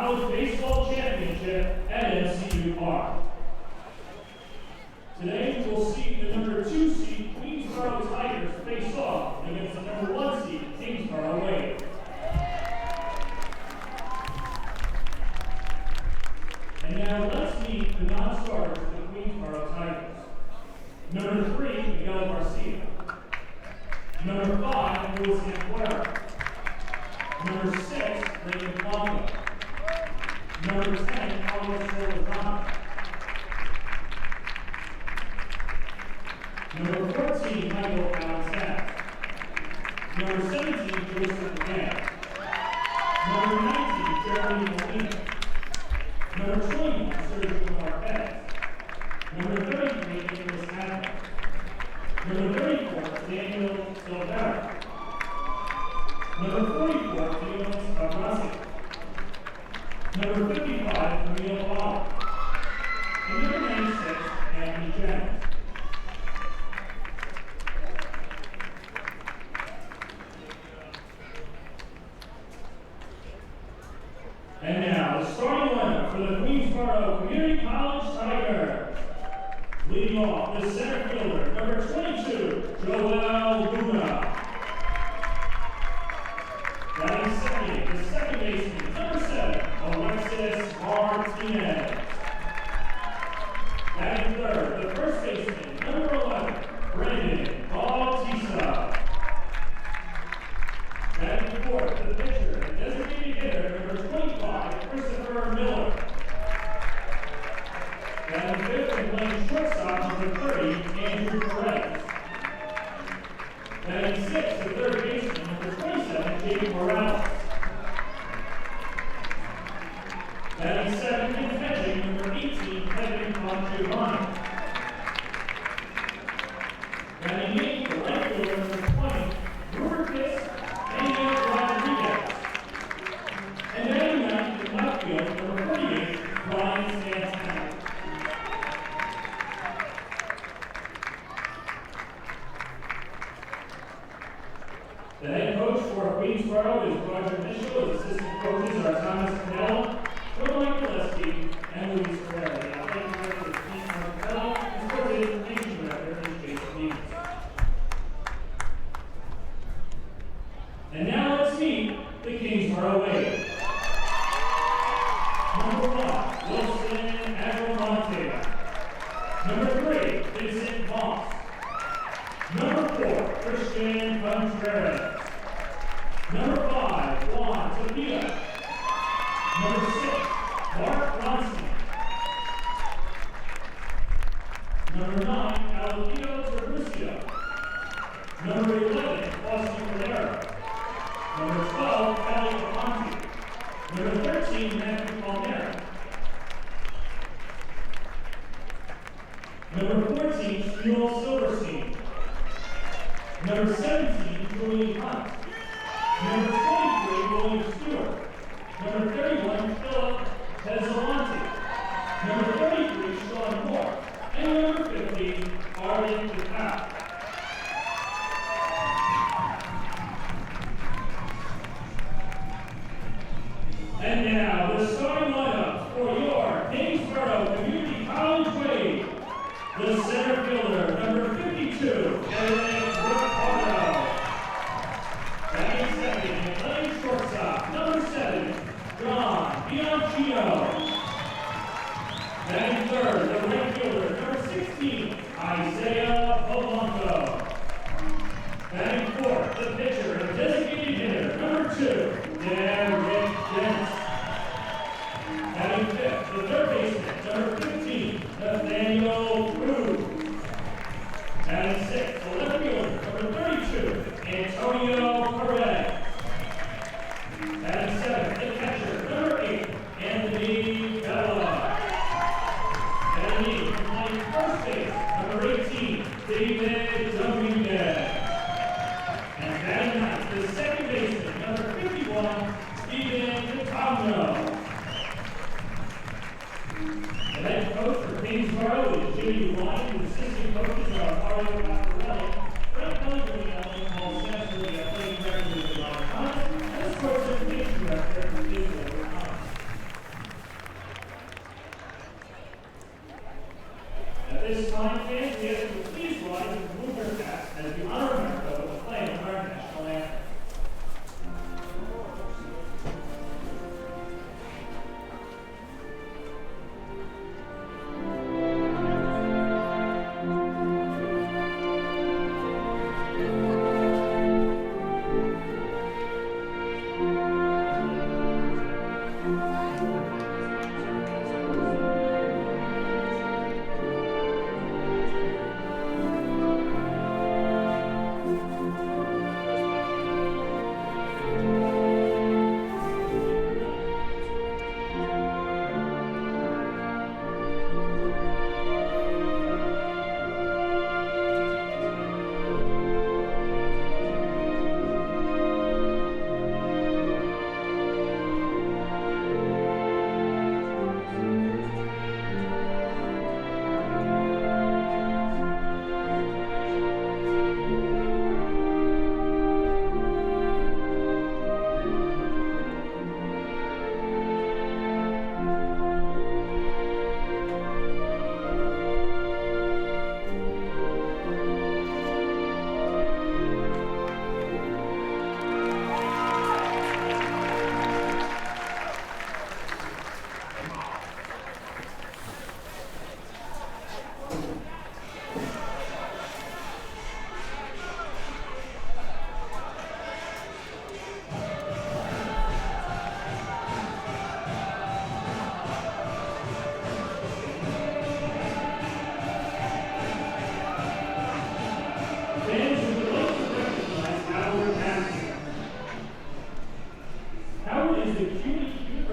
College Baseball Championship at MCU Park. Today we'll see the number 2 seed Queensboro Tigers face off against the number 1 seed Kingsborough Wave. And now let's meet the non-starters for the Queensboro Tigers. Number 3, Miguel Garcia. Number 5, Luis Anguera. Number 6, Raymond Blanco. Number 10, Carlos Solazano. Number 14, Michael Alexander. Number 17, Joseph Again. Number 19, Jeremy Molina. Number 21, Sergio Marquez. Number 33, Nicholas Adler. Number 34, Daniel Silvera. Number 44, Felix Abrasi. Number 55, Camille Ball. And number 96, Anthony Jones. And now, the starting lineup for the Queensboro Community College Tigers. Leading off, the center fielder, number 22, Joel Luna. Batting second, the second baseman, number 7, Alexis Martinez. Batting third, the first baseman, number 11, Brandon Bautista. Batting fourth, the pitcher and designated hitter, number 25, Christopher Miller. Batting fifth and playing shortstop, number 30, Andrew Perez. Batting sixth, the third baseman, number 27, Jake Morales. Batting seventh and catching, number 18, Kevin Giovanni. Batting eighth, the right fielder, number 20, Rupertus Rodriguez. And batting ninth, the left field, number 48, Ryan Santana. The head coach for Queensboro is Roger Mitchell. His assistant coaches are Thomas Cannell, Will Mike Gillespie, and Luis Ferreira. The athletic director is Pete Martello, and sports information director is Jason Stevens. And now let's meet the Kingsboro Wave. Number 1, Wilson Agromonte. Number 3, Vincent Moss. Number 4, Christian Contreras. Number 5, Juan Tapia. Number 6, Mark Ronson. Number 9, Alvito Terbucio. Number 11, Austin Pereira. Number 12, Kelly Aponte. Number 13, Matthew Palmera. Number 14, Shmuel Silverstein. Number 17, Julie Hunt. Number 23, William Stewart. Number 31, Philip Pezzolante. Number 33, Sean Moore. And number 50, Arden DePaul. And now, the starting lineup for your Kingsboro Community College Wave. The center fielder, number 52, Eric Ricardo. Batting second and playing shortstop, number 7, John Bianchino. Batting third, the right fielder, number 16, Isaiah Polanco. Batting fourth, the pitcher and designated hitter, number 2, Derek Jentz. Batting fifth, the third baseman, number 15, Nathaniel Cruz. Batting sixth, the left fielder, number 32, Antonio Perez. Batting seventh, the catcher, number 8, Anthony Bella. Batting eighth, playing first base, number 18, David Dominguez. And batting ninth, the second baseman, number 51, Steven Catano. The head coach for Kingsboro is Jimmy Wine, and assistant coaches are Mario Paparelli, Frank Pellegrini, Paul Spencer, the athletic director is Ron Thomas, and the sports information director is Israel Thomas.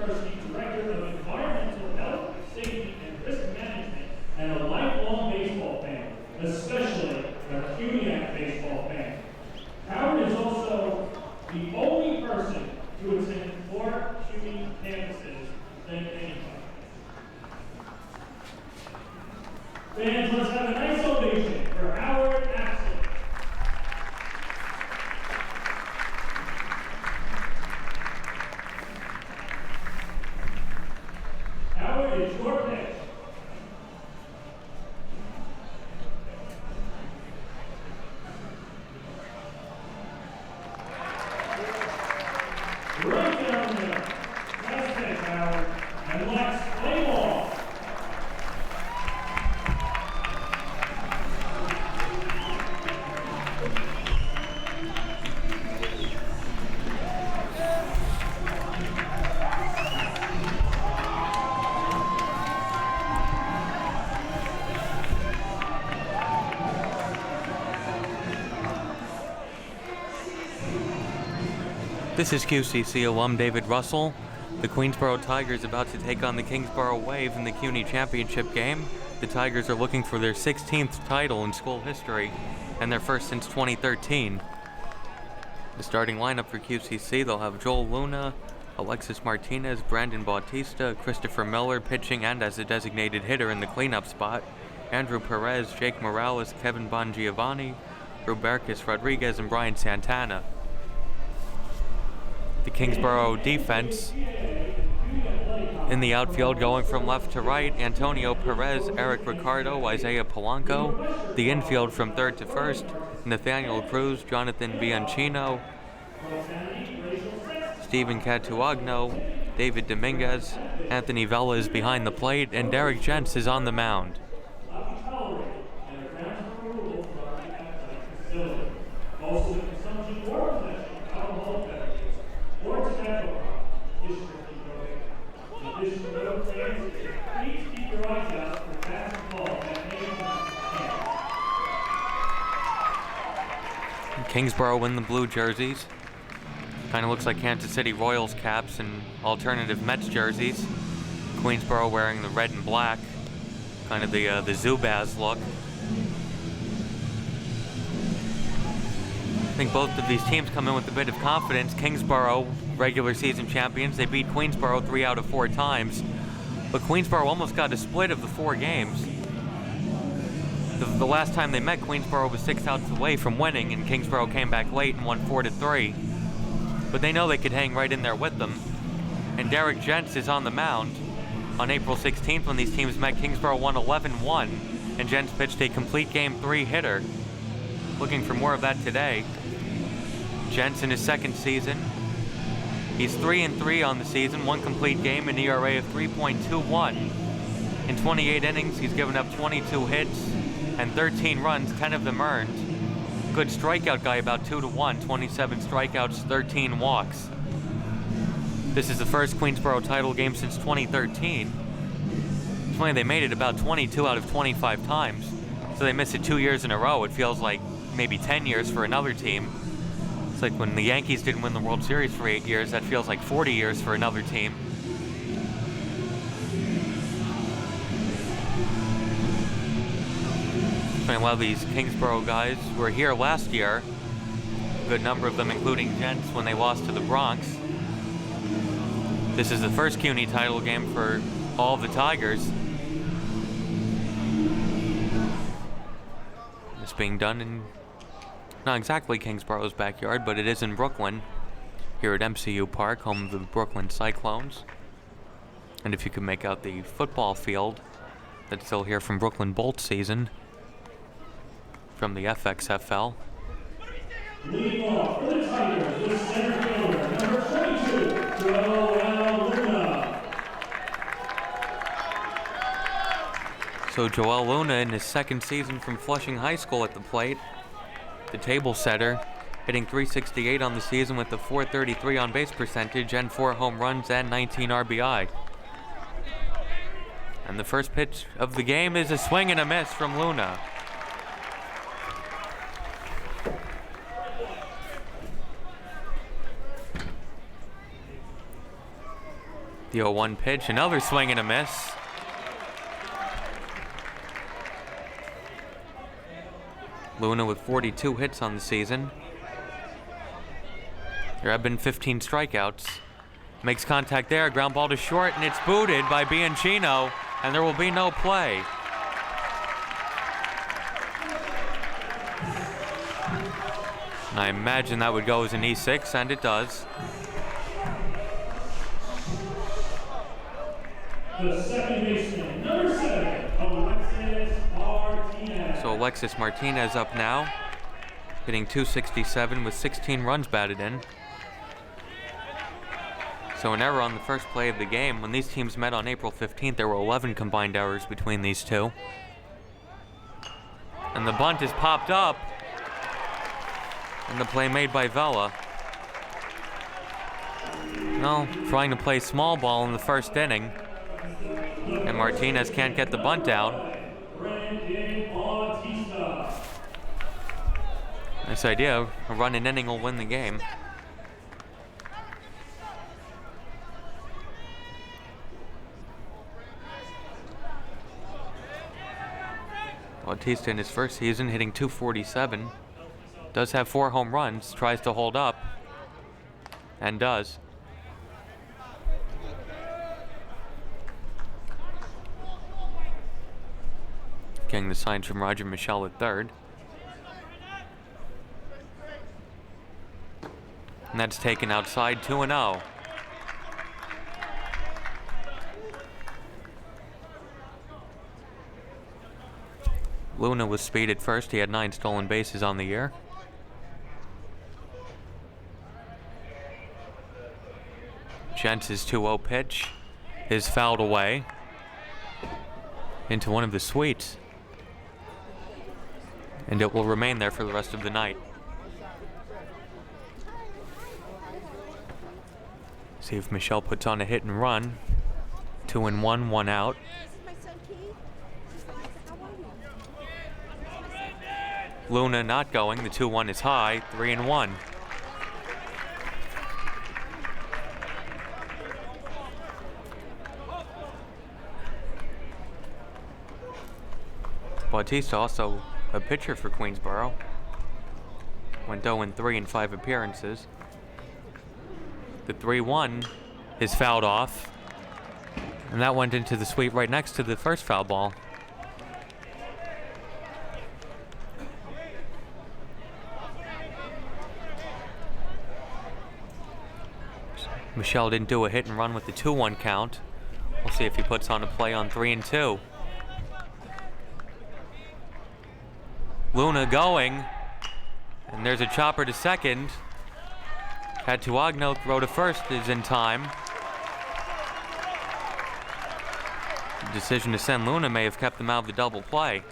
University Director of Environmental Health, Safety, and Risk Management, and a lifelong baseball fan, especially a CUNYAC baseball fan. Howard is also the only person to attend 4 CUNY campuses than anybody. Fans, let's have a nice ovation for Howard Axel. Howard, it's your pitch. Right down there. Nice pitch, Howard. And let's play ball. This is QCC alum David Russell. The Queensboro Tigers about to take on the Kingsborough Wave in the CUNY Championship game. The Tigers are looking for their 16th title in school history and their first since 2013. The starting lineup for QCC, they'll have Joel Luna, Alexis Martinez, Brandon Bautista, Christopher Miller pitching and as a designated hitter in the cleanup spot, Andrew Perez, Jake Morales, Kevin Bongiovanni, Rubercus Rodriguez, and Brian Santana. The Kingsborough defense in the outfield going from left to right, Antonio Perez, Eric Ricardo, Isaiah Polanco. The infield from third to first, Nathaniel Cruz, Jonathan Bianchino, Stephen Catuagno, David Dominguez, Anthony Vela is behind the plate, and Derek Jentz is on the mound. Kingsborough in the blue jerseys. Kind of looks like Kansas City Royals caps and alternative Mets jerseys. Queensborough wearing the red and black, kind of the Zubaz look. I think both of these teams come in with a bit of confidence. Kingsborough, regular season champions, they beat Queensborough 3 out of 4 times. But Queensborough almost got a split of the 4 games. The last time they met, Queensborough was 6 outs away from winning, and Kingsborough came back late and won 4-3. But they know they could hang right in there with them. And Derek Jentz is on the mound. On April 16th, when these teams met, Kingsborough won 11-1, and Jentz pitched a complete Game 3 hitter. Looking for more of that today. Jentz in his second season. He's 3-3 on the season, 1 complete game, an ERA of 3.21. In 28 innings, he's given up 22 hits and 13 runs, 10 of them earned. Good strikeout guy, about 2-1, 27 strikeouts, 13 walks. This is the first Queensborough title game since 2013. It's funny, they made it about 22 out of 25 times, so they missed it 2 years in a row. It feels like maybe 10 years for another team. It's like when the Yankees didn't win the World Series for 8 years, that feels like 40 years for another team. A lot of these Kingsborough guys were here last year, a good number of them including Jentz when they lost to the Bronx. This is the first CUNY title game for all of the Tigers. This being done in not exactly Kingsborough's backyard, but it is in Brooklyn, here at MCU Park, home of the Brooklyn Cyclones. And if you can make out the football field that's still here from Brooklyn Bolt season, from the FXFL. Leading off for the Tigers is center fielder, number 22, Joel Luna. So Joel Luna in his second season from Flushing High School at the plate. The table setter, hitting .368 on the season with a .433 on base percentage and 4 home runs and 19 RBI. And the first pitch of the game is a swing and a miss from Luna. The 0-1 pitch, another swing and a miss. Luna with 42 hits on the season. There have been 15 strikeouts. Makes contact there, ground ball to short, and it's booted by Bianchino, and there will be no play. And I imagine that would go as an E6, and it does. The second baseman, number 7, Alexis Martinez. So Alexis Martinez up now, hitting .267 with 16 runs batted in. So an error on the first play of the game. When these teams met on April 15th, there were 11 combined errors between these two. And the bunt is popped up. And the play made by Vela. No, trying to play small ball in the first inning. And Martinez can't get the bunt down. Nice idea. A run an inning will win the game. Bautista in his first season hitting .247. Does have 4 home runs. Tries to hold up. And does. Getting the signs from Roger Michel at third. And that's taken outside, 2-0. Luna was speed at first. He had 9 stolen bases on the year. Jentz's 2-0 pitch is fouled away into one of the suites. And it will remain there for the rest of the night. See if Michel puts on a hit and run. 2-1, 1 out. Luna not going. The 2-1 is high. 3-1. Bautista also a pitcher for Queensboro. Went 0-3 in 5 appearances. The 3-1 is fouled off. And that went into the suite right next to the first foul ball. Michel didn't do a hit and run with the 2-1 count. We'll see if he puts on a play on 3-2. Luna going, and there's a chopper to second. Catuagno throw to first is in time. The decision to send Luna may have kept them out of the double play.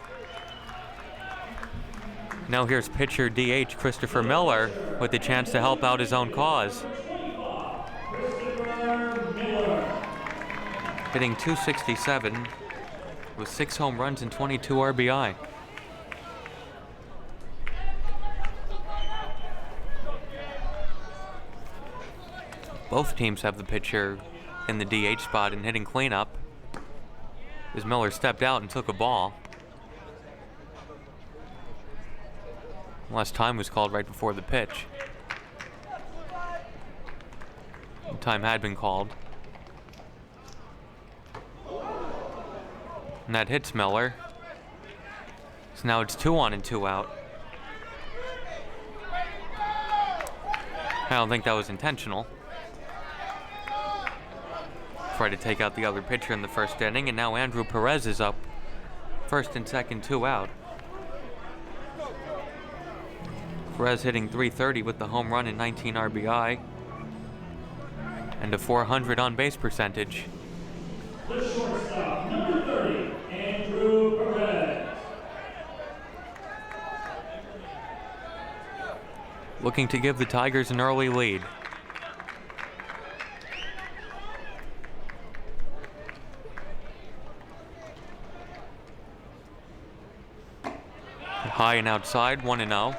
Now here's pitcher DH Christopher Miller with a chance to help out his own cause. Hitting .267 with 6 home runs and 22 RBI. Both teams have the pitcher in the DH spot and hitting cleanup as Miller stepped out and took a ball. Less time was called right before the pitch. Time had been called. And that hits Miller. So now it's 2-on and 2 out. I don't think that was intentional. Tried to take out the other pitcher in the first inning, and now Andrew Perez is up. First and second, 2 out. Perez hitting .330 with the home run and 19 RBI. And a .400 on-base percentage. The shortstop, number 30, Andrew Perez. Looking to give the Tigers an early lead. High and outside, 1-0.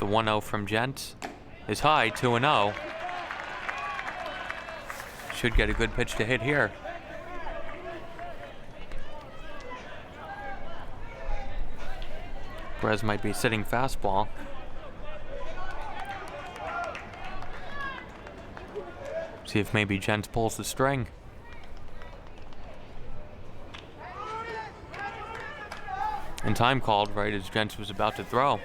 The 1-0 from Gents is high, 2-0. Should get a good pitch to hit here. Perez might be sitting fastball. See if maybe Gents pulls the string. And time called right as Gents was about to throw.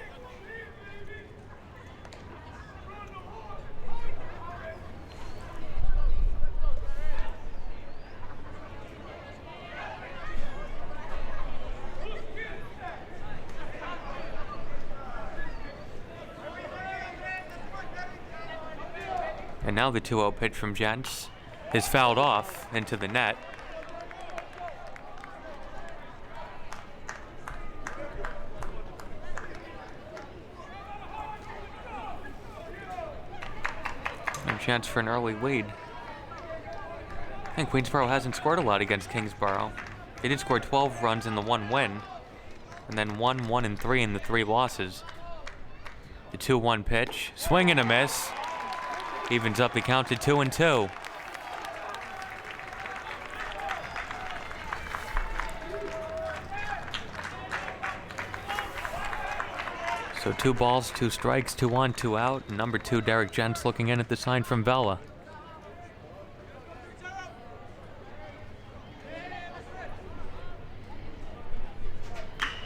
And now the 2-0 pitch from Gents is fouled off into the net. A chance for an early lead. And Queensborough hasn't scored a lot against Kingsborough. They did score 12 runs in the 1 win, and then 1 and 3 in the 3 losses. The 2-1 pitch, swing and a miss. Evens up the count to 2-2. So 2 balls, 2 strikes, 2 on, 2 out. And number 2, Derek Gents looking in at the sign from Vela.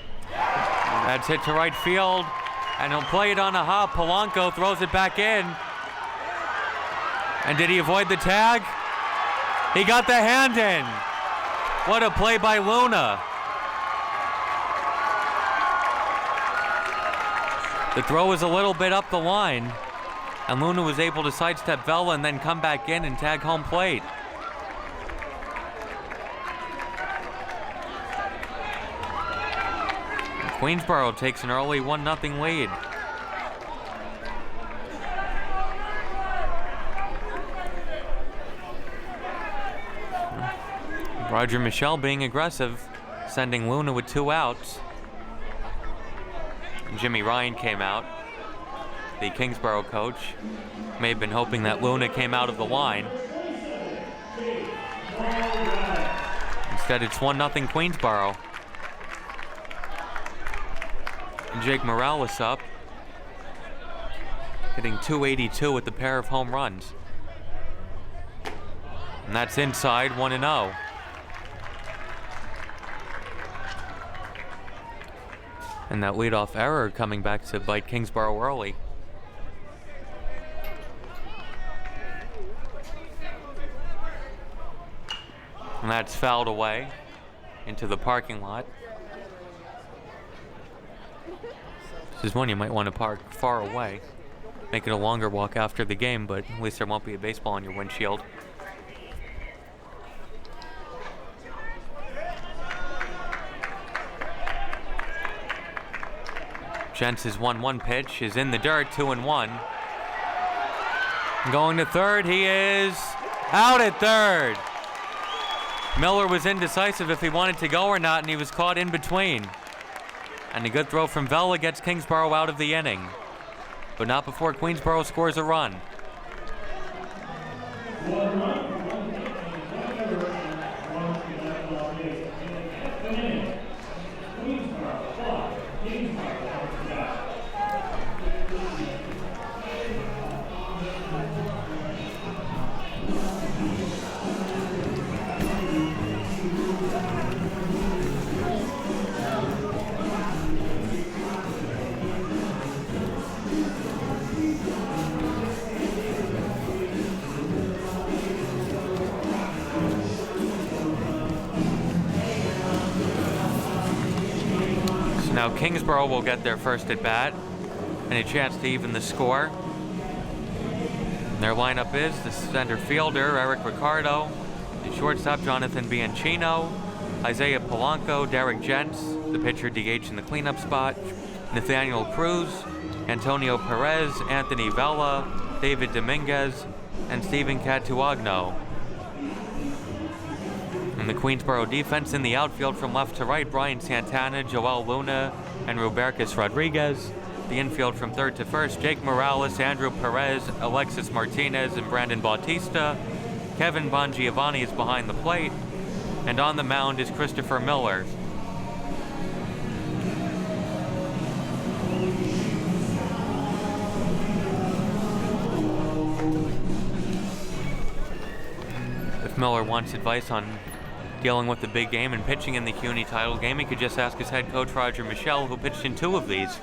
That's hit to right field, and he'll play it on a hop. Polanco throws it back in. And did he avoid the tag? He got the hand in. What a play by Luna. The throw was a little bit up the line, and Luna was able to sidestep Vela and then come back in and tag home plate. Queensborough takes an early 1-0 lead. Roger Michelle being aggressive, sending Luna with 2 outs. Jimmy Ryan came out, the Kingsborough coach. May have been hoping that Luna came out of the line. Instead, it's 1-0 Queensborough. And Jake Morales up, hitting .282 with a pair of home runs. And that's inside, 1-0. And that leadoff error coming back to bite Kingsborough early. And that's fouled away into the parking lot. This is one you might want to park far away. Make it a longer walk after the game, but at least there won't be a baseball on your windshield. Gents' 1-1 pitch is in the dirt, 2-1. Going to third, he is out at third. Miller was indecisive if he wanted to go or not, and he was caught in between. And a good throw from Vela gets Kingsborough out of the inning. But not before Queensborough scores a run. Now Kingsborough will get their first at bat and a chance to even the score. And their lineup is the center fielder, Eric Ricardo, the shortstop, Jonathan Bianchino, Isaiah Polanco, Derek Gents, the pitcher DH in the cleanup spot, Nathaniel Cruz, Antonio Perez, Anthony Vela, David Dominguez, and Stephen Catuagno. And the Queensborough defense in the outfield from left to right, Brian Santana, Joel Luna, and Robertus Rodriguez. the infield from third to first. Jake Morales, Andrew Perez, Alexis Martinez, and Brandon Bautista. Kevin Bongiovanni is behind the plate. And on the mound is Christopher Miller. If Miller wants advice on dealing with the big game and pitching in the CUNY title game, he could just ask his head coach Roger Michelle, who pitched in 2 of these.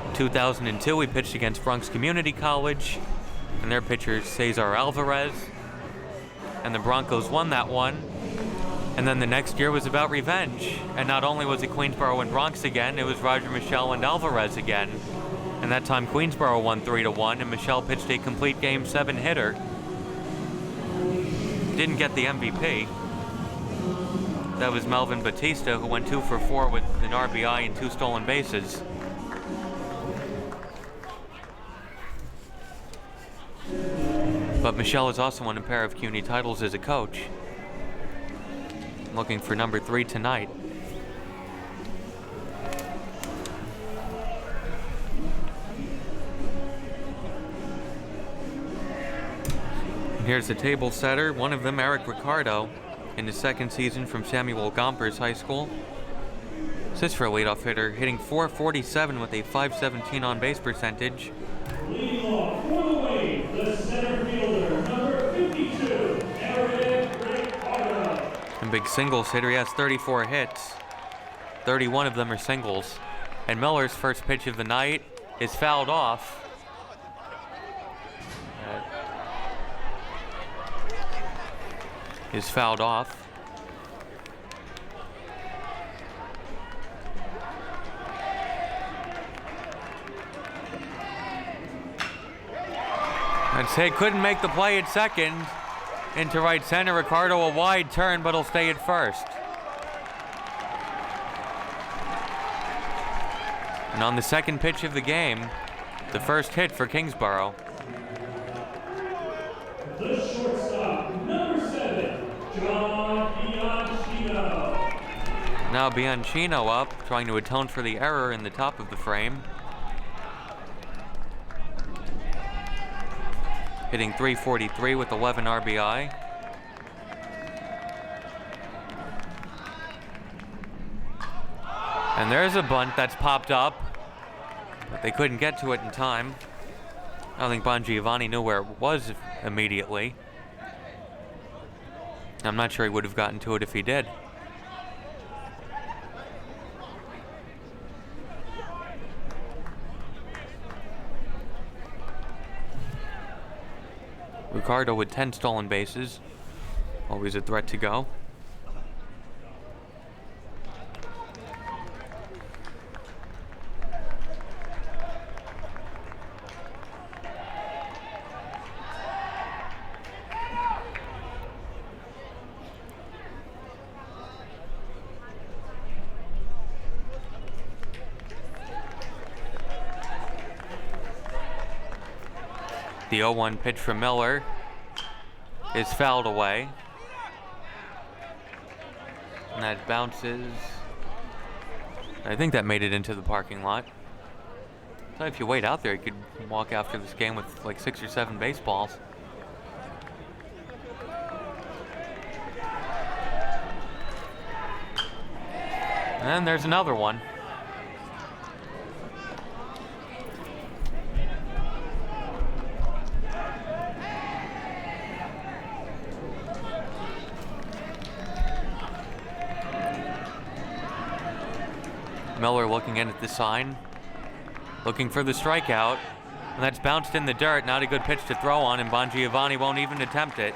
In 2002, he pitched against Bronx Community College, and their pitcher Cesar Alvarez, and the Broncos won that one. And then the next year was about revenge, and not only was it Queensboro and Bronx again, it was Roger Michelle and Alvarez again. And that time Queensboro won 3-1, and Michelle pitched a complete Game 7 hitter. Didn't get the MVP. That was Melvin Batista, who went 2 for 4 with an RBI and 2 stolen bases. But Michelle has also won a pair of CUNY titles as a coach. Looking for number 3 tonight. And here's the table setter, one of them Eric Ricardo, in his second season from Samuel Gompers High School. This is for a leadoff hitter, hitting .447 with a .517 on-base percentage. Leading off for the Wave, the center fielder, number 52, Eric Ricardo. And big singles hitter, he has 34 hits. 31 of them are singles. And Miller's first pitch of the night is fouled off. Is fouled off. I'd say couldn't make the play at second. Into right center, Ricardo a wide turn, but he'll stay at first. And on the second pitch of the game, the first hit for Kingsborough. The shortstop, number 7, John Bianchino. Now Bianchino up, trying to atone for the error in the top of the frame. Hitting .343 with 11 RBI. And there's a bunt that's popped up, but they couldn't get to it in time. I don't think Bongiovanni knew where it was immediately. I'm not sure he would have gotten to it if he did. Ricardo with 10 stolen bases. Always a threat to go. The 0-1 pitch from Miller is fouled away. And that bounces. I think that made it into the parking lot. So if you wait out there, you could walk after this game with like 6 or 7 baseballs. And there's another one. Miller looking in at the sign, looking for the strikeout, and that's bounced in the dirt. Not a good pitch to throw on, and Bongiovanni won't even attempt it.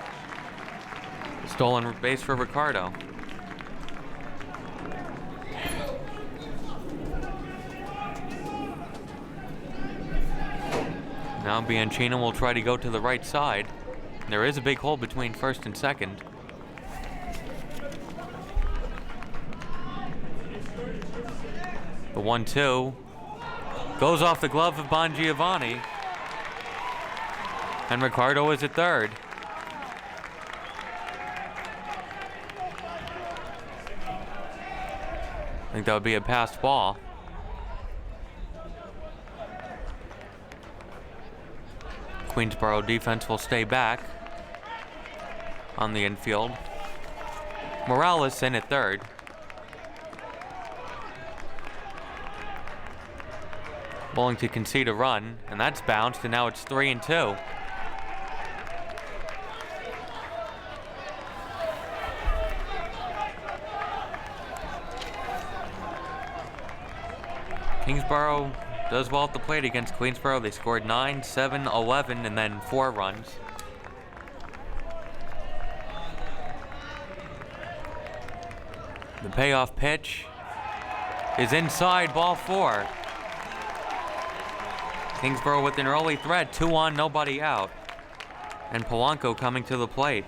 Stolen base for Ricardo. Now Bianchino will try to go to the right side. There is a big hole between first and second. The 1-2 goes off the glove of Bongiovanni. And Ricardo is at third. I think that would be a passed ball. Queensboro defense will stay back on the infield. Morales in at third. Willing to concede a run, and that's bounced, and now it's 3-2. Kingsborough does well at the plate against Queensboro. They scored 9, 7, 11, and then 4 runs. The payoff pitch is inside, ball 4. Kingsboro with an early threat, 2 on, nobody out. And Polanco coming to the plate.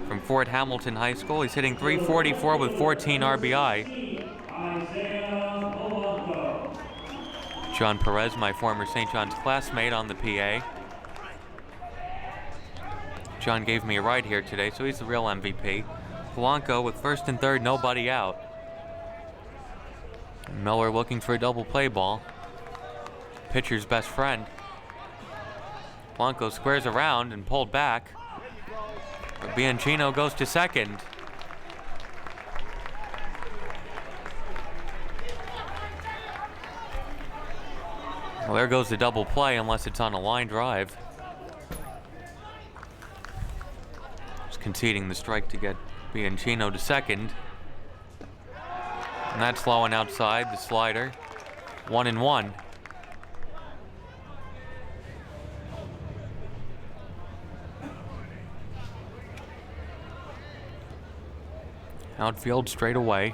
From Fort Hamilton High School, he's hitting .344 with 14 RBI. John Perez, my former St. John's classmate, on the PA. John gave me a ride here today, so he's the real MVP. Polanco with first and third, nobody out. Miller looking for a double play ball. Pitcher's best friend. Polanco squares around and pulled back. But Bianchino goes to second. Well, there goes the double play unless it's on a line drive. Just conceding the strike to get Bianchino to second. And that's low and outside, the slider. 1-1. Outfield straight away.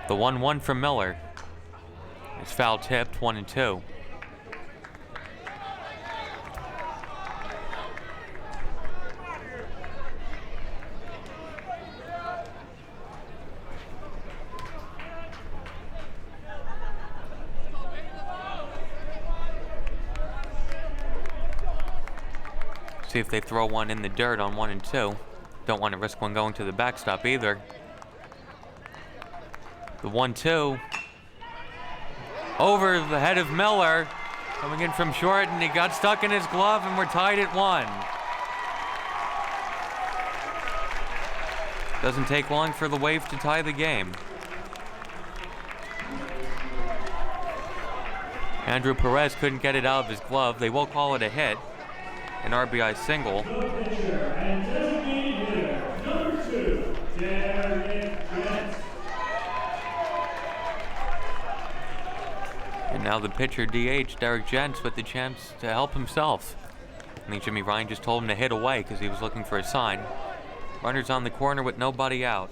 The 1-1 from Miller. It's foul tipped, 1-2. See if they throw one in the dirt on 1 and 2. Don't want to risk one going to the backstop either. The 1-2. Over the head of Miller. Coming in from short, and he got stuck in his glove, and we're tied at 1. Doesn't take long for the Wave to tie the game. Andrew Perez couldn't get it out of his glove. They will call it a hit. An RBI single. And now the pitcher DH, Derek Gents, with the chance to help himself. I think Jimmy Ryan just told him to hit away because he was looking for a sign. Runners on the corner with nobody out.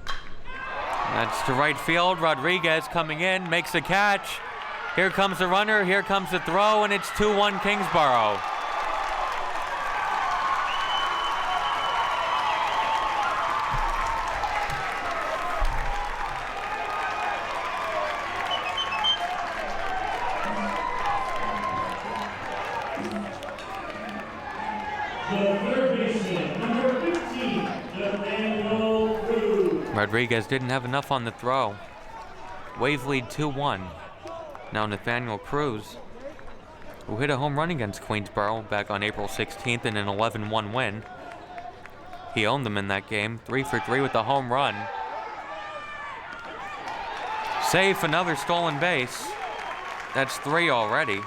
That's to right field. Rodriguez coming in, makes a catch. Here comes the runner, here comes the throw, and it's 2-1 Kingsborough. Rodriguez didn't have enough on the throw. Wave lead 2-1. Now Nathaniel Cruz, who hit a home run against Queensboro back on April 16th in an 11-1 win. He owned them in that game, 3 for 3 with a home run. Safe, another stolen base. That's 3 already.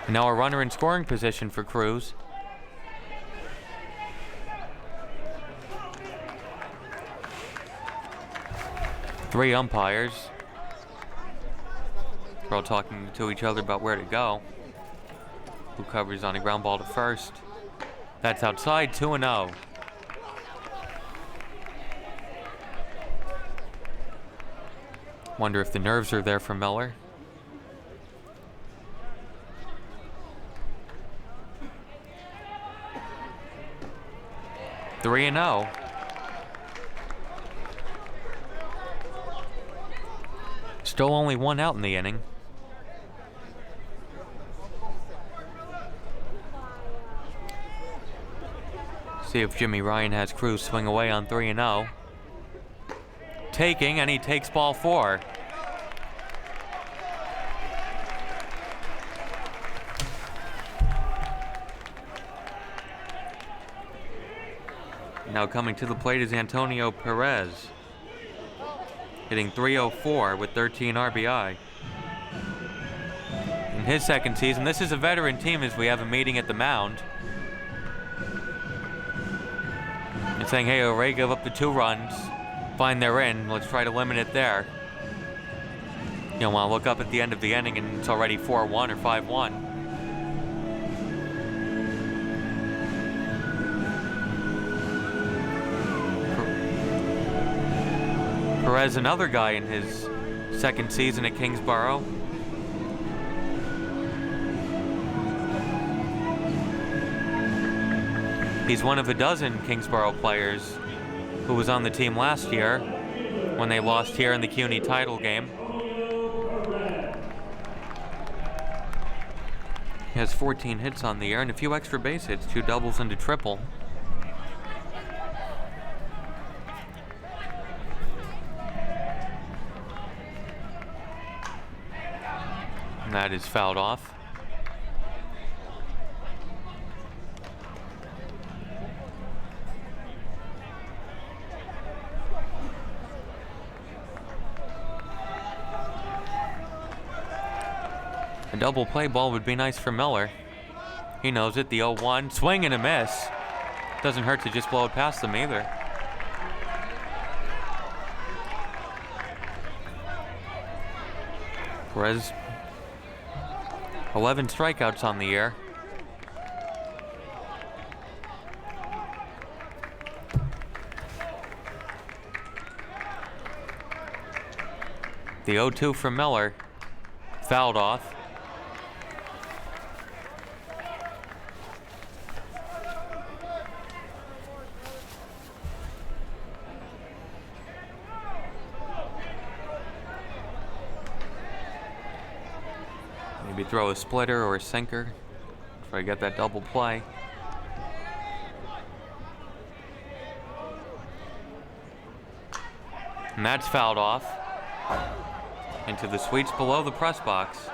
Now a runner in scoring position for Cruz. Three umpires. They're all talking to each other about where to go. Who covers on a ground ball to first. That's outside, 2-0. Wonder if the nerves are there for Miller. Three and 0. Still only 1 out in the inning. See if Jimmy Ryan has Cruz swing away on 3 and 0. Taking, and he takes ball 4. Now coming to the plate is Antonio Perez, hitting .304 with 13 RBI. In his second season, this is a veteran team as we have a meeting at the mound. And saying, hey, O'Ray gave up the 2 runs. Fine, they're in. Let's try to limit it there. You don't want to look up at the end of the inning and it's already 4-1 or 5-1. Perez, another guy in his second season at Kingsborough. He's one of a dozen Kingsborough players who was on the team last year when they lost here in the CUNY title game. He has 14 hits on the year and a few extra base hits, 2 doubles and a triple. And that is fouled off. A double play ball would be nice for Miller. He knows it, the 0-1, swing and a miss. Doesn't hurt to just blow it past them either. Perez, 11 strikeouts on the year. The 0-2 from Miller, fouled off. Maybe throw a splitter or a sinker if I get that double play. And that's fouled off into the suites below the press box.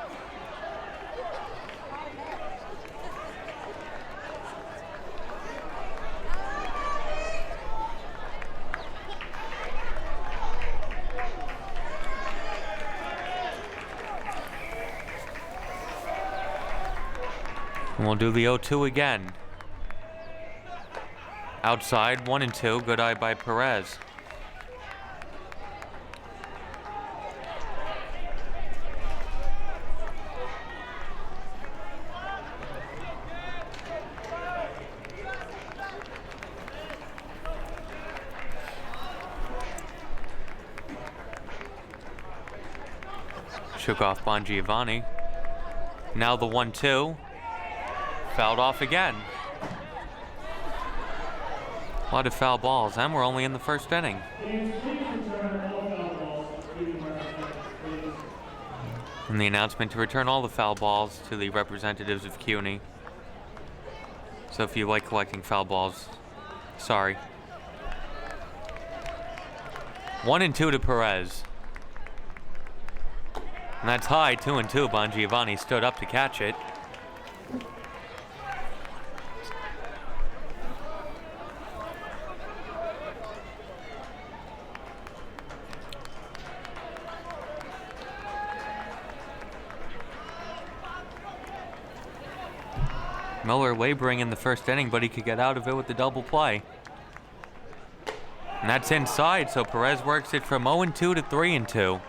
And we'll do the 0-2 again. Outside, 1-2, good eye by Perez. Shook off Bongiovanni. Now the 1-2. Fouled off again. A lot of foul balls, and we're only in the first inning. And the announcement to return all the foul balls to the representatives of CUNY. So if you like collecting foul balls, sorry. 1-2 to Perez. And that's high, 2-2. Bongiovanni stood up to catch it. Miller laboring in the first inning, but he could get out of it with the double play. And that's inside, so Perez works it from 0-2 to 3-2.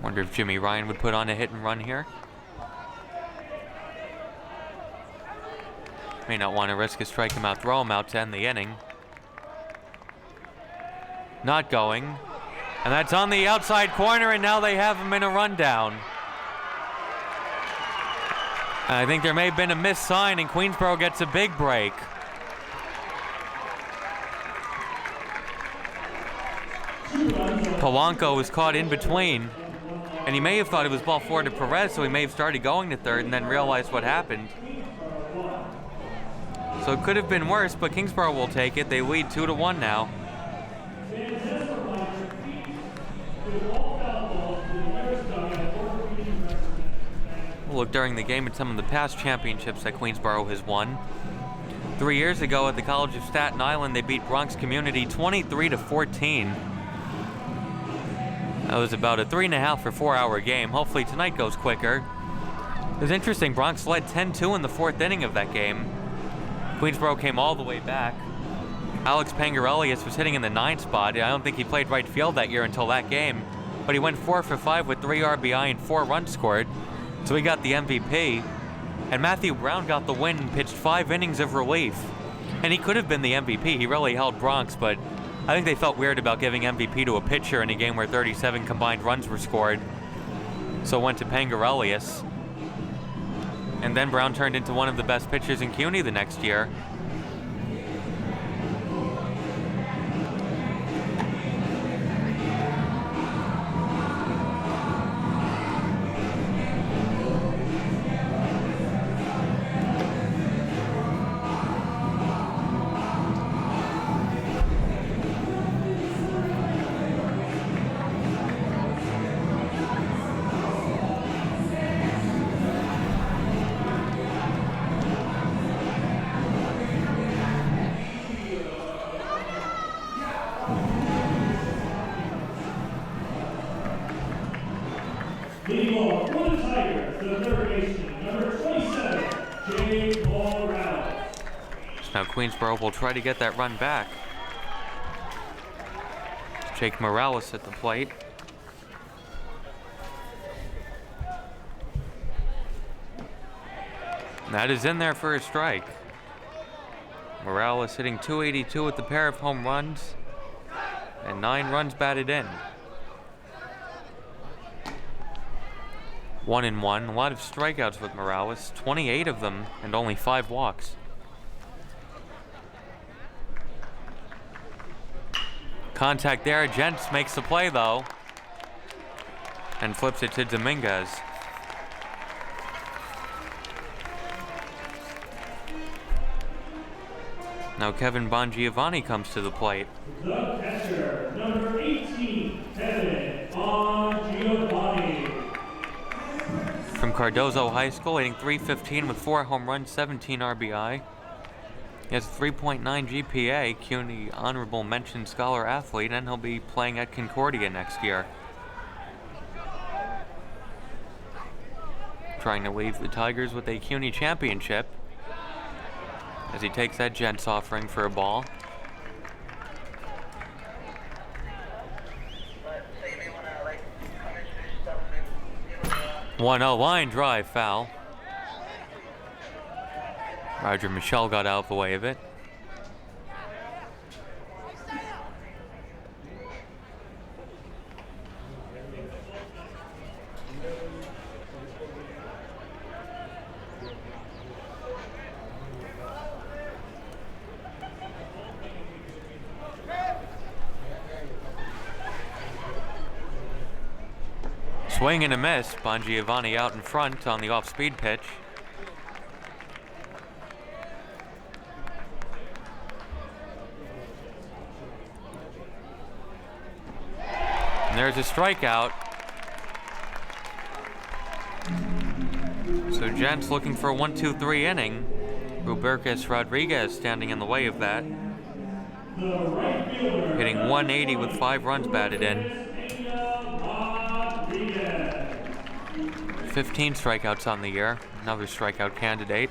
Wonder if Jimmy Ryan would put on a hit and run here. May not want to risk a strike him out, throw him out to end the inning. Not going. And that's on the outside corner, and now they have him in a rundown. And I think there may have been a missed sign, and Queensborough gets a big break. Polanco was caught in between, and he may have thought it was ball 4 to Perez, so he may have started going to third and then realized what happened. So it could have been worse, but Kingsborough will take it. They lead 2-1 now. We'll look during the game at some of the past championships that Queensborough has won. 3 years ago at the College of Staten Island, they beat Bronx Community 23-14. That was about a 3.5 or 4 hour game. Hopefully tonight goes quicker. It was interesting, Bronx led 10-2 in the 4th inning of that game. Queensborough came all the way back. Alex Pangarelius was hitting in the 9th spot. I don't think he played right field that year until that game, but he went 4 for 5 with 3 RBI and 4 runs scored, so he got the MVP. And Matthew Brown got the win and pitched 5 innings of relief. And he could have been the MVP. He really held Bronx, but I think they felt weird about giving MVP to a pitcher in a game where 37 combined runs were scored, so went to Pangarelius. And then Brown turned into one of the best pitchers in CUNY the next year. Leading off for the Tigers, the third baseman, number 27, Jake Morales. Now Queensborough will try to get that run back. Jake Morales at the plate. That is in there for a strike. Morales hitting .282 with a pair of home runs and 9 runs batted in. 1-1. A lot of strikeouts with Morales, 28 of them and only 5 walks. Contact there. Gents makes the play though and flips it to Dominguez. Now Kevin Bongiovanni comes to the plate. The catcher, number 18, Kevin Bongiovanni. From Cardozo High School, hitting .315 with 4 home runs, 17 RBI. He has a 3.9 GPA, CUNY honorable mention scholar athlete, and he'll be playing at Concordia next year. Trying to leave the Tigers with a CUNY championship as he takes that Gents offering for a ball. One 0 line drive foul. Roger Michelle got out of the way of it. Swing and a miss. Bongiovanni out in front on the off-speed pitch. And there's a strikeout. So Gents looking for a 1-2-3 inning. Rubercus Rodriguez standing in the way of that. Hitting .180 with 5 runs batted in. 15 strikeouts on the year. Another strikeout candidate.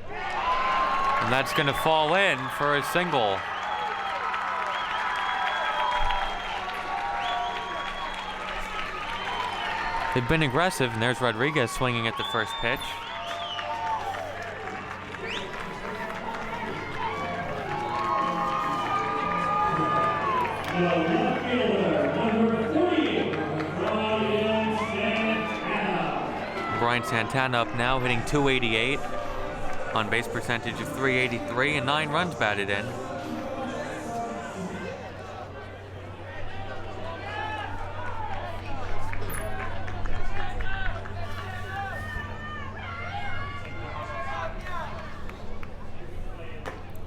And that's going to fall in for a single. They've been aggressive, and there's Rodriguez swinging at the first pitch. Brian Santana up now, hitting .288, on base percentage of .383, and 9 runs batted in.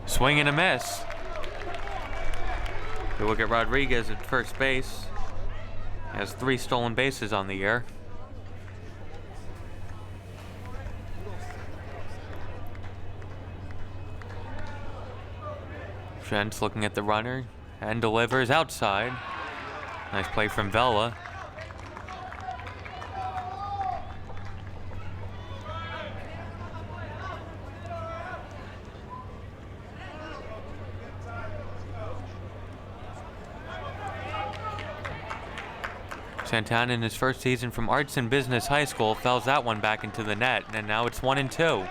Swing and a miss. We look at Rodriguez at first base. He has 3 stolen bases on the year. Gents looking at the runner and delivers outside. Nice play from Vela. Santana in his first season from Arts and Business High School fouls that one back into the net, and now it's 1-2.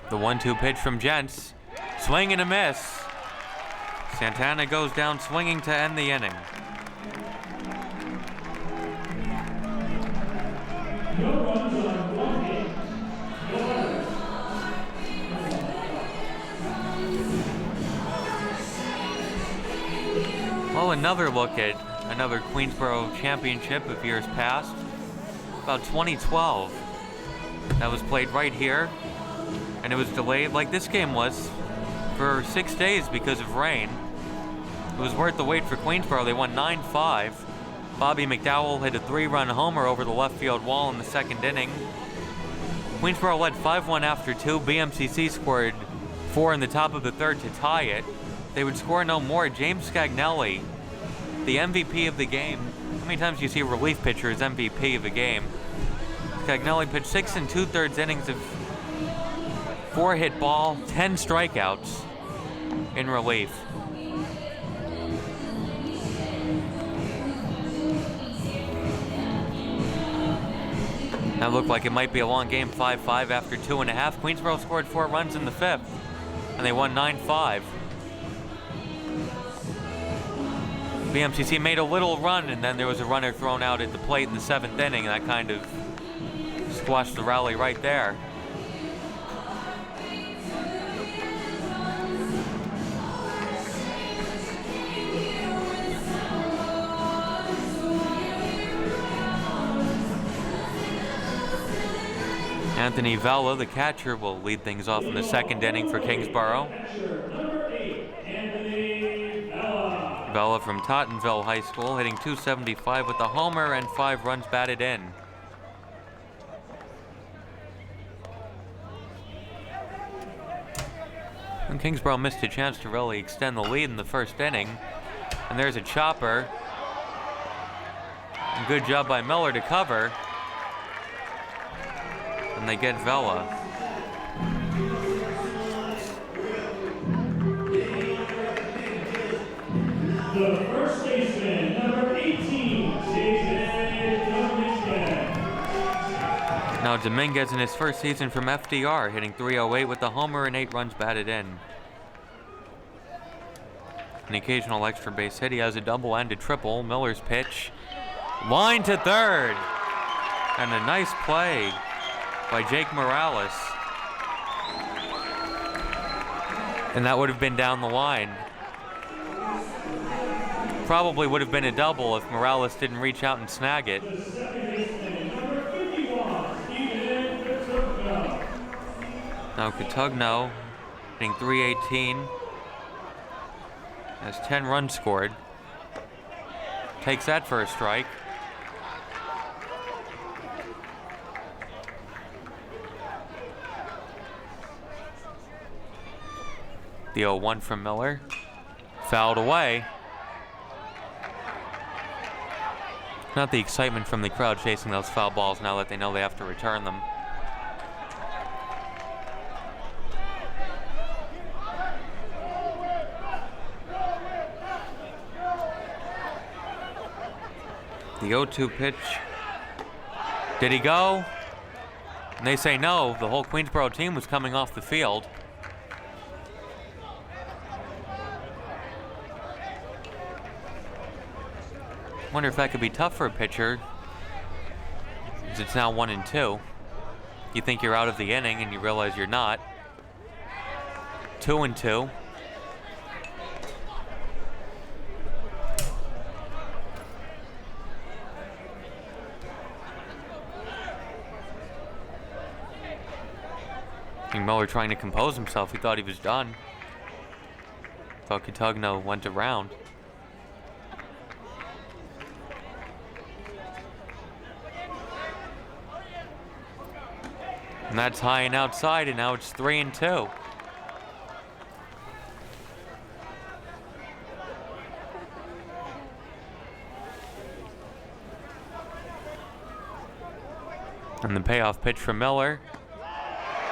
The 1-2 pitch from Gents. Swing and a miss. Santana goes down swinging to end the inning. No runs on 1 hit. No runners. Well, another look at another Queensboro championship of years past. About 2012. That was played right here. And it was delayed like this game was for 6 days because of rain. It was worth the wait for Queensboro. They won 9-5. Bobby McDowell hit a 3-run homer over the left field wall in the second inning. Queensboro led 5-1 after 2. BMCC scored 4 in the top of the third to tie it. They would score no more. James Scagnelli, the MVP of the game. How many times do you see a relief pitcher as MVP of a game? Scagnelli pitched 6 2/3 innings of 4-hit ball, 10 strikeouts in relief. That looked like it might be a long game, 5-5 after 2.5. Queensboro scored 4 runs in the 5th, and they won 9-5. BMCC made a little run, and then there was a runner thrown out at the plate in the 7th inning, and that kind of squashed the rally right there. Anthony Vela, the catcher, will lead things off in the 2nd inning for Kingsborough. Vela from Tottenville High School, hitting .275 with a homer and 5 runs batted in. And Kingsborough missed a chance to really extend the lead in the 1st inning. And there's a chopper. And good job by Miller to cover. And they get Vela. The first baseman, number 18, Jason Dominguez. Now Dominguez in his first season from FDR, hitting .308 with a homer and 8 runs batted in. An occasional extra base hit. He has a double and a triple. Miller's pitch. Line to 3rd. And a nice play by Jake Morales. And that would have been down the line. Probably would have been a double if Morales didn't reach out and snag it. The second baseman, number 51, Steven Cotugno. Now Cotugno hitting .318. Has 10 runs scored. Takes that for a strike. The 0-1 from Miller. Fouled away. Not the excitement from the crowd chasing those foul balls now that they know they have to return them. The 0-2 pitch. Did he go? And they say no. The whole Queensboro team was coming off the field. Wonder if that could be tough for a pitcher, as it's now 1-2. You think you're out of the inning and you realize you're not. 2-2. Miller trying to compose himself. He thought he was done. Thought Cutugno went around. And that's high and outside, and now it's 3-2. And the payoff pitch from Miller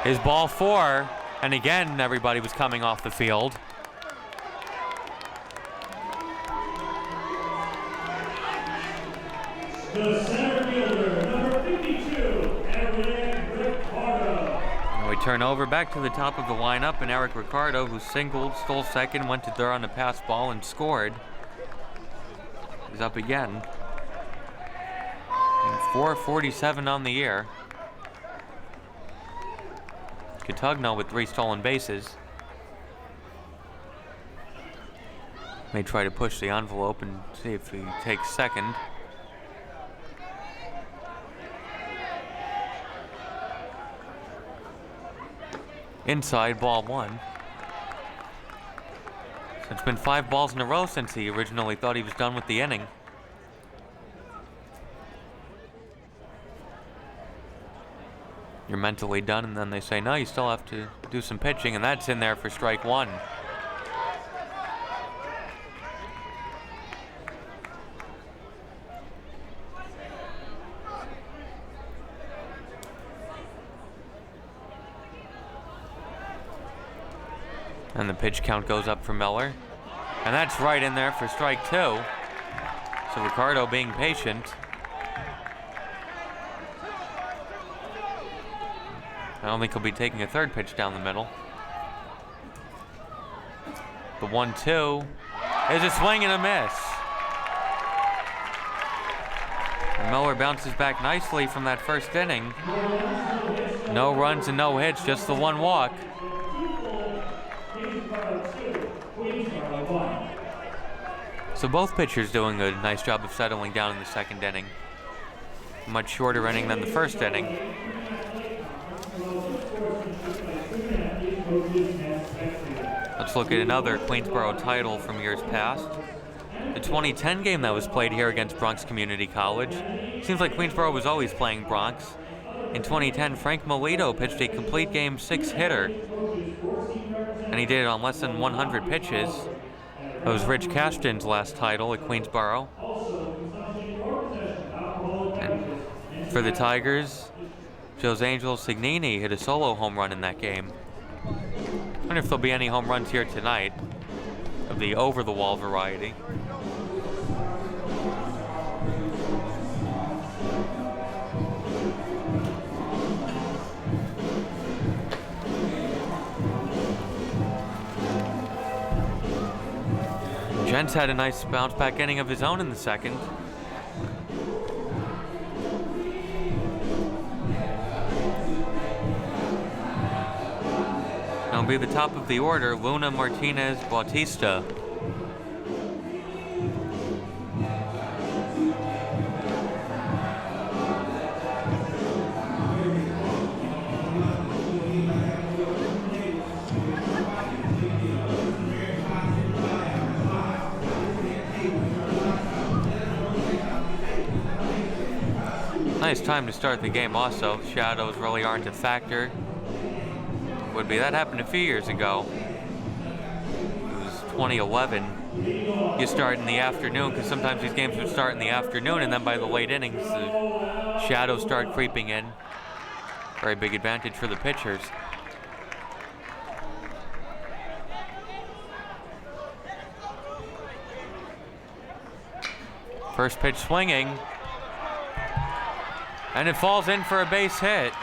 is ball 4, and again everybody was coming off the field. The center fielder, number 52, Eric Ricardo. And we turn over back to the top of the lineup, and Eric Ricardo, who singled, stole second, went to third on the pass ball, and scored, is up again. And 447 on the year. Cutugno with 3 stolen bases. May try to push the envelope and see if he takes second. Inside, ball 1. So it's been 5 balls in a row since he originally thought he was done with the inning. You're mentally done, and then they say, no, you still have to do some pitching, and that's in there for strike 1. And the pitch count goes up for Miller. And that's right in there for strike 2. So Ricardo being patient. I don't think he'll be taking a third pitch down the middle. The 1-2 is a swing and a miss. And Miller bounces back nicely from that first inning. No runs and no hits, just the 1 walk. So both pitchers doing a nice job of settling down in the second inning. Much shorter inning than the first inning. Let's look at another Queensboro title from years past. The 2010 game that was played here against Bronx Community College. Seems like Queensboro was always playing Bronx. In 2010, Frank Melito pitched a complete game 6-hitter. And he did it on less than 100 pitches. That was Rich Cashton's last title at Queensboro. And for the Tigers, Josangelo Signini hit a solo home run in that game. I wonder if there'll be any home runs here tonight of the over-the-wall variety. Jens had a nice bounce-back inning of his own in the second. It'll be the top of the order, Luna Martinez Bautista. Nice time to start the game also. Shadows really aren't a factor. Would be. That happened a few years ago. It was 2011. You start in the afternoon, because sometimes these games would start in the afternoon, and then by the late innings, the shadows start creeping in. Very big advantage for the pitchers. First pitch swinging. And it falls in for a base hit.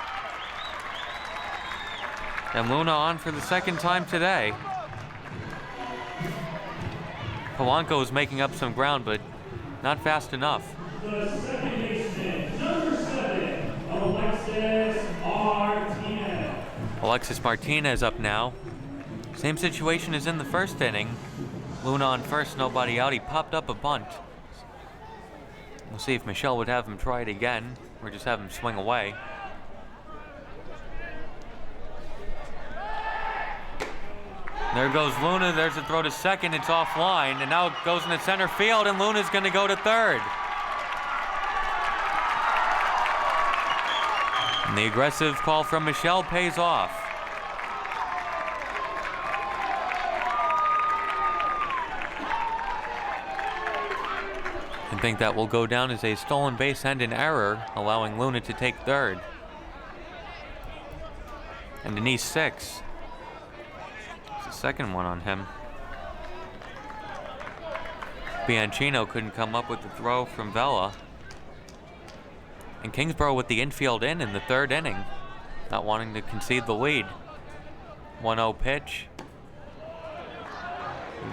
And Luna on for the second time today. Polanco is making up some ground, but not fast enough. The second baseman, number 7, Alexis Martinez. Alexis Martinez up now. Same situation as in the first inning. Luna on first, nobody out. He popped up a bunt. We'll see if Michelle would have him try it again or just have him swing away. There goes Luna. There's a throw to second. It's offline, and now it goes into center field, and Luna's going to go to third. And the aggressive call from Michelle pays off. I think that will go down as a stolen base and an error, allowing Luna to take third. And Denise 6. It's the second one on him. Bianchino couldn't come up with the throw from Vela. And Kingsborough with the infield in the third inning, not wanting to concede the lead. 1-0 pitch.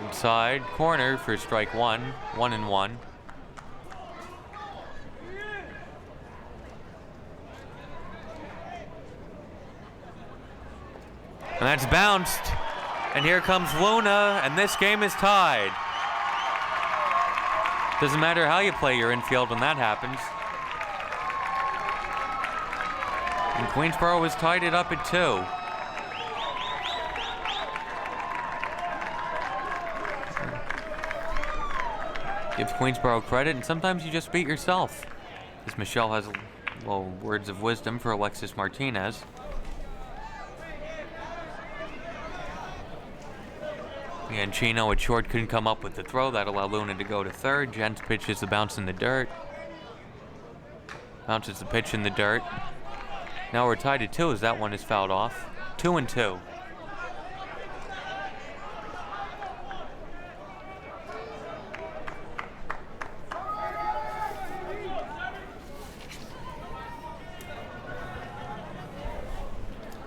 Inside corner for strike one, 1-1. And that's bounced. And here comes Luna, and this game is tied. Doesn't matter how you play your infield when that happens. And Queensborough has tied it up at 2. Gives Queensborough credit, and sometimes you just beat yourself. As Michelle has, well, words of wisdom for Alexis Martinez. Bianchino at short couldn't come up with the throw. That allowed Luna to go to third. Jens pitches the bounce in the dirt. Bounces the pitch in the dirt. Now we're tied at 2 as that one is fouled off. 2-2.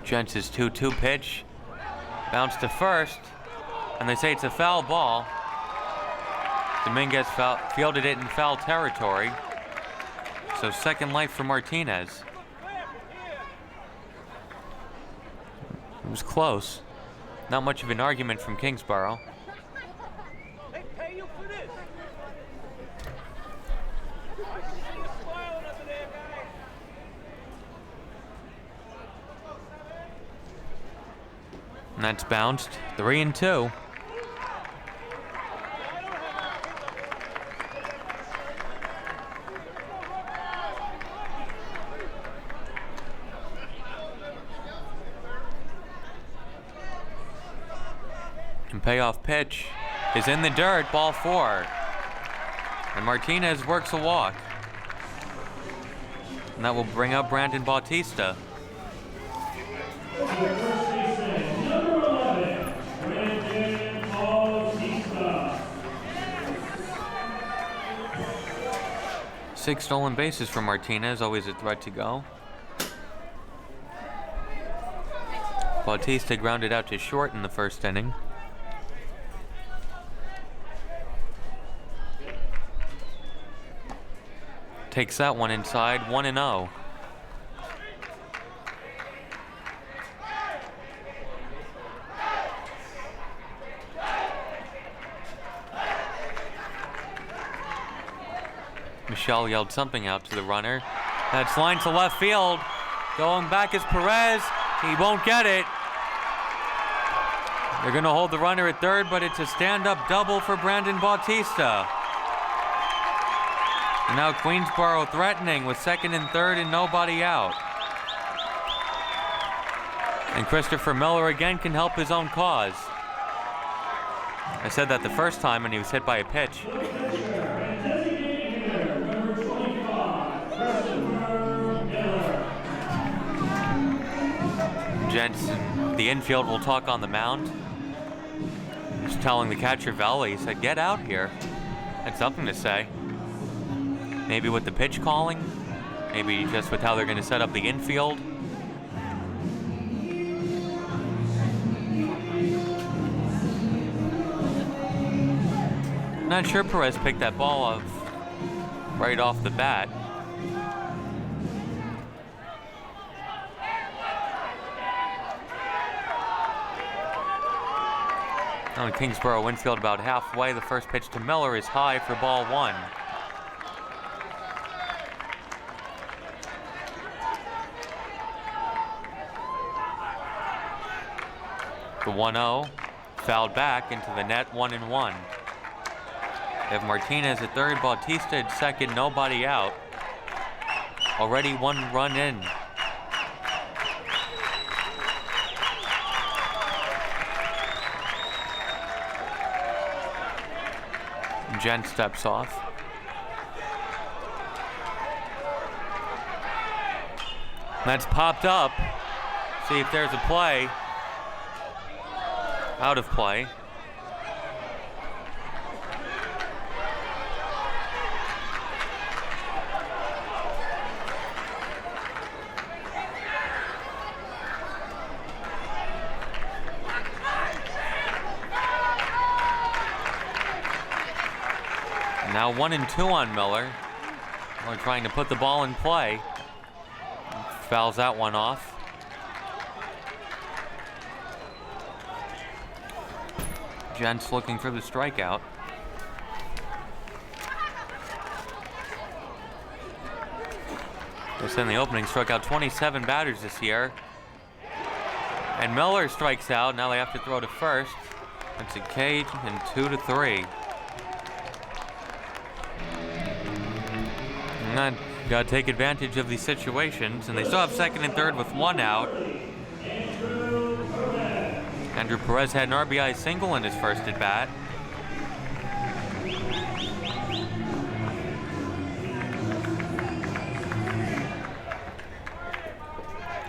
Jens' 2-2 pitch. Bounce to first. And they say it's a foul ball. Dominguez fielded it in foul territory. So second life for Martinez. It was close. Not much of an argument from Kingsborough. They pay you for this. And that's bounced. 3-2. And payoff pitch is in the dirt, ball 4. And Martinez works a walk. And that will bring up Brandon Bautista. Number 11, Brandon Bautista. 6 stolen bases for Martinez, always a threat to go. Bautista grounded out to short in the first inning. Takes that one inside, 1-0. Michelle yelled something out to the runner. That's line to left field. Going back is Perez. He won't get it. They're going to hold the runner at third, but it's a stand-up double for Brandon Bautista. And now Queensborough threatening with second and third and nobody out. And Christopher Miller again can help his own cause. I said that the first time when he was hit by a pitch. Jensen, the infield will talk on the mound. He's telling the catcher Vela, he said, "Get out here." Had something to say. Maybe with the pitch calling, maybe just with how they're going to set up the infield. Not sure Perez picked that ball up right off the bat. Now in Kingsborough, Winfield about halfway. The first pitch to Miller is high for ball 1. The 1-0, fouled back into the net, 1-1. They have Martinez at third, Bautista at second, nobody out. Already 1 run in. Gent steps off. That's popped up. See if there's a play. Out of play. Now 1-2 on Miller. We're trying to put the ball in play. Fouls that one off. Gent's looking for the strikeout. Just in the opening, struck out 27 batters this year. And Miller strikes out. Now they have to throw to first. It's a Cage and 2-3. And got to take advantage of these situations, and they still have second and third with 1 out. Andrew Perez had an RBI single in his first at bat.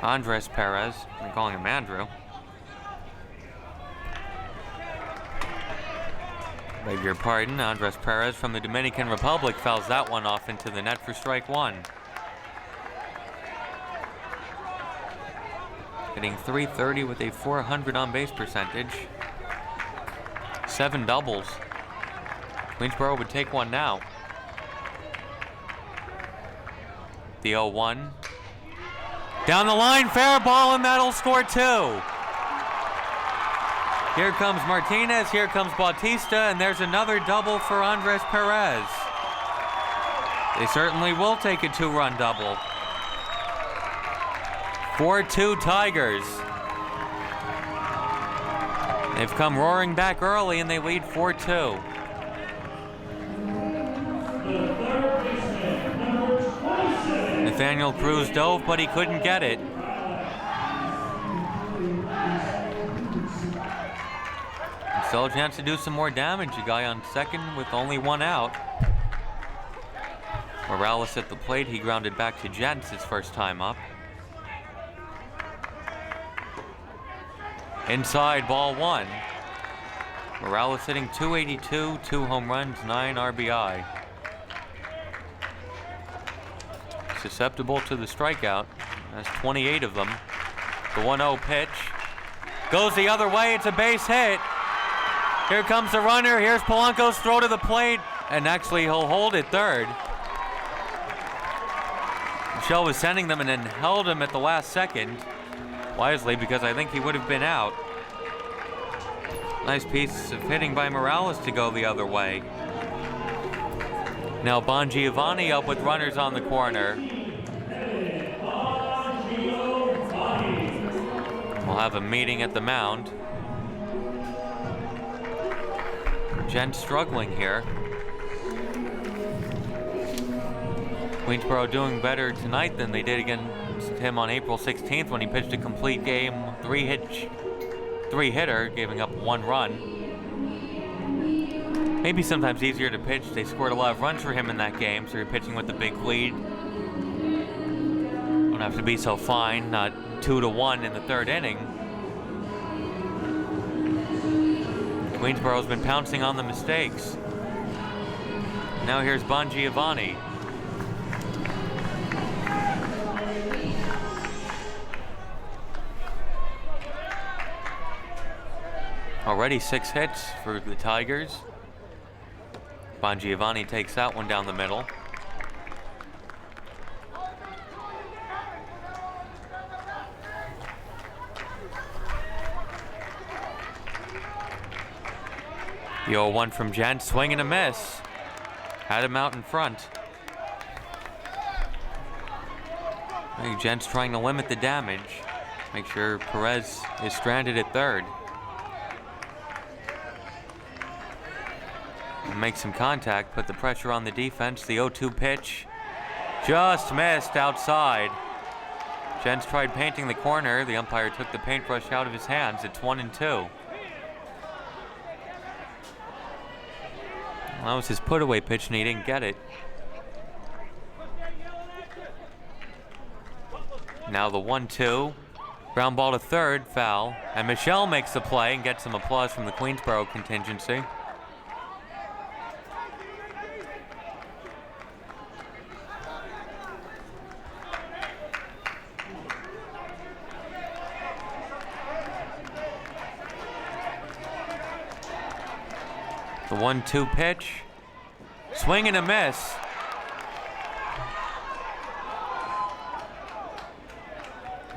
Andres Perez, I'm calling him Andrew. Beg your pardon, Andres Perez from the Dominican Republic fouls that one off into the net for strike 1. Hitting .330 with a .400 on-base percentage. 7 doubles. Queensborough would take one now. The 0-1. Down the line, fair ball, and that'll score 2. Here comes Martinez, here comes Bautista, and there's another double for Andres Perez. They certainly will take a 2-run double. 4-2 Tigers. They've come roaring back early and they lead 4-2. Nathaniel Cruz dove, but he couldn't get it. Still a chance to do some more damage. A guy on second with only 1 out. Morales at the plate. He grounded back to Gents his first time up. Inside, ball 1. Morales hitting .282, 2 home runs, 9 RBI. Susceptible to the strikeout. That's 28 of them. The 1-0 pitch. Goes the other way, it's a base hit. Here comes the runner, here's Polanco's throw to the plate, and actually he'll hold it third. Michelle was sending them and then held him at the last second. Wisely, because I think he would have been out. Nice piece of hitting by Morales to go the other way. Now Bongiovanni up with runners on the corner. We'll have a meeting at the mound. Gent struggling here. Queensborough doing better tonight than they did against him on April 16th when he pitched a complete game, three-hitter, giving up 1 run. Maybe sometimes easier to pitch. They scored a lot of runs for him in that game, so you're pitching with the big lead. Don't have to be so fine, not 2-1 in the 3rd inning. Queensborough's been pouncing on the mistakes. Now here's Bongiovanni. Already 6 hits for the Tigers. Bongiovanni takes that one down the middle. The 0-1 from Gent, swing and a miss. Had him out in front. I think Gent's trying to limit the damage. Make sure Perez is stranded at third. And make some contact, put the pressure on the defense. The 0-2 pitch just missed outside. Gents tried painting the corner. The umpire took the paintbrush out of his hands. It's 1-2. Well, that was his put-away pitch and he didn't get it. Now the 1-2. Ground ball to third, foul. And Michelle makes the play and gets some applause from the Queensboro contingency. The 1-2 pitch. Swing and a miss.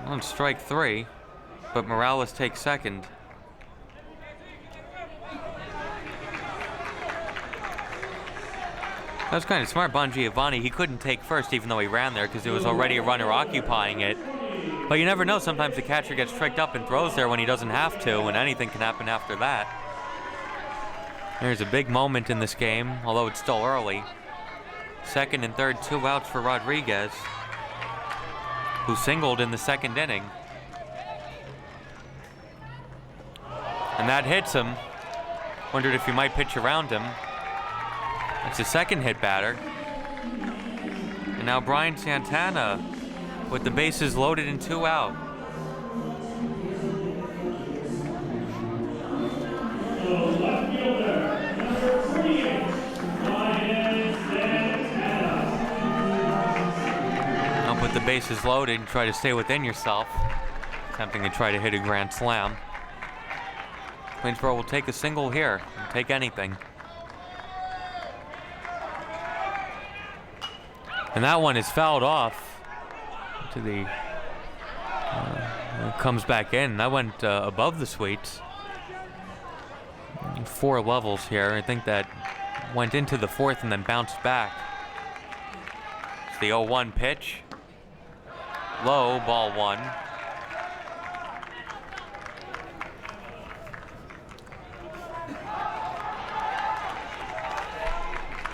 On strike three, but Morales takes second. That was kind of smart, Bon Giovanni. He couldn't take first even though he ran there because there was already a runner occupying it. But you never know, sometimes the catcher gets tricked up and throws there when he doesn't have to, and anything can happen after that. There's a big moment in this game, although it's still early. Second and third, 2 outs for Rodriguez, who singled in the second inning. And that hits him. Wondered if he might pitch around him. It's a second hit batter. And now Brian Santana with the bases loaded and 2 out. With the bases loaded, try to stay within yourself. Attempting to try to hit a grand slam. Queensboro will take a single here, and take anything. And that one is fouled off to the, comes back in. That went above the sweets. 4 levels here. I think that went into the 4th and then bounced back. It's the 0-1 pitch. Low, ball 1.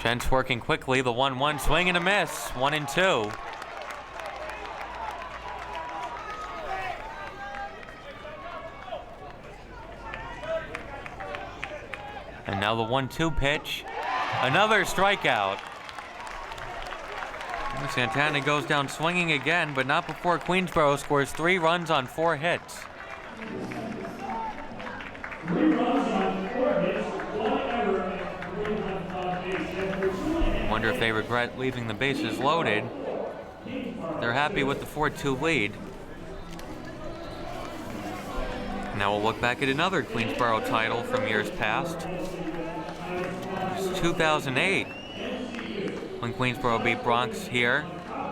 Gents working quickly, the 1-1 swing and a miss, 1-2. And now the 1-2 pitch, another strikeout. Santana goes down swinging again, but not before Queensboro scores 3 runs on 4 hits. 3 runs on 4 hits, 1 error, and 3 left on base. Wonder if they regret leaving the bases loaded. They're happy with the 4-2 lead. Now we'll look back at another Queensboro title from years past. It's 2008. When Queensboro beat Bronx here,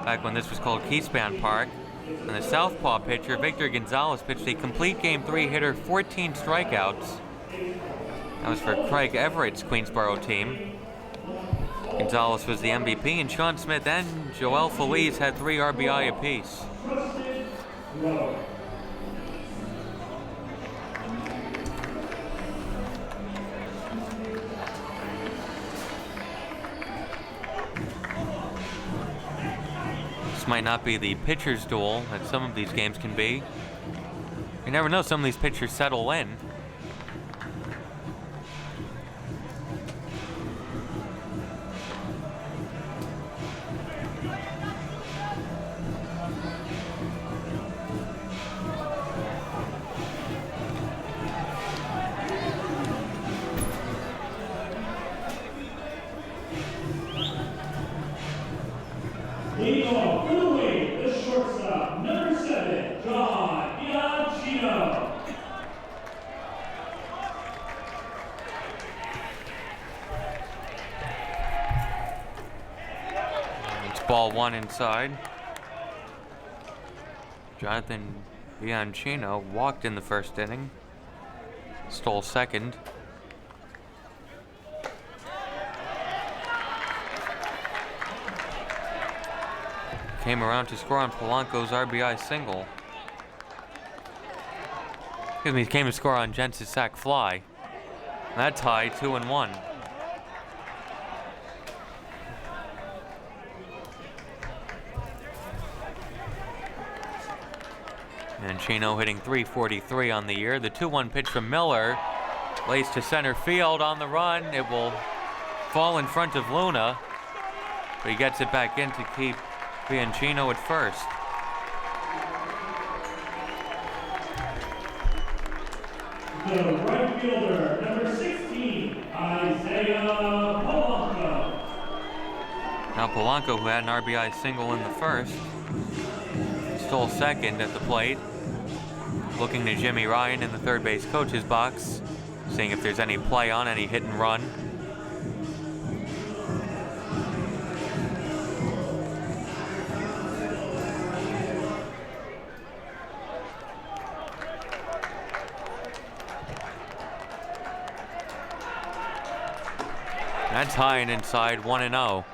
back when this was called Keyspan Park. And the southpaw pitcher, Victor Gonzalez, pitched a complete Game 3 hitter, 14 strikeouts. That was for Craig Everett's Queensboro team. Gonzalez was the MVP, and Sean Smith and Joel Feliz had 3 RBI apiece. This might not be the pitcher's duel that some of these games can be. You never know, some of these pitchers settle in. Leading off for the lead, the shortstop, number 7, John Bianchino. It's ball 1 inside. Jonathan Bianchino walked in the first inning, stole second. came around to score on Polanco's RBI single. Excuse me, he came to score on Jentz's sac fly. That tied 2-1. Mancino hitting .343 on the year. The 2-1 pitch from Miller lays to center field on the run. It will fall in front of Luna, but he gets it back in to keep Bianchino at first. The right fielder, number 16, Isaiah Polanco. Now Polanco, who had an RBI single in the first, stole second at the plate. Looking to Jimmy Ryan in the third base coach's box, seeing if there's any play on, any hit and run. That's high and inside, 1-0.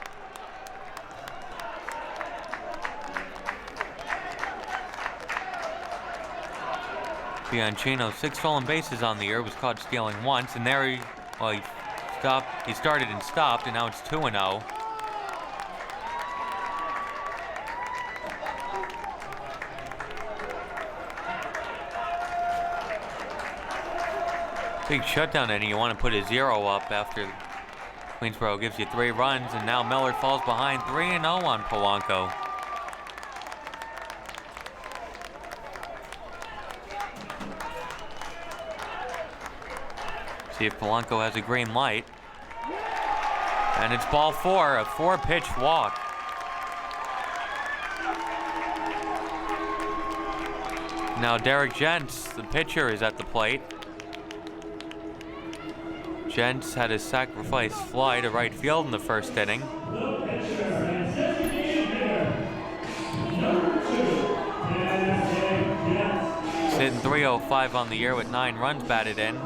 Bianchino, 6 stolen bases on the year, was caught stealing once, and there he stopped. He started and stopped, and now it's 2-0. Big shutdown inning. You want to put a 0 up after Queensboro gives you 3 runs, and now Miller falls behind 3-0 on Polanco. See if Polanco has a green light. And it's ball 4, a 4-pitch walk. Now Derek Jentz, the pitcher, is at the plate. Jentz had his sacrifice fly to right field in the first inning. Sitting .305 on the year with 9 runs batted in.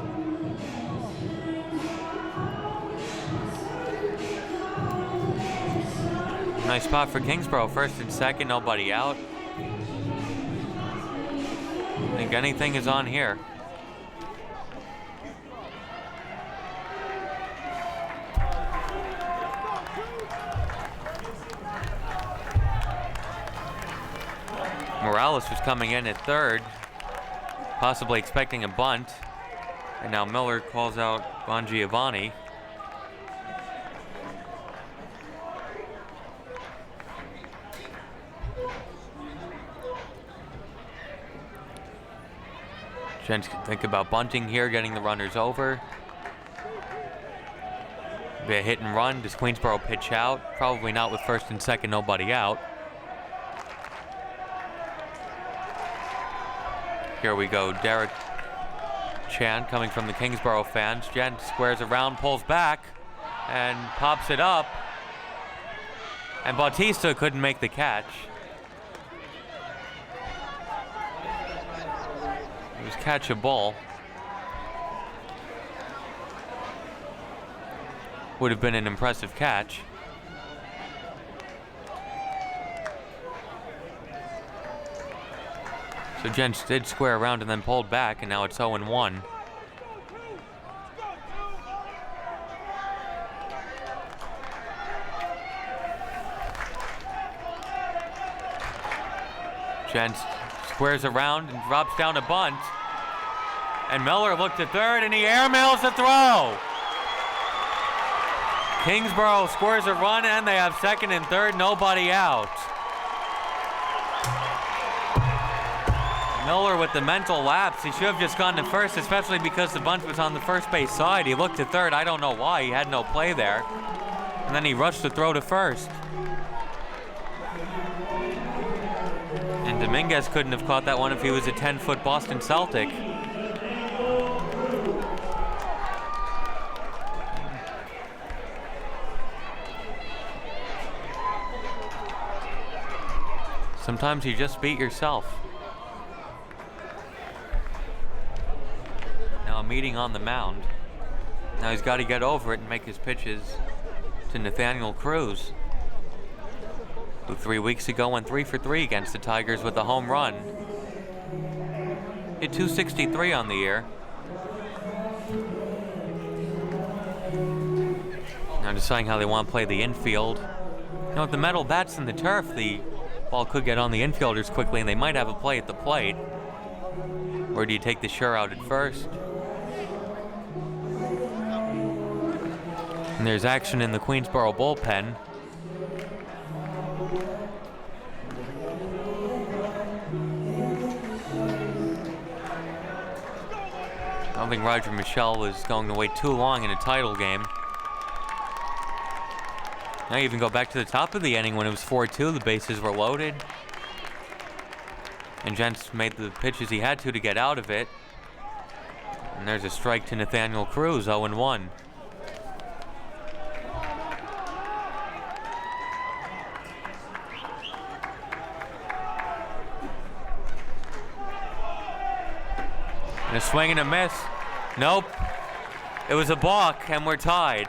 Nice spot for Kingsborough, first and second, nobody out. I think anything is on here. Morales was coming in at third, possibly expecting a bunt. And now Miller calls out Bon Giovanni. Jentz can think about bunting here, getting the runners over. Be a hit and run. Does Queensboro pitch out? Probably not with first and second, nobody out. Here we go, Derek chant coming from the Kingsboro fans. Jentz squares around, pulls back, and pops it up. And Bautista couldn't make the catch. It was catchable. Would have been an impressive catch. So Jentz did square around and then pulled back, and now it's 0-1. Jentz squares around and drops down a bunt. And Miller looked at third, and he airmails the throw. Kingsboro scores a run, and they have second and third, nobody out. Miller with the mental lapse. He should have just gone to first, especially because the bunt was on the first base side. He looked at third. I don't know why. He had no play there. And then he rushed to throw to first. And Dominguez couldn't have caught that one if he was a 10-foot Boston Celtic. Sometimes you just beat yourself. Now a meeting on the mound. Now he's got to get over it and make his pitches to Nathaniel Cruz. who 3 weeks ago went 3 for 3 against the Tigers with a home run. Hit 263 on the year. Now deciding how they want to play the infield. You know, with the metal bats in the turf, the ball could get on the infielders quickly and they might have a play at the plate. Or do you take the sure out at first? And there's action in the Queensboro bullpen. I don't think Roger Michelle was going to wait too long in a title game. Now you even go back to the top of the inning when it was 4-2, the bases were loaded. And Gents made the pitches he had to get out of it. And there's a strike to Nathaniel Cruz, 0-1. And a swing and a miss. Nope. It was a balk, and we're tied.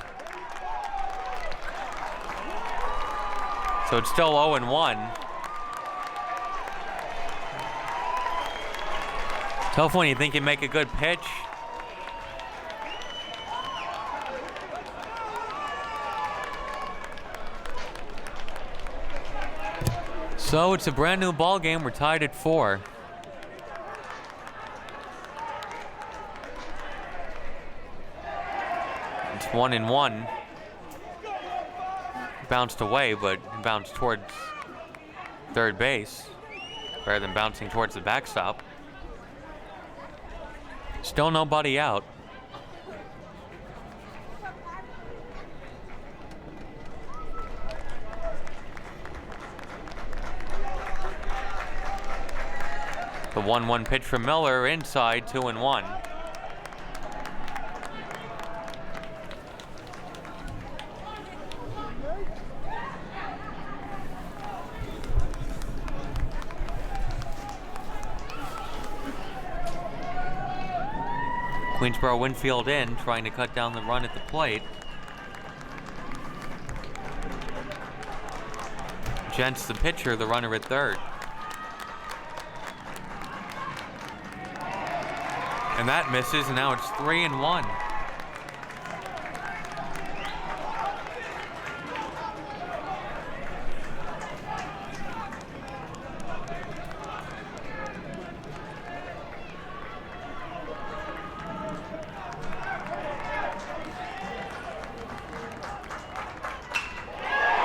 So it's still 0-1. Tough when you think you make a good pitch. So it's a brand new ball game. We're tied at 4. It's 1-1. Bounced away, but bounced towards third base rather than bouncing towards the backstop. Still nobody out. The 1-1 pitch from Miller inside, 2-1. Queensboro Winfield in, trying to cut down the run at the plate. Gents, the pitcher, the runner at third. And that misses, and now it's 3-1.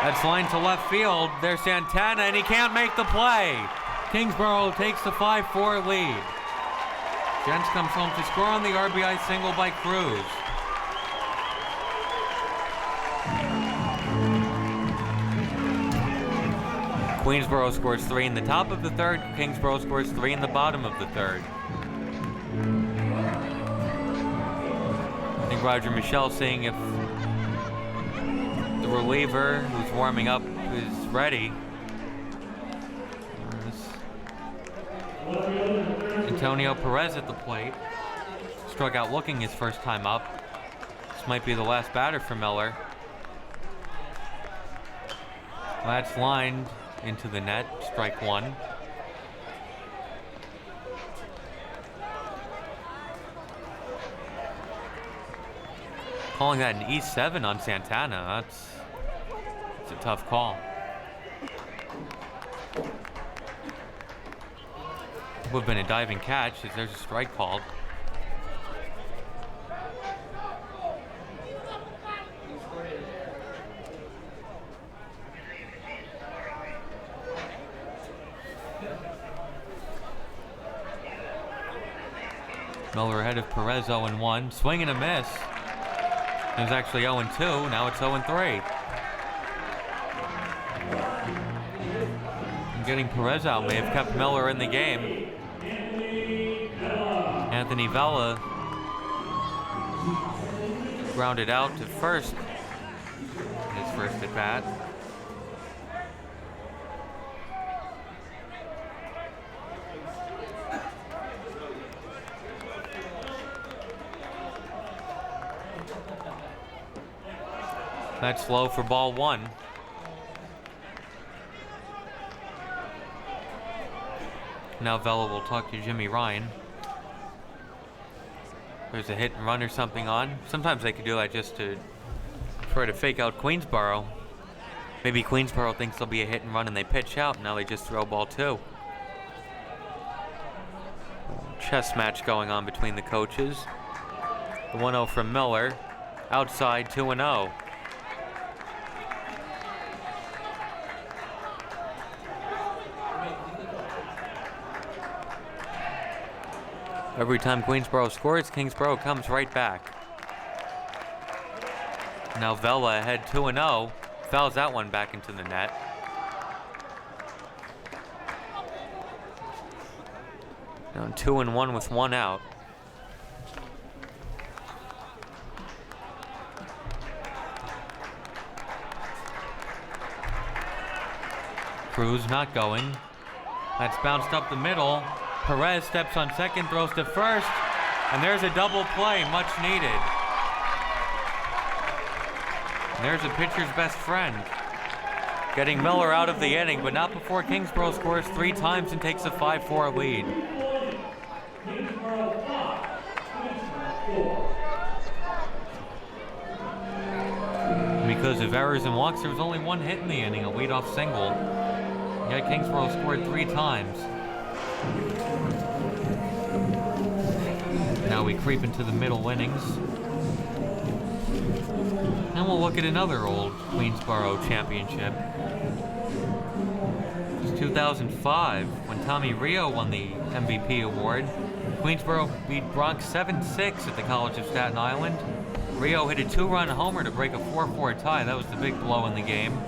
That's line to left field. There's Santana, and he can't make the play. Kingsborough takes the 5-4 lead. Gents comes home to score on the RBI single by Cruz. Queensboro scores 3 in the top of the third. Kingsborough scores 3 in the bottom of the third. I think Roger Michelle seeing if the reliever who's warming up is ready. Antonio Perez at the plate. Struck out looking his first time up. This might be the last batter for Miller. That's lined into the net, strike 1. Calling that an E7 on Santana, that's a tough call. Would have been a diving catch as there's a strike called. Miller ahead of Perez, 0-1. Swing and a miss. It was actually 0-2. Now it's 0-3. And getting Perez out may have kept Miller in the game. Anthony Vella grounded out to first. His first at bat. That's low for ball 1. Now Vela will talk to Jimmy Ryan. There's a hit and run or something on. Sometimes they could do that just to try to fake out Queensborough. Maybe Queensborough thinks there'll be a hit and run and they pitch out. Now they just throw ball 2. Chess match going on between the coaches. The 1-0 from Miller. Outside 2-0. Every time Queensborough scores, Kingsborough comes right back. Now Vela ahead 2-0. Fouls that one back into the net. Down 2-1 with 1 out. Cruz not going. That's bounced up the middle. Perez steps on second, throws to first, and there's a double play, much needed. And there's a pitcher's best friend. Getting Miller out of the inning, but not before Kingsborough scores 3 times and takes a 5-4 lead. Because of errors and walks, there was only 1 hit in the inning, a leadoff single. Yet Kingsborough scored 3 times. Now we creep into the middle innings. And we'll look at another old Queensborough championship. It was 2005 when Tommy Rio won the MVP award. Queensborough beat Bronx 7-6 at the College of Staten Island. Rio hit a 2-run homer to break a 4-4 tie. That was the big blow in the game.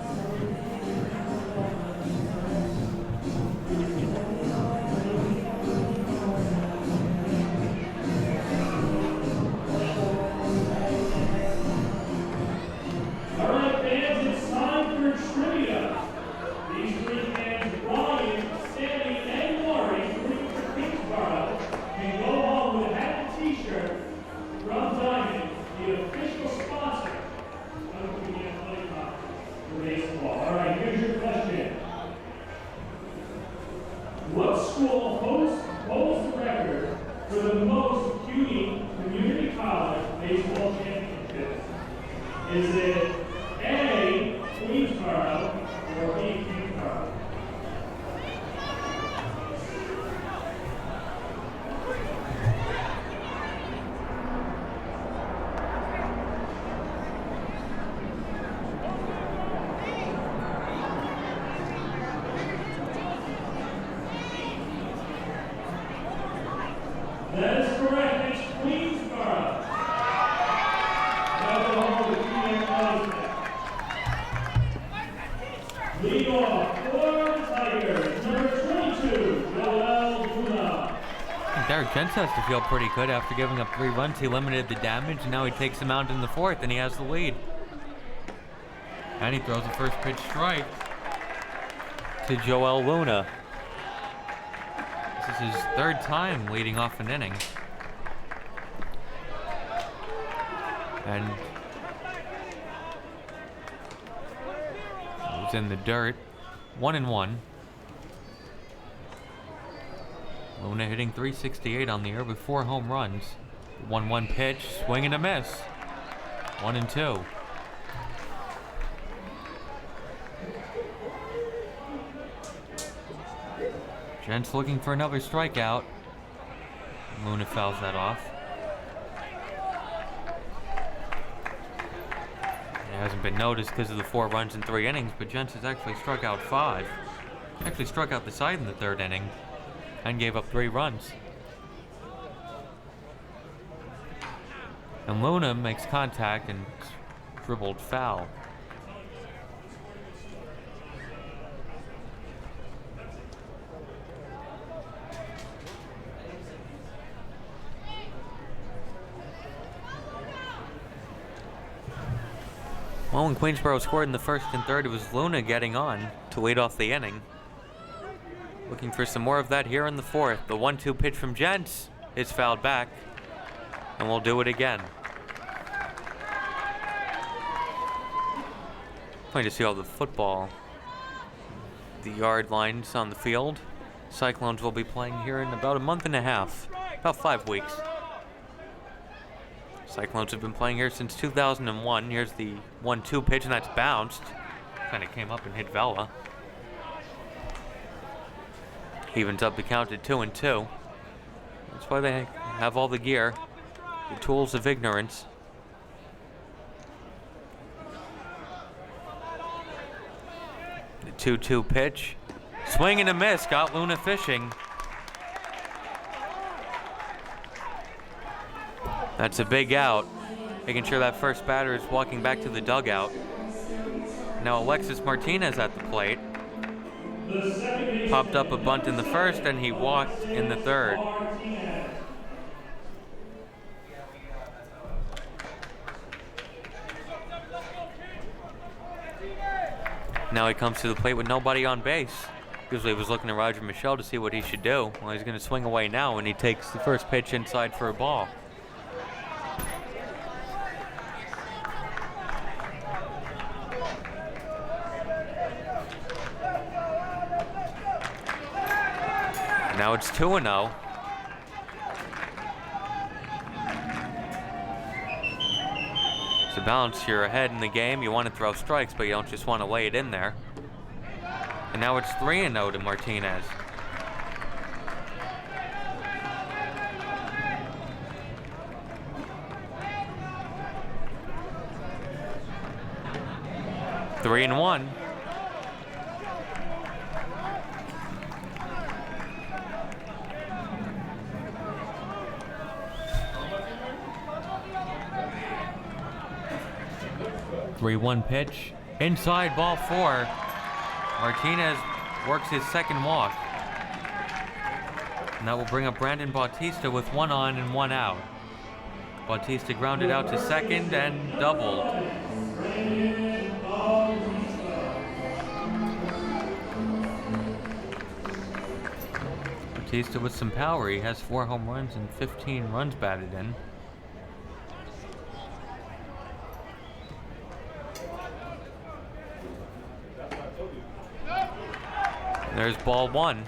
That is correct. It's Queensborough. Lead off for the Tigers, number 22, Joel Luna. Derek Jentz has to feel pretty good after giving up 3 runs. He limited the damage, and now he takes them out in the 4th, and he has the lead. And he throws a first pitch strike to Joel Luna. This is his 3rd time leading off an inning. And he's in the dirt. 1-1. Luna hitting .368 on the year with 4 home runs. 1-1 pitch, swing and a miss. 1-2. Gents looking for another strikeout. Luna fouls that off. It hasn't been noticed because of the 4 runs in 3 innings, but Gents has actually struck out 5. Actually struck out the side in the 3rd inning and gave up 3 runs. And Luna makes contact and dribbled foul. Well, when Queensborough scored in the 1st and 3rd, it was Luna getting on to lead off the inning. Looking for some more of that here in the 4th. The 1-2 pitch from Gents is fouled back, and we'll do it again. Funny to see all the football, the yard lines on the field. Cyclones will be playing here in about a month and a half, about 5 weeks. Cyclones have been playing here since 2001. Here's the 1-2 pitch, and that's bounced. Kind of came up and hit Vela. Evens up the count at 2-2. That's why they have all the gear, the tools of ignorance. The 2-2 pitch. Swing and a miss, got Luna fishing. That's a big out, making sure that first batter is walking back to the dugout. Now Alexis Martinez at the plate. Popped up a bunt in the first, and he walked in the third. Now he comes to the plate with nobody on base. Usually he was looking at Roger Michelle to see what he should do. Well, he's going to swing away now, and he takes the first pitch inside for a ball. Now it's 2-0. To balance, you're ahead in the game. You want to throw strikes, but you don't just want to lay it in there. And now it's 3-0 to Martinez. Three and one. Three-one pitch. Inside, ball 4. Martinez works his second walk. And that will bring up Brandon Bautista with 1 on and 1 out. Bautista grounded out to second and doubled. Bautista with some power. He has 4 home runs and 15 runs batted in. There's ball 1.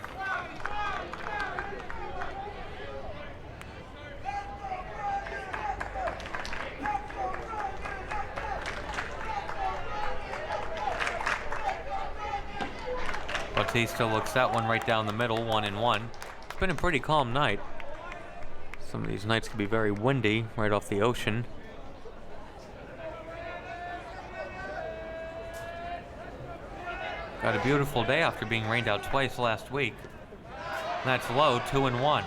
Bautista looks that one right down the middle, 1-1. It's been a pretty calm night. Some of these nights can be very windy right off the ocean. Got a beautiful day after being rained out twice last week. That's low, 2-1.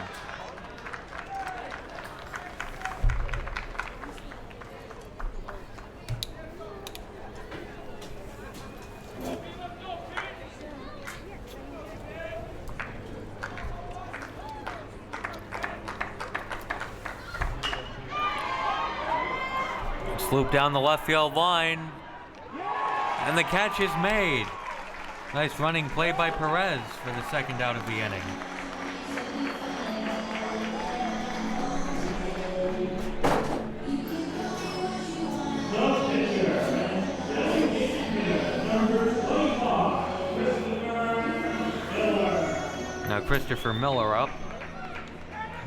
Sloop down the left field line. And the catch is made. Nice running play by Perez for the second out of the inning. Now Christopher Miller up.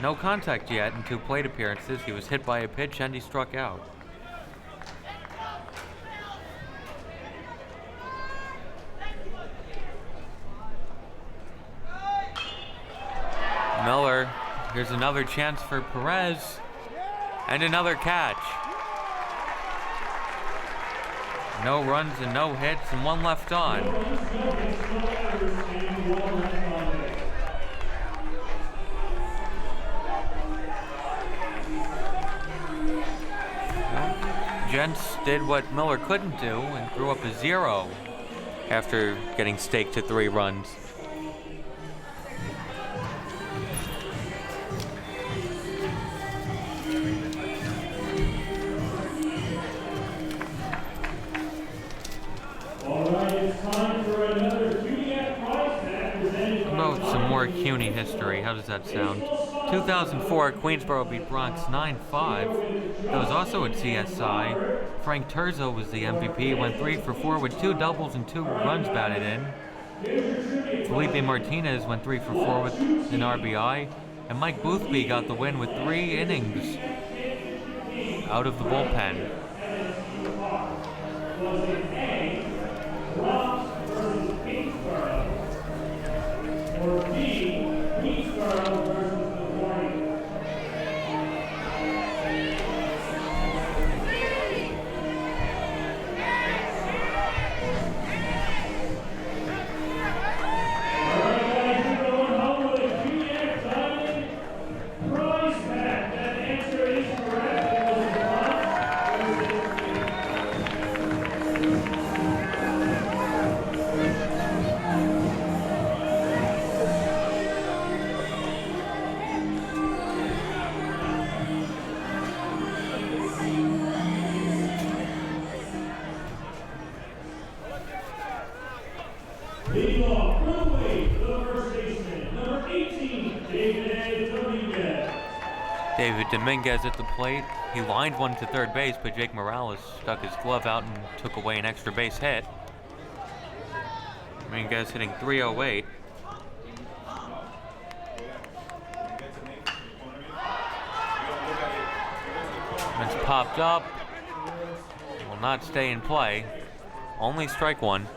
No contact yet in 2 plate appearances. He was hit by a pitch and he struck out. Miller, here's another chance for Perez, and another catch. No runs and no hits, and 1 left on. Well, Gents did what Miller couldn't do and threw up a 0 after getting staked to 3 runs. CUNY history. How does that sound? 2004, Queensboro beat Bronx 9-5. That was also at CSI. Frank Terzo was the MVP. Went 3 for 4 with 2 doubles and 2 runs batted in. Felipe Martinez went 3 for 4 with an RBI, and Mike Boothby got the win with 3 innings out of the bullpen. Was it A, Bronx versus Kingsborough, or B, Queensborough versus LaGuardia? David Dominguez at the plate. He lined one to third base, but Jake Morales stuck his glove out and took away an extra base hit. Dominguez hitting .308. It's popped up. Will not stay in play. Only strike one.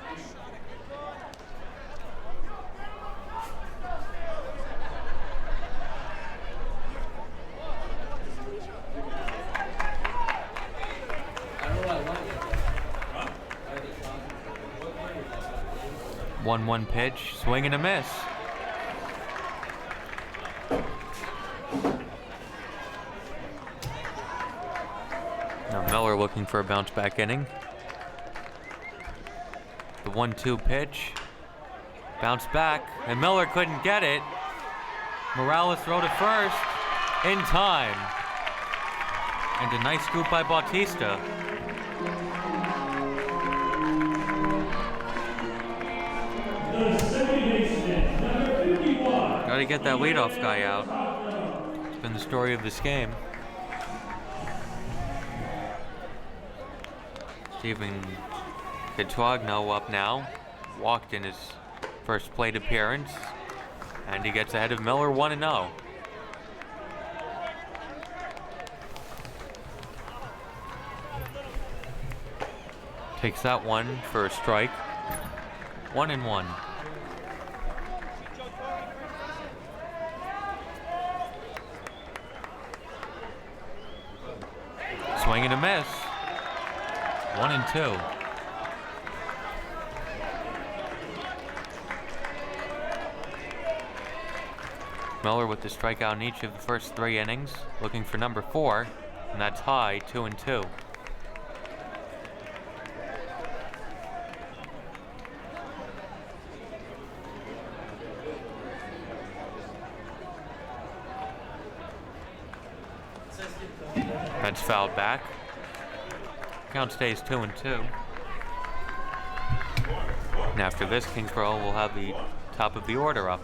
One pitch, swing and a miss. Now Miller looking for a bounce back inning. The 1-2 pitch, bounce back, and Miller couldn't get it. Morales throw to first in time. And a nice scoop by Bautista. Got to get that leadoff guy out. It's been the story of this game. Steven Catuagno up now. Walked in his first plate appearance. And he gets ahead of Miller 1-0. Takes that one for a strike. 1-1. Swing and a miss. 1-2. Miller with the strikeout in each of the first 3 innings, looking for number 4, and that's high, 2-2. That's fouled back. Count stays 2-2. And after this, Kingsborough will have the top of the order up.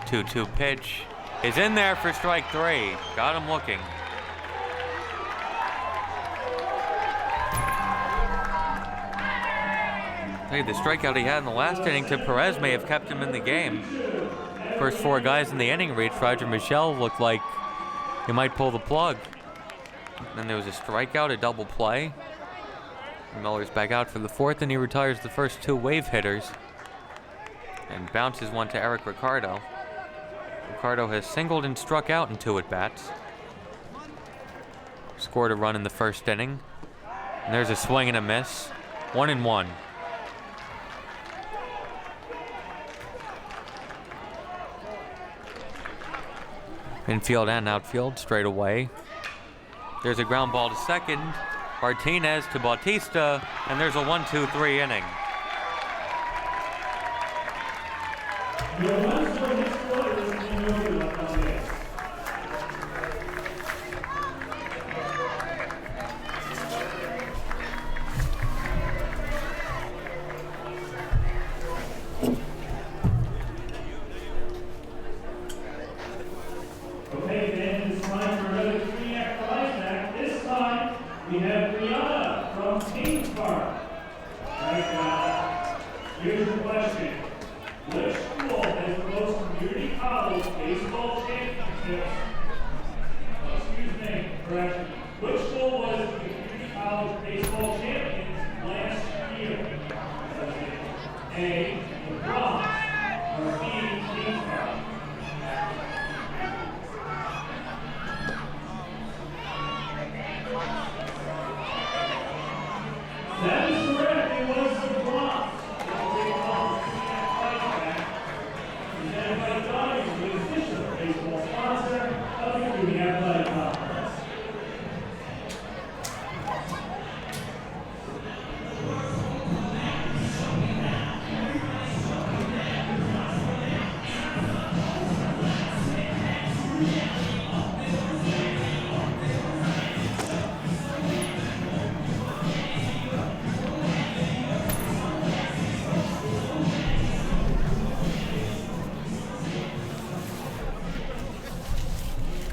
2-2 pitch is in there for strike 3. Got him looking. Hey, the strikeout he had in the last inning to Perez may have kept him in the game. First 4 guys in the inning reached. Roger Michelle looked like he might pull the plug. Then there was a strikeout, a double play. Miller's back out for the 4th, and he retires the first 2 wave hitters and bounces one to Eric Ricardo. Ricardo has singled and struck out in 2 at-bats. Scored a run in the first inning. And there's a swing and a miss. 1-1. Infield and outfield straight away. There's a ground ball to second. Martinez to Bautista, and there's a 1-2-3 inning.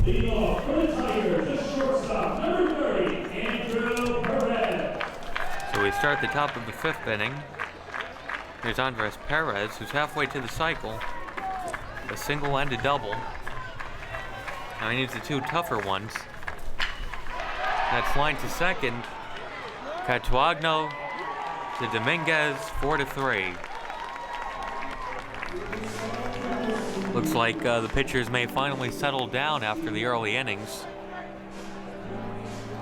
Leading off for the Tigers, the shortstop, number 30, Andrew Perez. So we start the top of the 5th inning. Here's Andres Perez, who's halfway to the cycle. A single and a double. Now he needs the 2 tougher ones. That's line to second. Catuagno to Dominguez, 4-3. Looks like the pitchers may finally settle down after the early innings.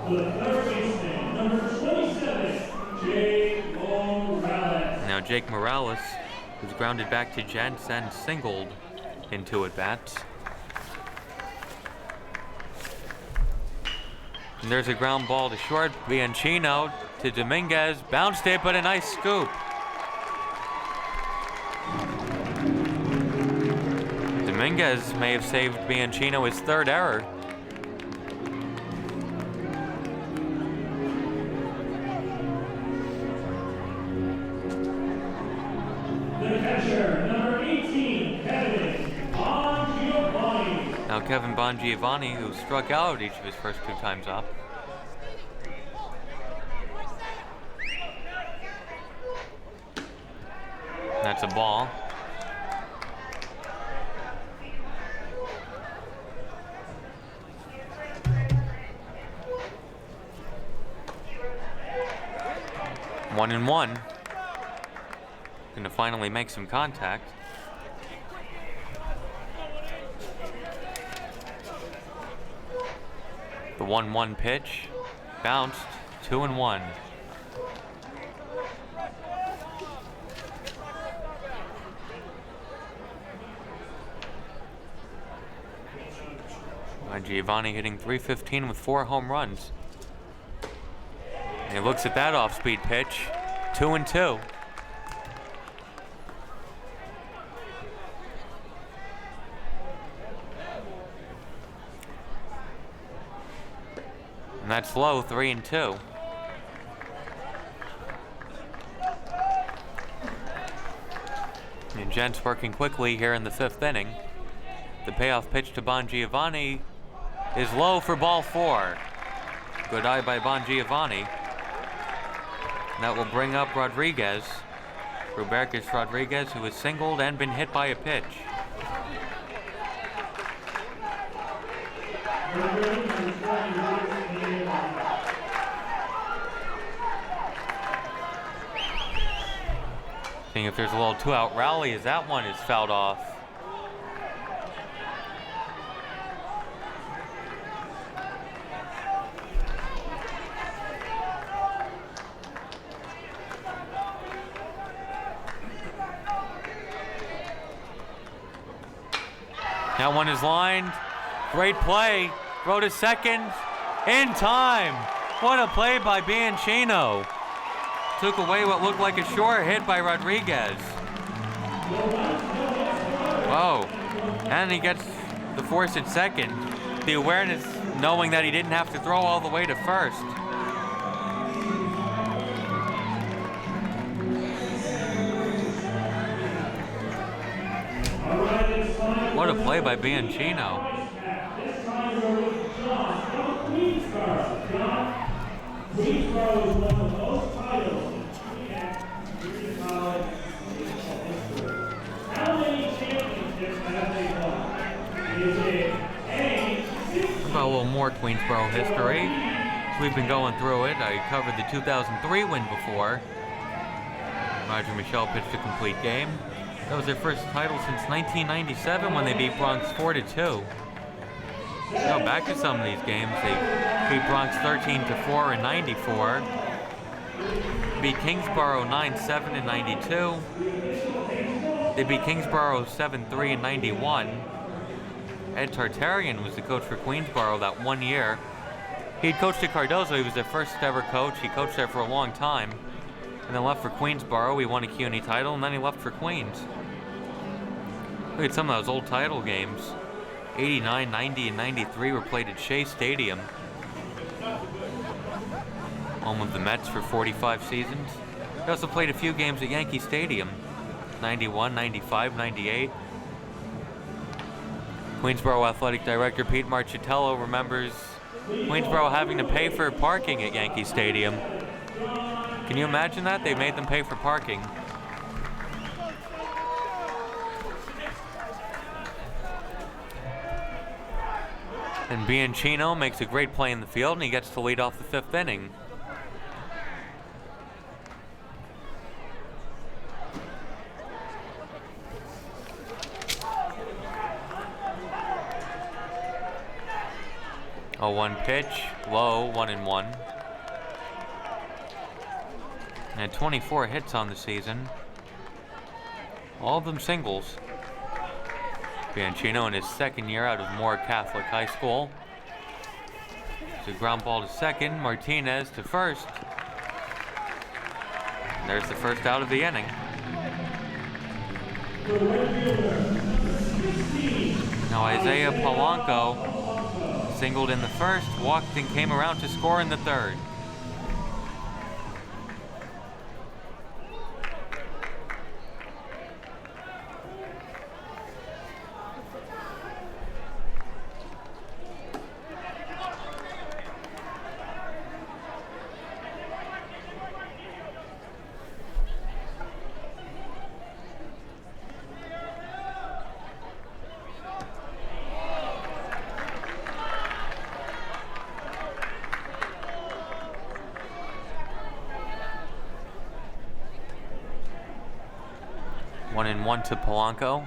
The third baseman, number 27, Jake Morales. Now Jake Morales, who's grounded back to Gents and singled in 2 at-bats. And there's a ground ball to short. Bianchino to Dominguez. Bounced it, but a nice scoop. Dominguez may have saved Bianchino his 3rd error. The catcher, number 18, Kevin Bongiovanni. Now Kevin Bongiovanni, who struck out each of his first 2 times up. That's a ball. One and one. Gonna finally make some contact. The 1-1 pitch, bounced, 2-1. Giovanni hitting .315 with 4 home runs. And he looks at that off-speed pitch, 2-2. And that's low, 3-2. And Gents working quickly here in the 5th inning. The payoff pitch to Bongiovanni is low for ball 4. Good eye by Bongiovanni. That will bring up Rodriguez. Robertus Rodriguez, who has singled and been hit by a pitch. Seeing if there's a little 2-out rally as that one is fouled off. That one is lined. Great play. Throw to second. In time. What a play by Bianchino. Took away what looked like a short hit by Rodriguez. Whoa. And he gets the force at second. The awareness knowing that he didn't have to throw all the way to first. What a play by Bianchino. Queensborough is one of the most titles in junior college history. How many championships have they won? Is it A? About a little more Queensborough history. So we've been going through it. I covered the 2003 win before. Roger Michelle pitched a complete game. That was their first title since 1997 when they beat Bronx 4-2. Now back to some of these games. They beat Bronx 13-4 in 94. Beat Kingsborough 9-7 in 92. They beat Kingsborough 7-3 in 91. Ed Tartarian was the coach for Queensborough that 1 year. He'd coached at Cardozo. He was their first ever coach. He coached there for a long time. And then left for Queensborough. He won a CUNY title, and then he left for Queens. Look at some of those old title games. 89, 90, and 93 were played at Shea Stadium. Home of the Mets for 45 seasons. They also played a few games at Yankee Stadium. 91, 95, 98. Queensboro Athletic Director Pete Marchitello remembers Queensboro having to pay for parking at Yankee Stadium. Can you imagine that? They made them pay for parking. And Bianchino makes a great play in the field, and he gets to lead off the 5th inning. A 1 pitch, low, 1-1. And 24 hits on the season. All of them singles. Bianchino in his 2nd year out of Moore Catholic High School. It's a ground ball to 2nd, Martinez to 1st. And there's the first out of the inning. Now Isaiah Polanco singled in the 1st, walked and came around to score in the 3rd. One to Polanco.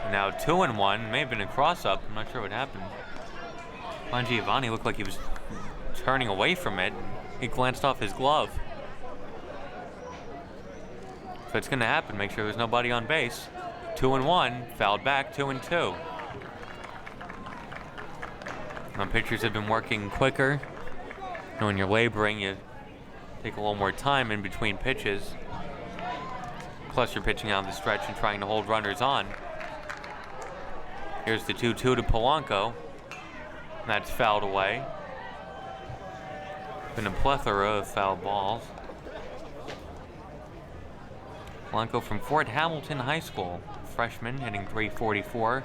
And now 2-1. May have been a cross-up. I'm not sure what happened. Giovanni looked like he was turning away from it. He glanced off his glove. So it's going to happen. Make sure there's nobody on base. 2-1. Fouled back. 2-2. Now pitchers have been working quicker. And when you're laboring, you take a little more time in between pitches. Plus you're pitching out the stretch and trying to hold runners on. Here's the 2-2 to Polanco. That's fouled away. Been a plethora of foul balls. Polanco from Fort Hamilton High School. Freshman, hitting .344.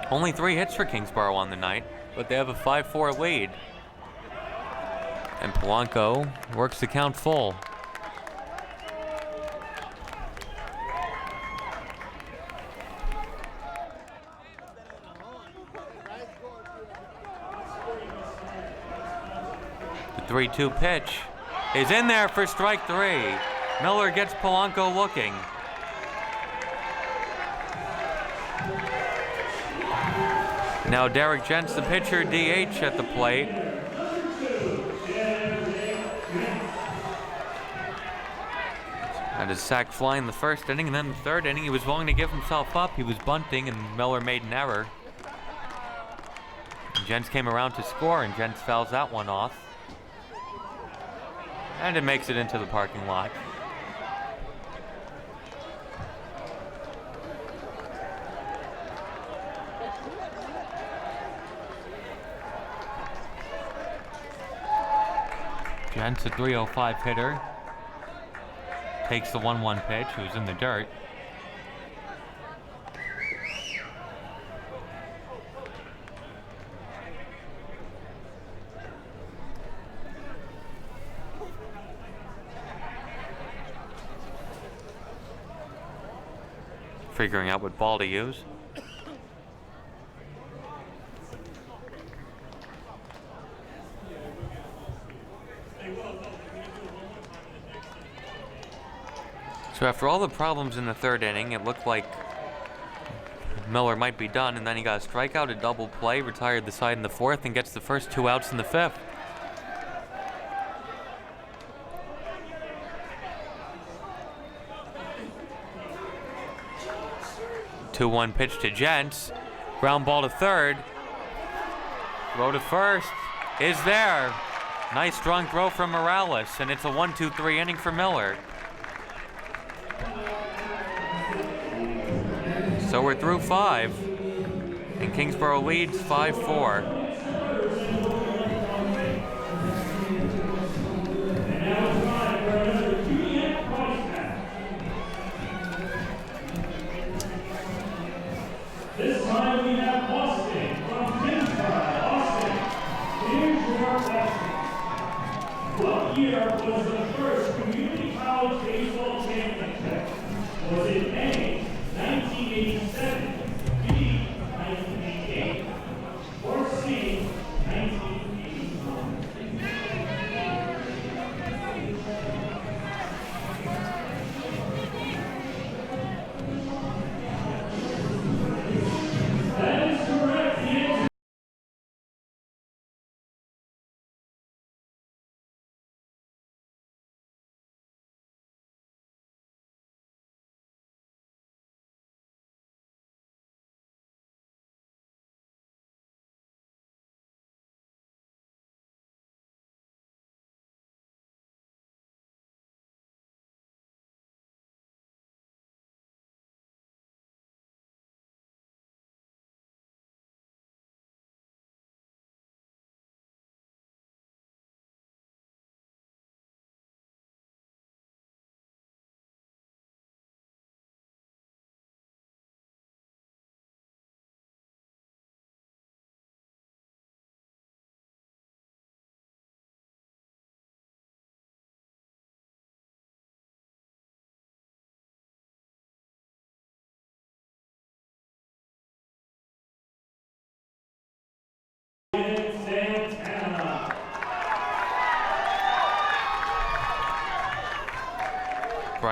Only 3 hits for Kingsborough on the night, but they have a 5-4 lead. And Polanco works the count full. The 3-2 pitch is in there for strike 3. Miller gets Polanco looking. Now Derek Gents, the pitcher, DH at the plate. Had his sac fly in the 1st inning, and then the 3rd inning he was willing to give himself up. He was bunting, and Miller made an error. And Gents came around to score, and Gents fouls that one off. And it makes it into the parking lot. Gents, a .305 hitter, takes the 1-1 pitch. It was in the dirt. Figuring out what ball to use. So after all the problems in the 3rd inning, it looked like Miller might be done, and then he got a strikeout, a double play, retired the side in the 4th, and gets the first 2 outs in the 5th. 2-1 pitch to Gents. Ground ball to 3rd. Throw to 1st is there. Nice strong throw from Morales, and it's a 1-2-3 inning for Miller. So we're through 5, and Kingsborough leads 5-4.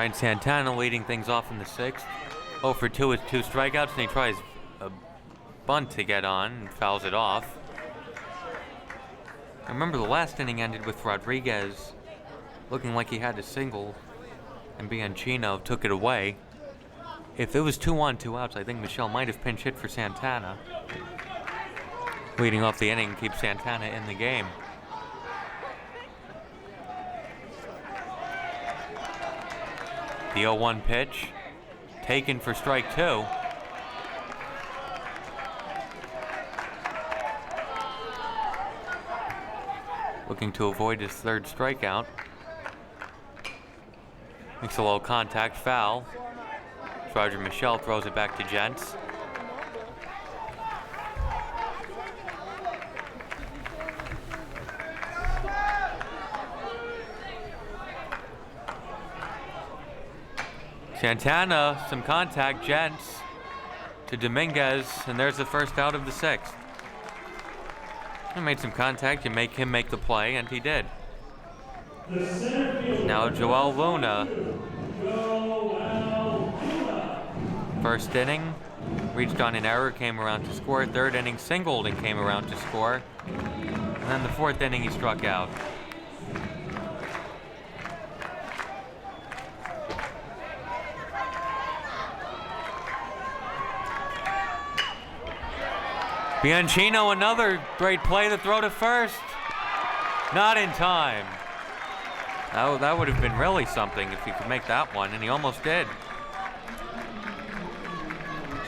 Ryan Santana leading things off in the 6th. 0 for 2 with 2 strikeouts, and he tries a bunt to get on and fouls it off. I remember the last inning ended with Rodriguez looking like he had a single, and Bianchino took it away. If it was 2 on, 2 outs, I think Michelle might have pinch hit for Santana. Leading off the inning keeps Santana in the game. The 0-1 pitch, taken for strike 2. Looking to avoid his 3rd strikeout. Makes a low contact foul. Roger Michelle throws it back to Gents. Santana, some contact, Gents to Dominguez, and there's the first out of the 6th. He made some contact, you make him make the play, and he did. Now Joel Luna. First inning, reached on an error, came around to score. 3rd inning, singled and came around to score. And then the 4th inning, he struck out. Bianchino, another great play, the throw to first. Not in time. That would have been really something if he could make that one, and he almost did.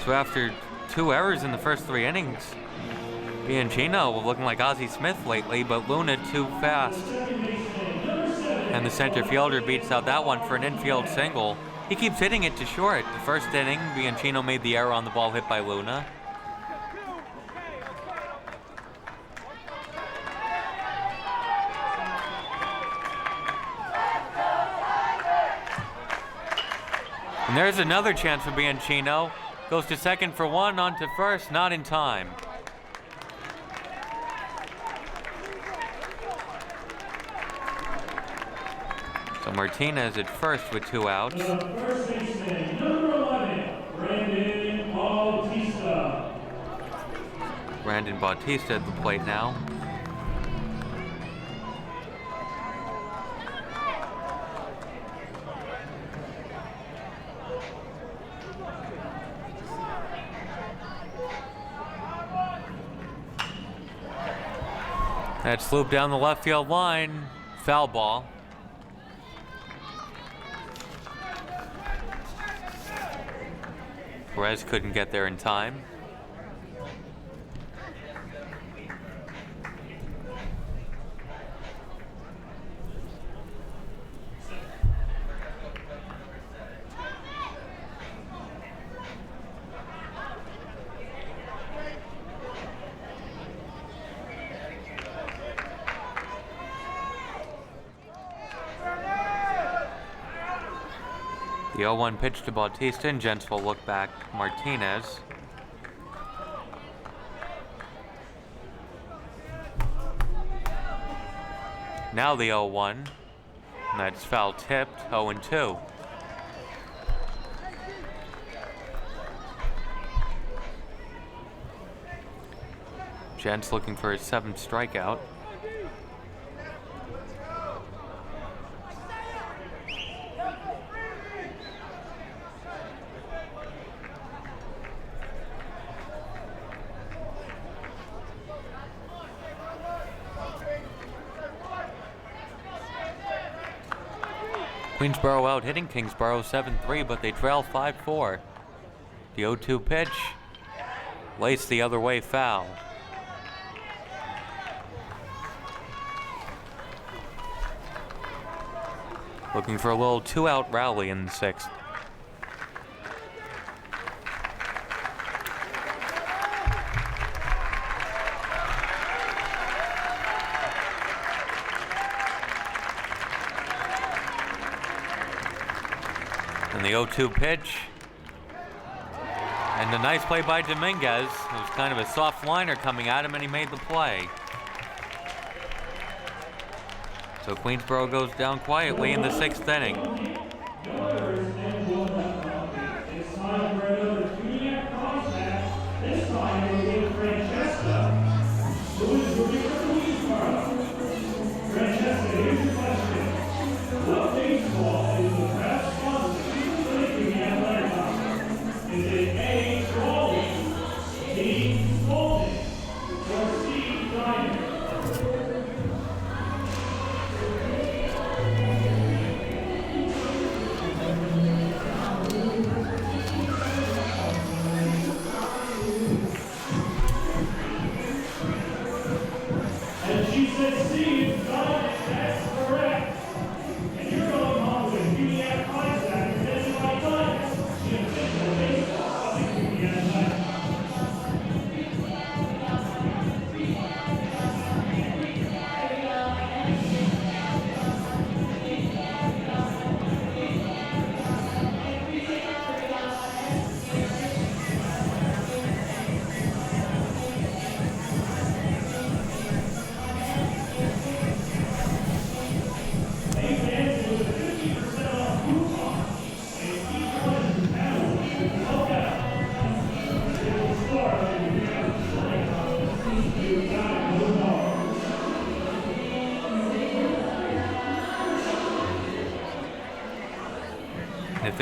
So after 2 errors in the first 3 innings, Bianchino looking like Ozzie Smith lately, but Luna too fast. And the center fielder beats out that one for an infield single. He keeps hitting it to short. The first inning, Bianchino made the error on the ball hit by Luna. And there's another chance for Bianchino. Goes to second for 1, on to first, not in time. So Martinez at first with 2 outs. The first baseman, number 11, Brandon Bautista. Brandon Bautista at the plate now. That's looped down the left field line. Foul ball. Perez couldn't get there in time. The 0-1 pitch to Bautista, and Gents will look back Martinez. Now the 0-1, and that's foul tipped, 0-2. Gents looking for his 7th strikeout. Queensboro out hitting Kingsborough 7-3, but they trail 5-4. The 0-2 pitch, laced the other way, foul. Looking for a little 2-out rally in the 6th. And the 0-2 pitch. And a nice play by Dominguez. It was kind of a soft liner coming at him, and he made the play. So Queensboro goes down quietly in the 6th inning.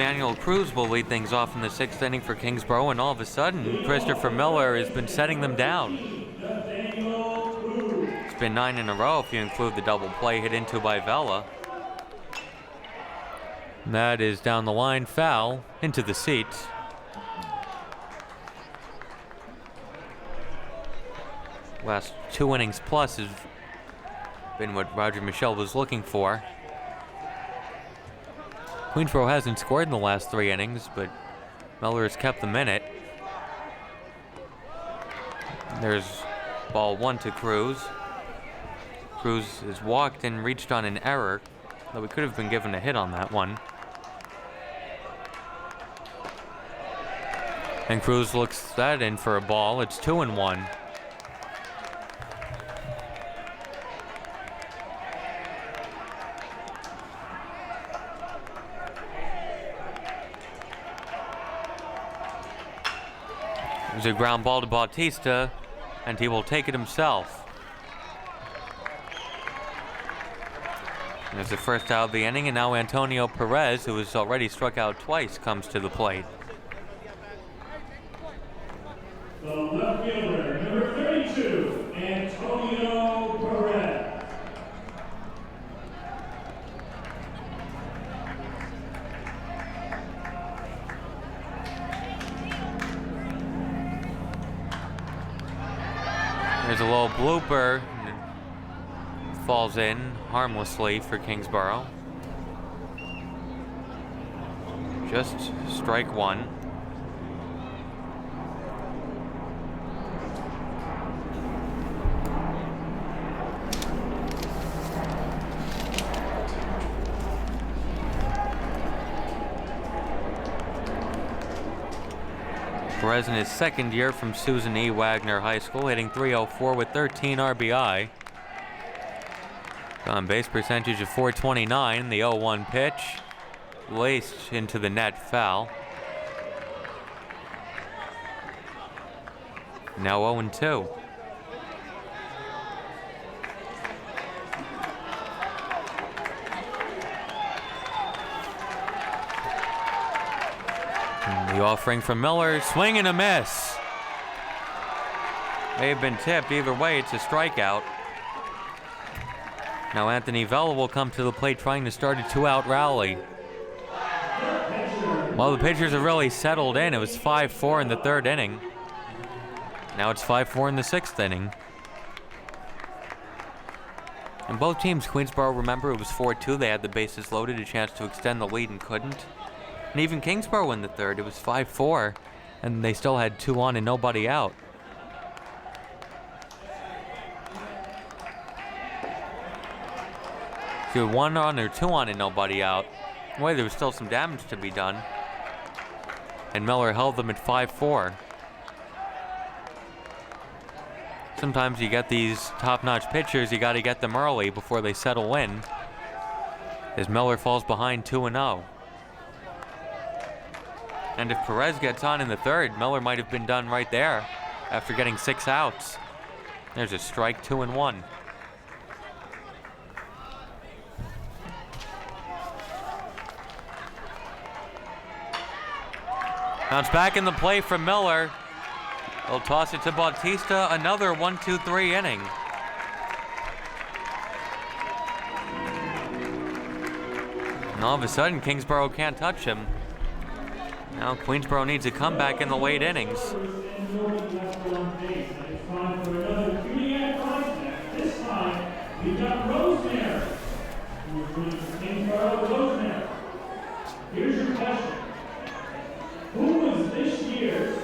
Nathaniel Cruz will lead things off in the 6th inning for Kingsborough, and all of a sudden, Christopher Miller has been setting them down. It's been 9 in a row if you include the double play hit into by Vela. And that is down the line, foul, into the seats. Last 2 innings plus has been what Roger Michelle was looking for. Queensborough hasn't scored in the last 3 innings, but Miller has kept them in it. There's ball 1 to Cruz. Cruz has walked and reached on an error, though we could have been given a hit on that one. And Cruz looks that in for a ball. It's 2-1. There's a ground ball to Bautista, and he will take it himself. There's the first out of the inning, and now Antonio Perez, who has already struck out twice, comes to the plate. The left fielder, number 32, Antonio Perez. There's a little blooper. Falls in harmlessly for Kingsborough. Just strike 1. Perez in his 2nd year from Susan E. Wagner High School, hitting .304 with 13 RBI. On base percentage of .429, the 0-1 pitch laced into the net, foul. Now 0-2. The offering from Miller, swing and a miss. May have been tipped. Either way, it's a strikeout. Now Anthony Vela will come to the plate trying to start a 2-out rally. Well, the pitchers have really settled in. It was 5-4 in the 3rd inning. Now it's 5-4 in the 6th inning. And both teams, Queensborough, remember, it was 4-2. They had the bases loaded, a chance to extend the lead and couldn't. And even Kingsborough in the 3rd, it was 5-4, and they still had 2 on and nobody out. If you had 1 on or 2 on and nobody out, well, there was still some damage to be done. And Miller held them at 5-4. Sometimes you get these top-notch pitchers, you got to get them early before they settle in. As Miller falls behind 2-0. And if Perez gets on in the 3rd, Miller might have been done right there after getting 6 outs. There's a strike, 2-1. Now it's back in the play from Miller. He'll toss it to Bautista, another 1-2-3 inning. And all of a sudden, Kingsborough can't touch him. Now Queensborough needs a comeback in the late innings. This time, we've got Rosemary. Rosemary. Here's your question. Who was this year's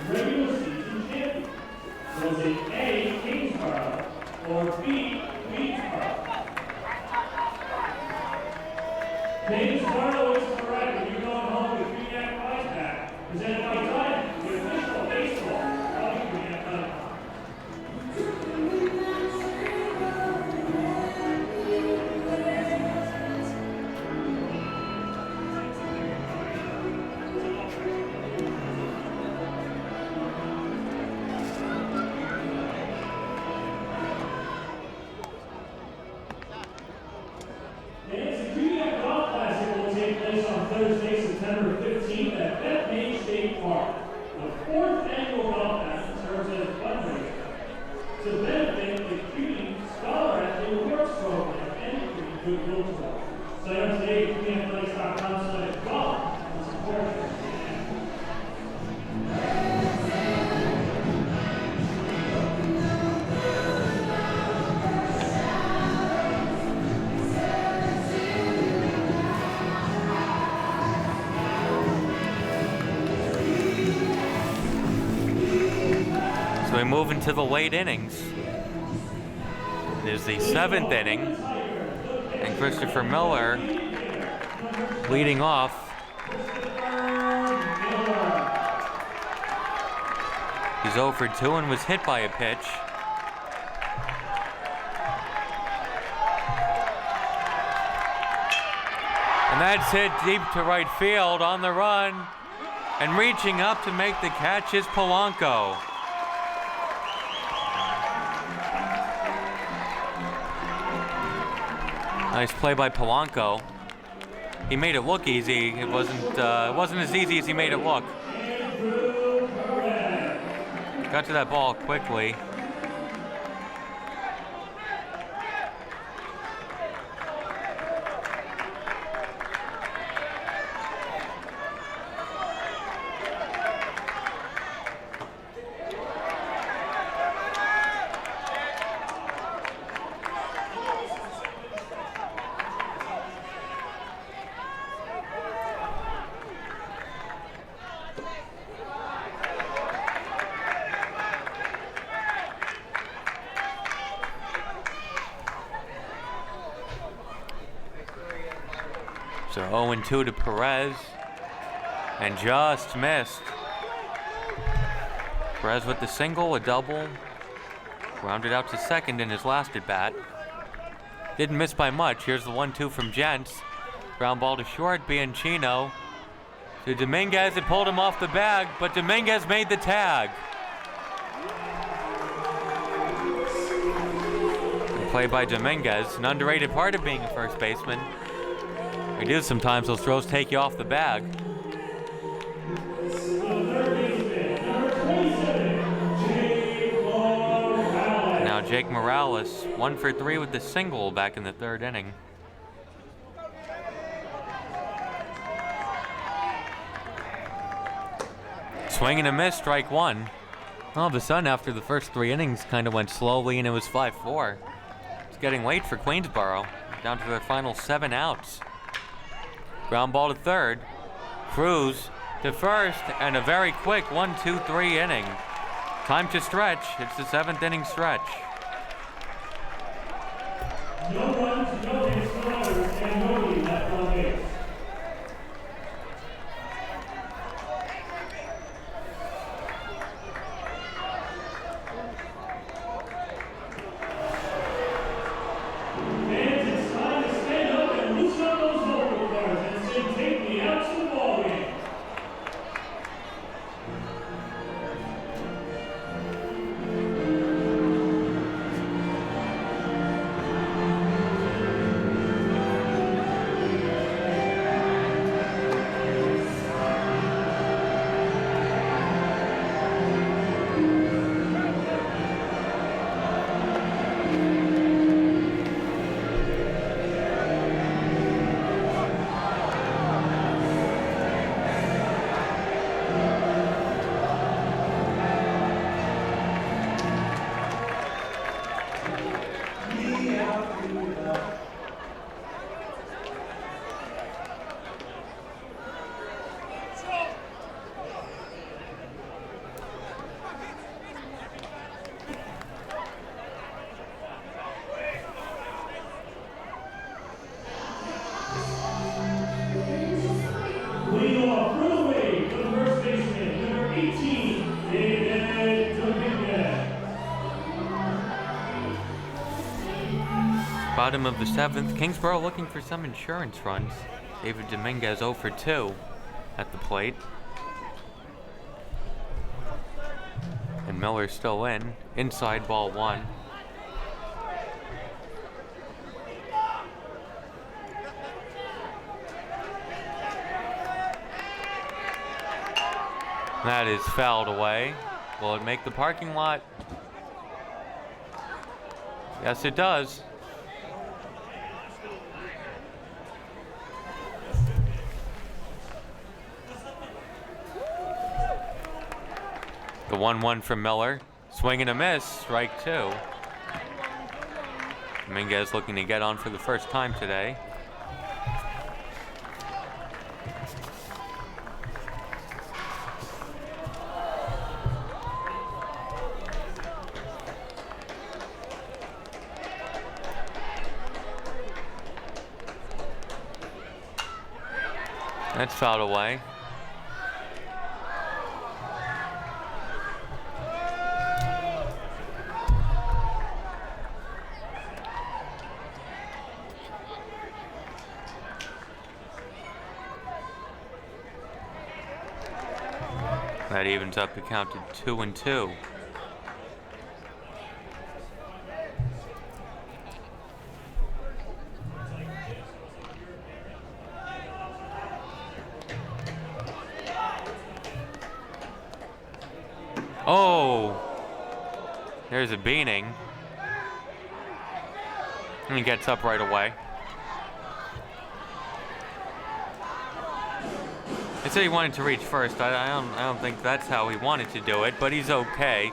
regular season champion? Was it A, Kingsborough, or B, Queensborough? Kingsborough is correct, and you're going home with 3 net prize pack, presented by Diamond, the official baseball of the Queen. The fourth annual golf match serves as a fundraiser to benefit the CUNY Scholar Athlete Awards Program and the Goodwill Tour. Sign up today at CUNYathletics.com/golf to support it. So we move into the late innings. It is the 7th inning, and Christopher Miller leading off. He's 0 for 2 and was hit by a pitch. And that's hit deep to right field on the run. And reaching up to make the catch is Polanco. Nice play by Polanco. He made it look easy. It wasn't as easy as he made it look. Got to that ball quickly. So 0-2 to Perez, and just missed. Perez with the single, a double, rounded out to second in his last at bat. Didn't miss by much. Here's the 1-2 from Gents. Ground ball to short, Bianchino to Dominguez. It pulled him off the bag, but Dominguez made the tag. Play by Dominguez, an underrated part of being a first baseman. We do sometimes those throws take you off the bag. Now Jake Morales, 1 for 3 with the single back in the 3rd inning. Swing and a miss, strike 1. All of a sudden, after the first 3 innings kind of went slowly and it was 5-4. It's getting late for Queensboro, down to their final 7 outs. Ground ball to third. Cruz to first, and a very quick 1-2-3 inning. Time to stretch. It's the 7th inning stretch. No runs, no hits, no errors, and nobody left on base. Fans, it's time to stand up and loosen up those vocal cords and sing "Take Me Out to the Ball Game." Leading off through the way for the first baseman, number 18, David Dominguez. Bottom of the 7th, Kingsborough looking for some insurance runs. David Dominguez 0 for 2 at the plate. And Miller's still in. Inside ball 1. That is fouled away. Will it make the parking lot? Yes, it does. The 1-1 from Miller. Swing and a miss. Strike two. Dominguez looking to get on for the first time today. That's fouled away. That evens up the count to 2-2. Oh, there's a beaning. And he gets up right away. He said he wanted to reach first. I don't think that's how he wanted to do it, but he's okay.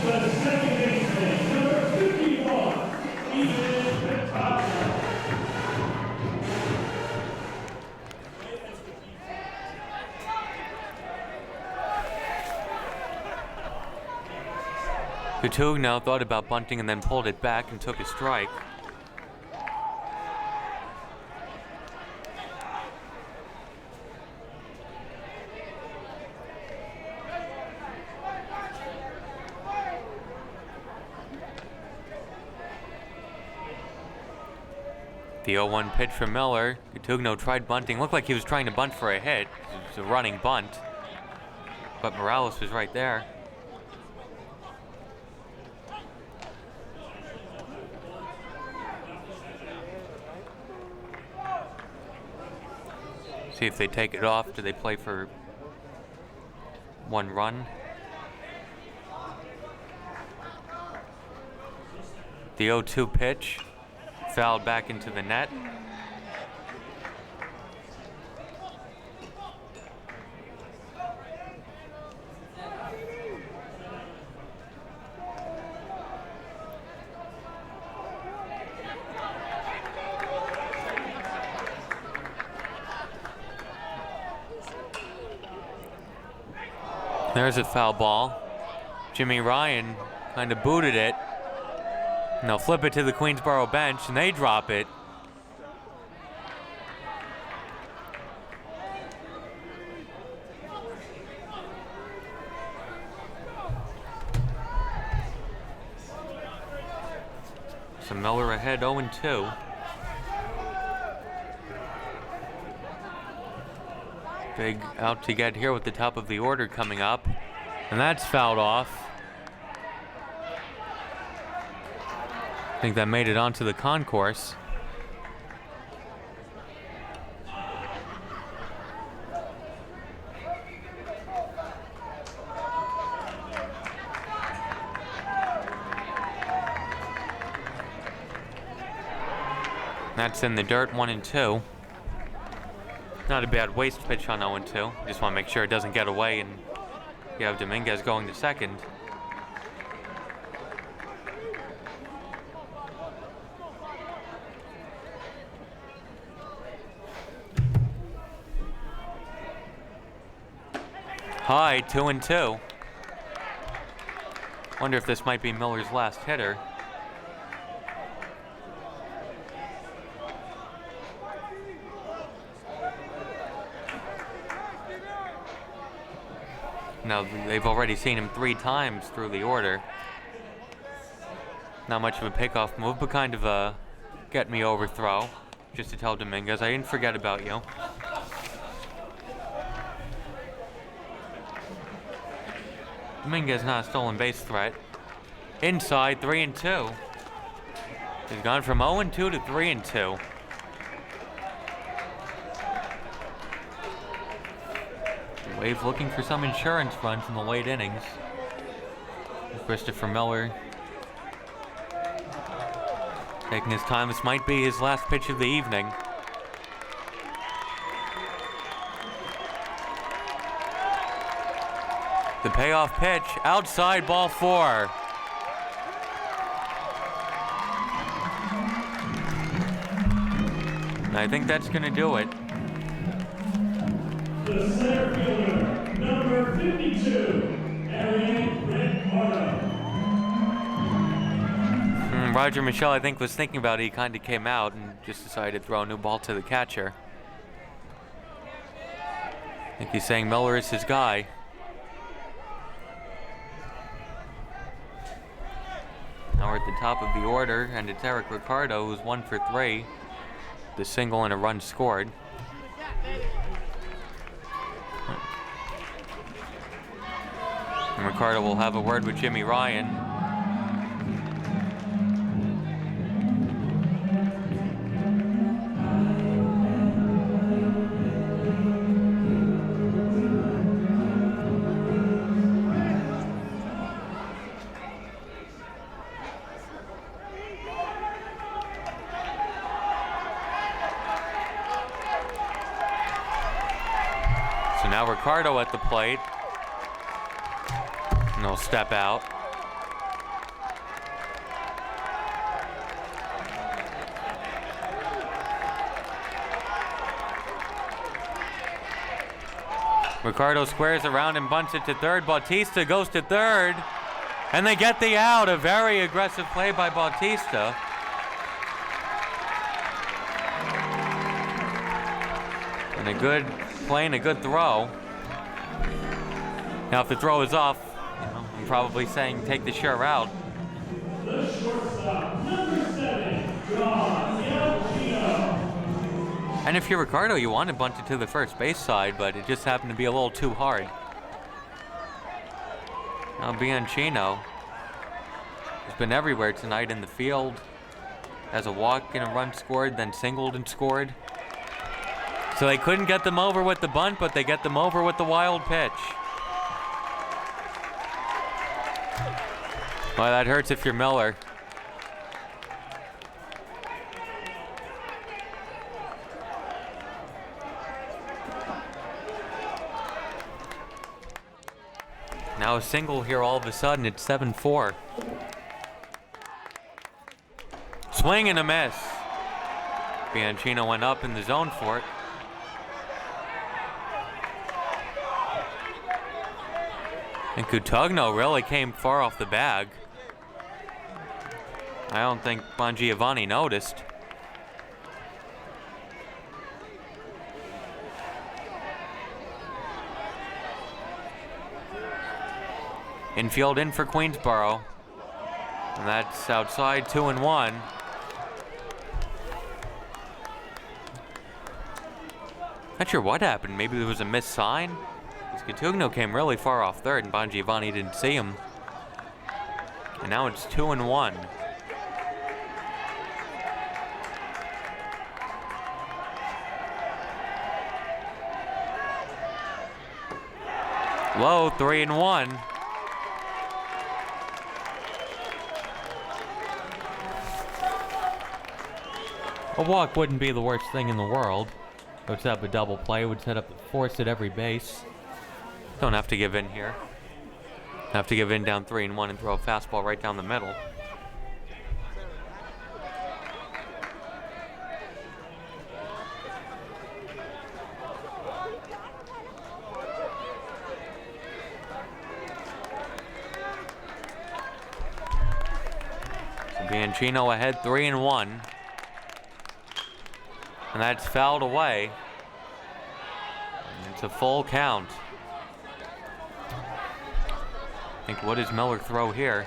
The second baseman, number 51, Ethan Petagna. Petagna thought about bunting and then pulled it back and took a strike. The 0-1 pitch from Miller. Petagna tried bunting. Looked like he was trying to bunt for a hit. It was a running bunt. But Morales was right there. See if they take it off. Do they play for 1 run? The 0-2 pitch. Fouled back into the net. There's a foul ball. Jimmy Ryan kind of booted it. And they'll flip it to the Queensboro bench, and they drop it. So Miller ahead 0-2. Big out to get here with the top of the order coming up. And that's fouled off. I think that made it onto the concourse. That's in the dirt, 1-2. Not a bad waste pitch on 0-2. Just want to make sure it doesn't get away, and you have Dominguez going to second. High, 2-2. Wonder if this might be Miller's last hitter. Now, they've already seen him 3 times through the order. Not much of a pickoff move, but kind of a get me over throw. Just to tell Dominguez, I didn't forget about you. Dominguez not a stolen base threat. Inside, 3-2. He's gone from 0-2 to 3-2. Wave looking for some insurance runs in the late innings. Christopher Miller taking his time. This might be his last pitch of the evening. The payoff pitch, outside, ball 4. And I think that's going to do it. The center fielder, number 52, Ariel Ricardo. Roger Michelle, I think, was thinking about it. He kind of came out and just decided to throw a new ball to the catcher. I think he's saying Miller is his guy. Now we're at the top of the order, and it's Eric Ricardo, who's 1 for 3. The single and a run scored. And Ricardo will have a word with Jimmy Ryan. So now Ricardo at the plate. And he'll step out. Ricardo squares around and bunts it to third. Bautista goes to third. And they get the out. A very aggressive play by Bautista. And a good play and a good throw. Now if the throw is off, I'm probably saying take the sure out. The shortstop, number 7, John Giolito. And if you're Ricardo, you want to bunt it to the first base side, but it just happened to be a little too hard. Now Bianchino has been everywhere tonight in the field. Has a walk and a run scored, then singled and scored. So they couldn't get them over with the bunt, but they get them over with the wild pitch. Well, that hurts if you're Miller. Now a single here all of a sudden. It's 7-4. Swing and a miss. Bianchino went up in the zone for it. And Cutugno really came far off the bag. I don't think Bongiovanni noticed. Infield in for Queensboro. And that's outside, 2-1. Not sure what happened. Maybe there was a missed sign. Cutugno came really far off third, and Bongiovanni didn't see him. And now it's 2-1. Low, 3-1. A walk wouldn't be the worst thing in the world. Would set up a double play, would set up force at every base. Don't have to give in here. Have to give in down 3-1 and throw a fastball right down the middle. So Bianchino ahead 3-1. And that's fouled away. And it's a full count. I think what does Miller throw here?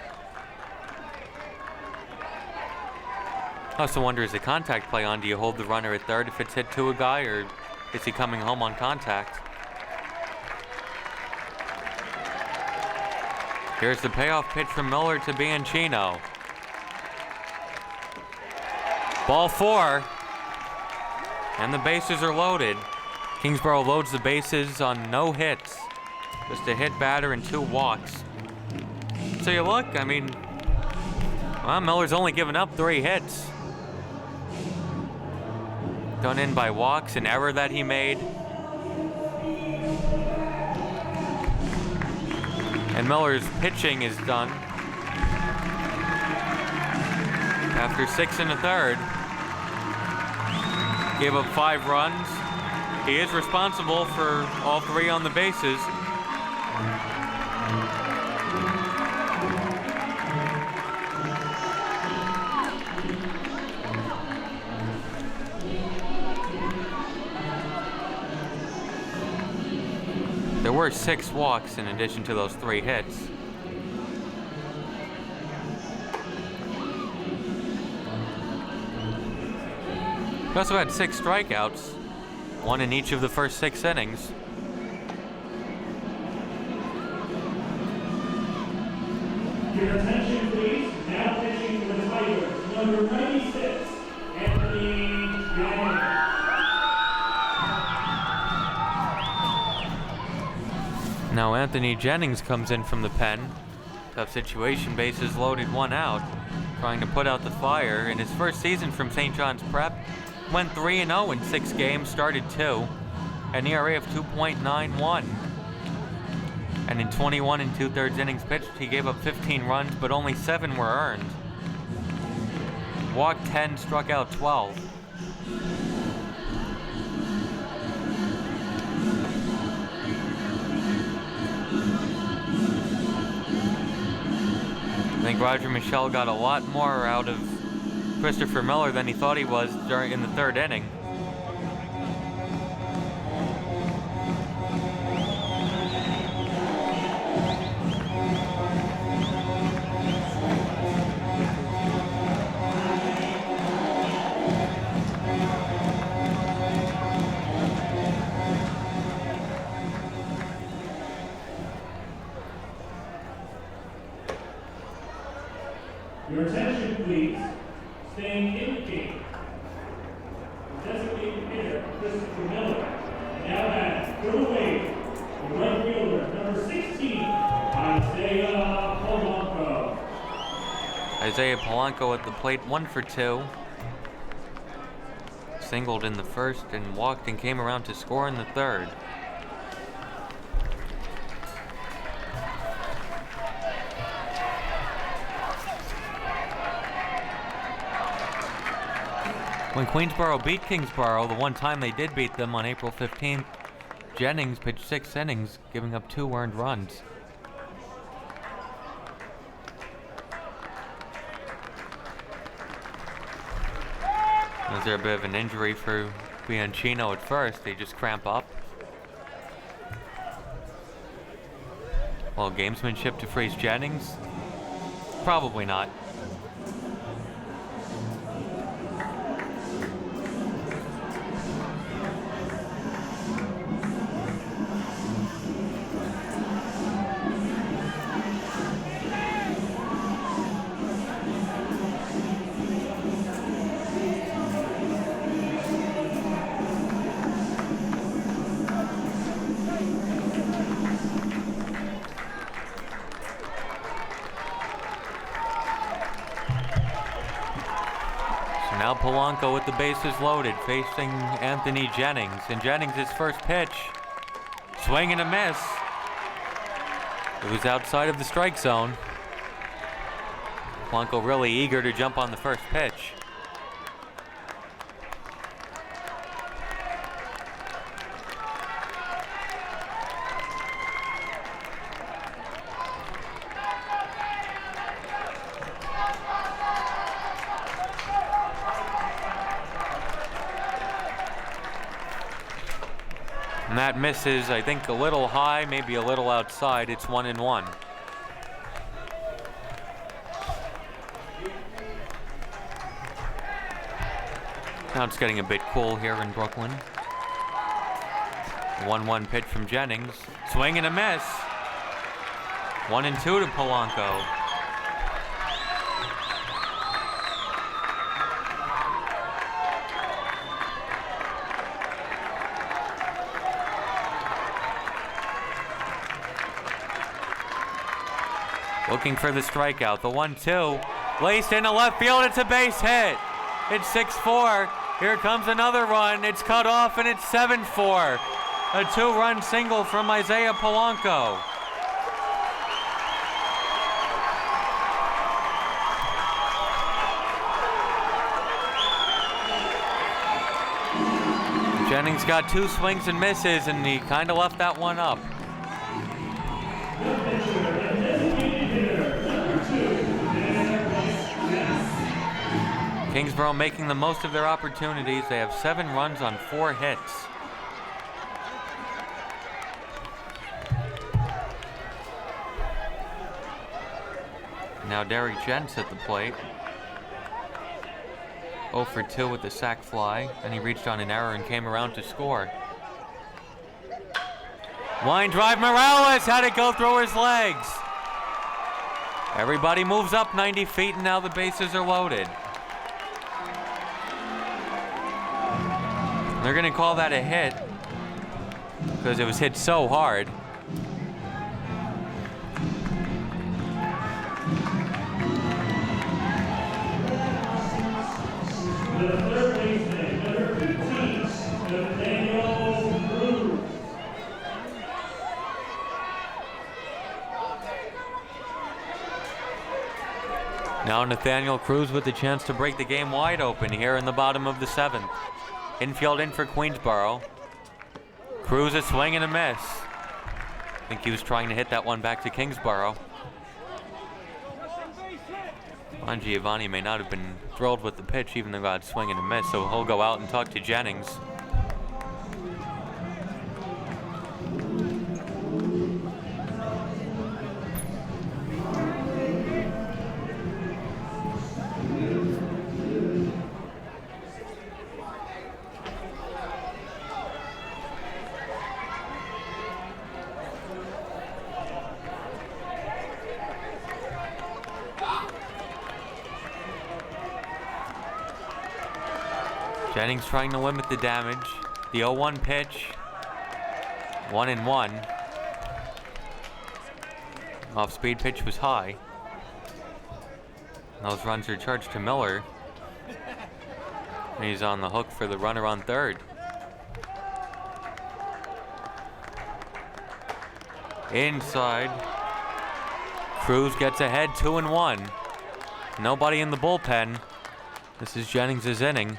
I also wonder, is the contact play on? Do you hold the runner at third if it's hit to a guy, or is he coming home on contact? Here's the payoff pitch from Miller to Bianchino. Ball 4. And the bases are loaded. Kingsborough loads the bases on no hits. Just a hit batter and 2 walks. So you look, I mean, well, Miller's only given up 3 hits. Done in by walks, an error that he made. And Miller's pitching is done. After 6 1/3. Gave up 5 runs. He is responsible for all 3 on the bases. There were 6 walks in addition to those 3 hits. He also had 6 strikeouts, 1 in each of the first 6 innings. Your attention, please. Now pitching for the Tigers, number 96, Anthony Jennings. Now Anthony Jennings comes in from the pen. Tough situation, bases loaded, 1 out. Trying to put out the fire. In his first season from St. John's Prep, went 3-0 in 6 games, started 2, an ERA of 2.91. And in 21 2/3 innings pitched, he gave up 15 runs, but only 7 were earned. Walked 10, struck out 12. I think Roger Michelle got a lot more out of Christopher Miller than he thought he was in the 3rd inning. Your attention, please. Staying in the game. Designated hitter, Christopher Miller. Now has to the wave. The right fielder, number 16, Isaiah Polanco. Isaiah Polanco at the plate, 1 for 2. Singled in the first and walked and came around to score in the 3rd. When Queensborough beat Kingsborough, the one time they did beat them on April 15th, Jennings pitched 6 innings, giving up 2 earned runs. Was there a bit of an injury for Bianchino at first? They just cramp up. Well, gamesmanship to freeze Jennings? Probably not. Polanco with the bases loaded, facing Anthony Jennings. And Jennings' first pitch, swing and a miss. It was outside of the strike zone. Polanco really eager to jump on the first pitch. And that misses, I think, a little high, maybe a little outside. It's 1-1. Now it's getting a bit cool here in Brooklyn. 1-1 pitch from Jennings. Swing and a miss. 1-2 to Polanco. Looking for the strikeout. The 1-2. Laced into left field. It's a base hit. It's 6-4. Here comes another run. It's cut off and it's 7-4. A 2-run single from Isaiah Polanco. Jennings got 2 swings and misses, and he kind of left that one up. Kingsborough making the most of their opportunities. They have 7 runs on 4 hits. Now Derek Gents at the plate. 0 for 2 with the sac fly, and he reached on an error and came around to score. Line drive, Morales had it go through his legs. Everybody moves up 90 feet, and now the bases are loaded. They're going to call that a hit because it was hit so hard. The third baseman, number 15, Nathaniel Cruz. Now Nathaniel Cruz with the chance to break the game wide open here in the bottom of the 7th. Infield in for Queensborough. Cruz a swing and a miss. I think he was trying to hit that one back to Kingsborough. Juan Giovanni may not have been thrilled with the pitch, even though got swing and a miss, so he'll go out and talk to Jennings. Jennings trying to limit the damage. The 0-1 pitch. 1-1. Off-speed pitch was high. Those runs are charged to Miller. And he's on the hook for the runner on third. Inside. Cruz gets ahead 2-1. Nobody in the bullpen. This is Jennings' inning.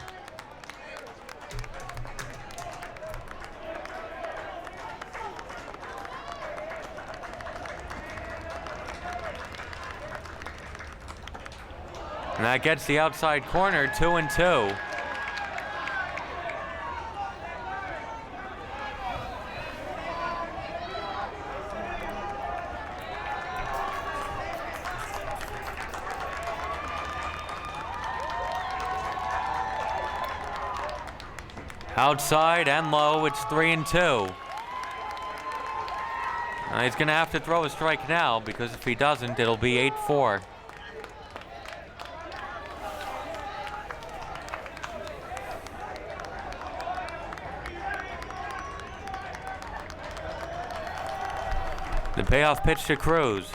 And that gets the outside corner, 2-2. Outside and low, it's 3-2. He's gonna have to throw a strike now, because if he doesn't, it'll be 8-4. The payoff pitch to Cruz.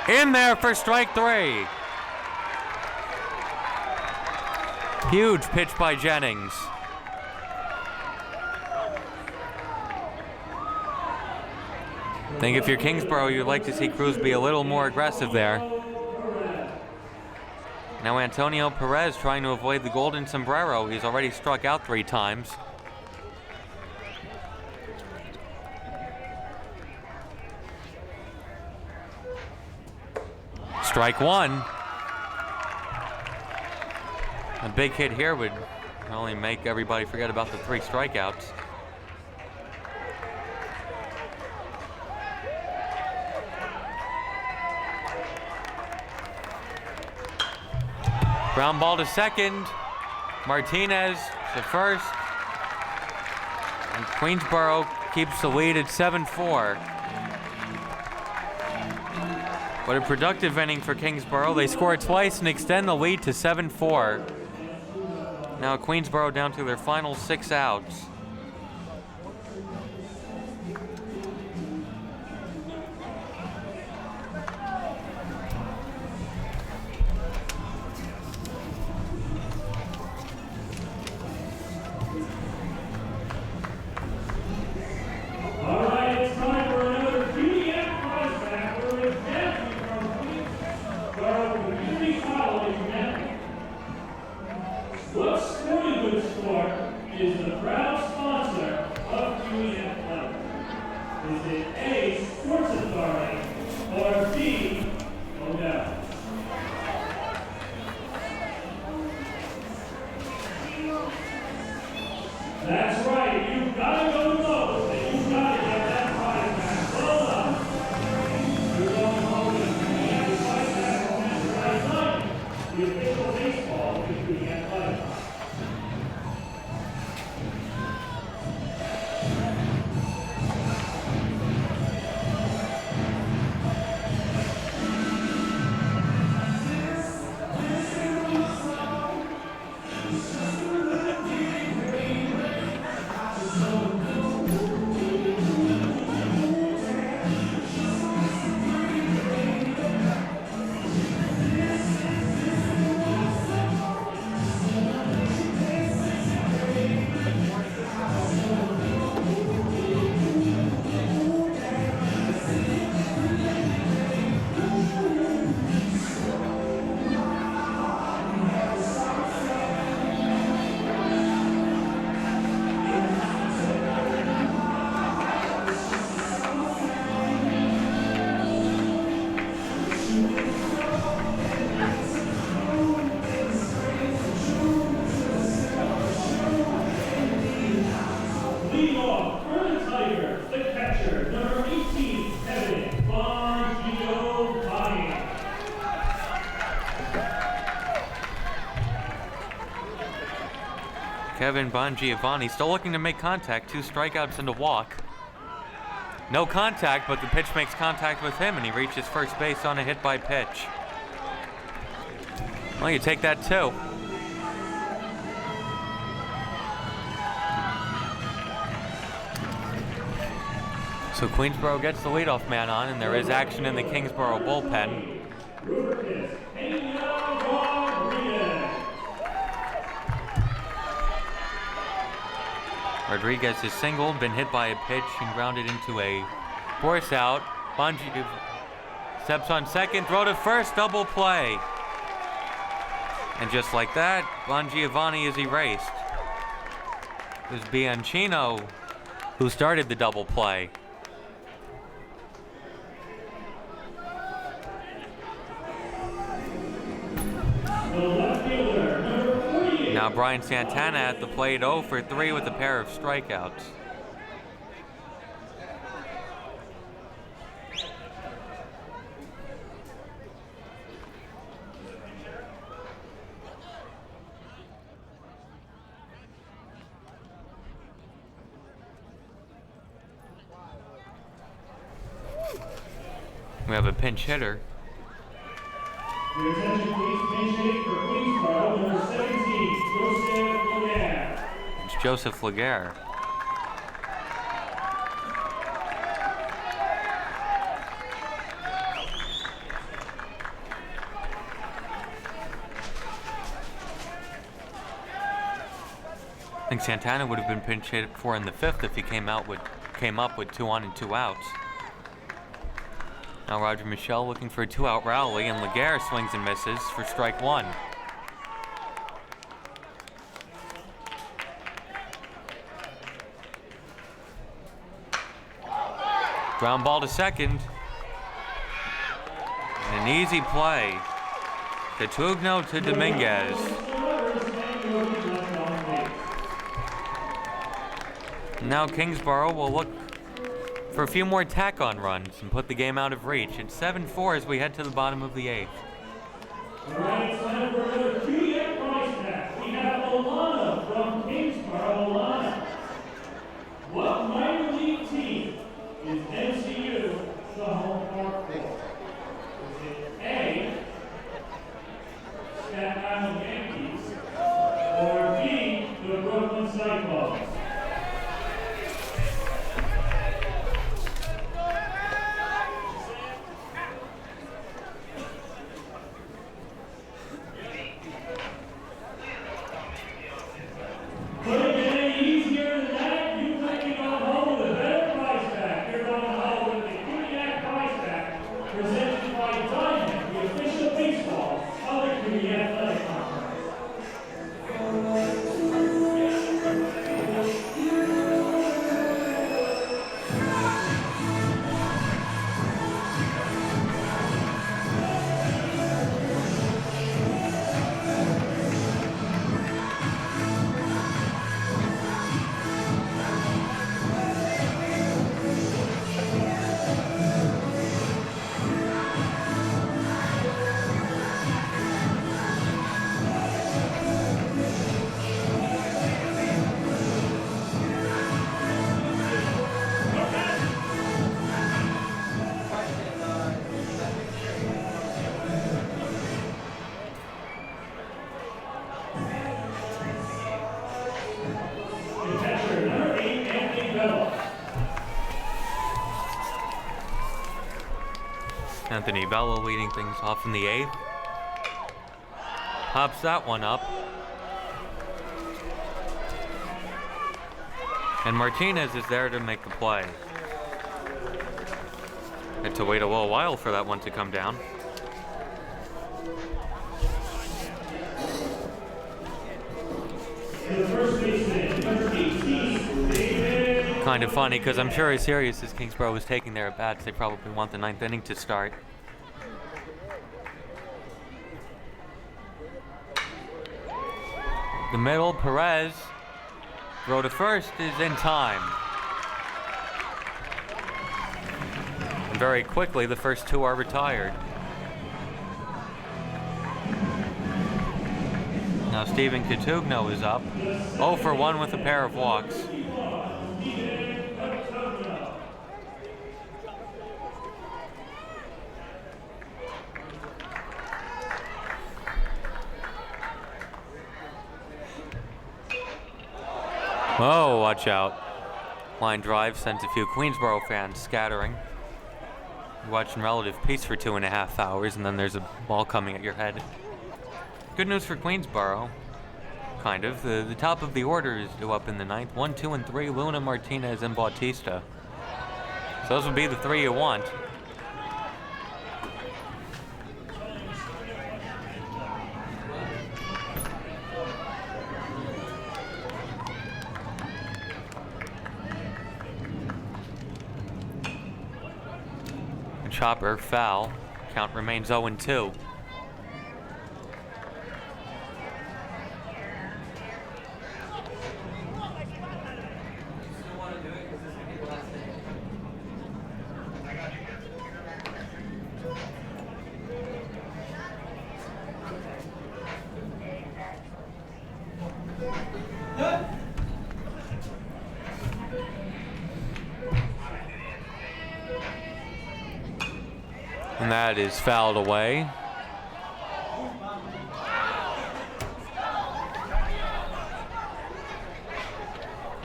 In there for strike 3. Huge pitch by Jennings. I think if you're Kingsborough, you'd like to see Cruz be a little more aggressive there. Now Antonio Perez trying to avoid the golden sombrero. He's already struck out 3 times. Strike 1. A big hit here would only make everybody forget about the 3 strikeouts. Ground ball to second. Martinez to first. And Queensborough keeps the lead at 7-4. What a productive inning for Kingsborough. They score twice and extend the lead to 7-4. Now Queensborough down to their final 6 outs. That's right, you've got to go to those, and you've got to get that prize back. Well done. You're going home with the prize back on Friday night. The official baseball is the Athletic. Kevin Bongiovanni still looking to make contact. 2 strikeouts and a walk. No contact, but the pitch makes contact with him, and he reaches first base on a hit by pitch. Well, you take that too. So Queensborough gets the leadoff man on, and there is action in the Kingsborough bullpen. Rodriguez is singled, been hit by a pitch and grounded into a force out. Bongi steps on second, throw to first, double play. And just like that, Bongiovanni is erased. It was Bianchino who started the double play. Now Brian Santana at the plate, 0 for 3 with a pair of strikeouts. We have a pinch hitter. Your attention please, pinch hit for Queensborough, number 17, Joseph Laguerre. It's Joseph Laguerre. think Santana would have been pinch hit for in the 5th if he came up with 2 on and 2 outs. Now Roger Michelle looking for a 2-out rally, and Laguerre swings and misses for strike 1. Ground ball to second. And an easy play. Catugno to Dominguez. Now Kingsborough will look for a few more tack-on runs and put the game out of reach. It's 7-4 as we head to the bottom of the 8th. All right, it's time for another QDF prize pack. We have Olana from Kingsborough. Olana, what minor league team is MCU the home park for? Is it A, Staten Island Yankees, or B, the Brooklyn Cyclones? Could it get any easier than that? You might be going home with a better prize pack. You're going home with the QDF prize pack presented by Diamond, the official baseball of the QDF Athletic Conference. Anthony Bella leading things off in the 8th. Pops that one up. And Martinez is there to make the play. Had to wait a little while for that one to come down. Kind of funny, because I'm sure as serious as Kingsborough was taking their at-bats, they probably want the 9th inning to start. The middle, Perez, throw to first is in time. And very quickly, the first 2 are retired. Now Stephen Catugno is up, 0 for 1 with a pair of walks. Oh, watch out. Line drive sends a few Queensborough fans scattering. You're watching relative peace for 2.5 hours, and then there's a ball coming at your head. Good news for Queensborough, kind of. The top of the order is due up in the 9th. 1, 2, and 3, Luna, Martinez, and Bautista. So those would be the 3 you want. Chopper, foul. Count remains 0-2. And that is fouled away.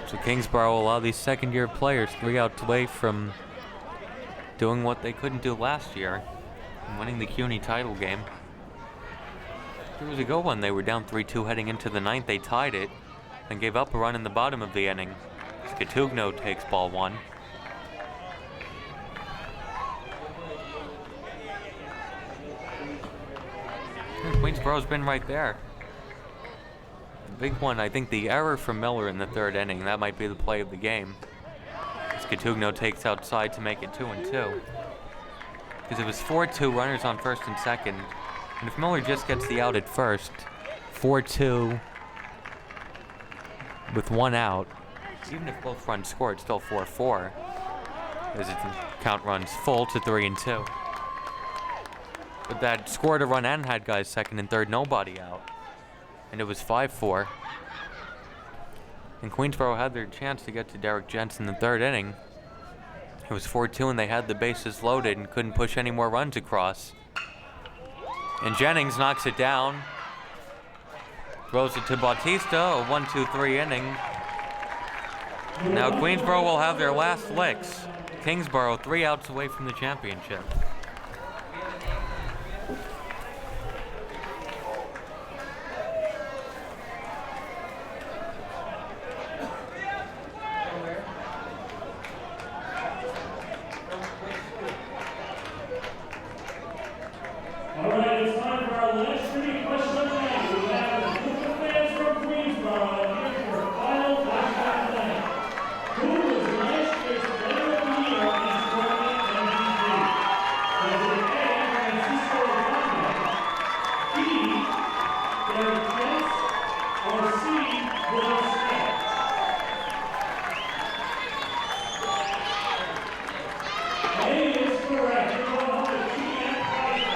So Kingsborough will allow these second-year players 3 outs away from doing what they couldn't do last year and winning the CUNY title game. 2 years ago when they were down 3-2 heading into the 9th, they tied it and gave up a run in the bottom of the inning. Scatugno takes ball one. Queensboro's been right there. The big one, I think the error from Miller in the third inning, that might be the play of the game. Scatugno takes outside to make it 2-2. Because it was 4-2, runners on first and second. And if Miller just gets the out at first, 4-2 with one out, even if both runs score, it's still 4-4. As it count runs full to 3-2. But that scored a run and had guys second and third, nobody out. And it was 5-4. And Queensboro had their chance to get to Derek Gents in the third inning. It was 4-2 and they had the bases loaded and couldn't push any more runs across. And Jennings knocks it down. Throws it to Bautista, a 1-2-3 inning. Now Queensboro will have their last licks. Kingsborough 3 outs away from the championship. All right, it's time for our last trivia question of the night. We have a group of fans from Queensboro. Here's your final flashback blank. Who was last year's Player of the Year and tournament MVP? Was it A, Francisco Romano, B, Derek Gents, or C, Will Smith? A is correct. You're going home with TM flashback.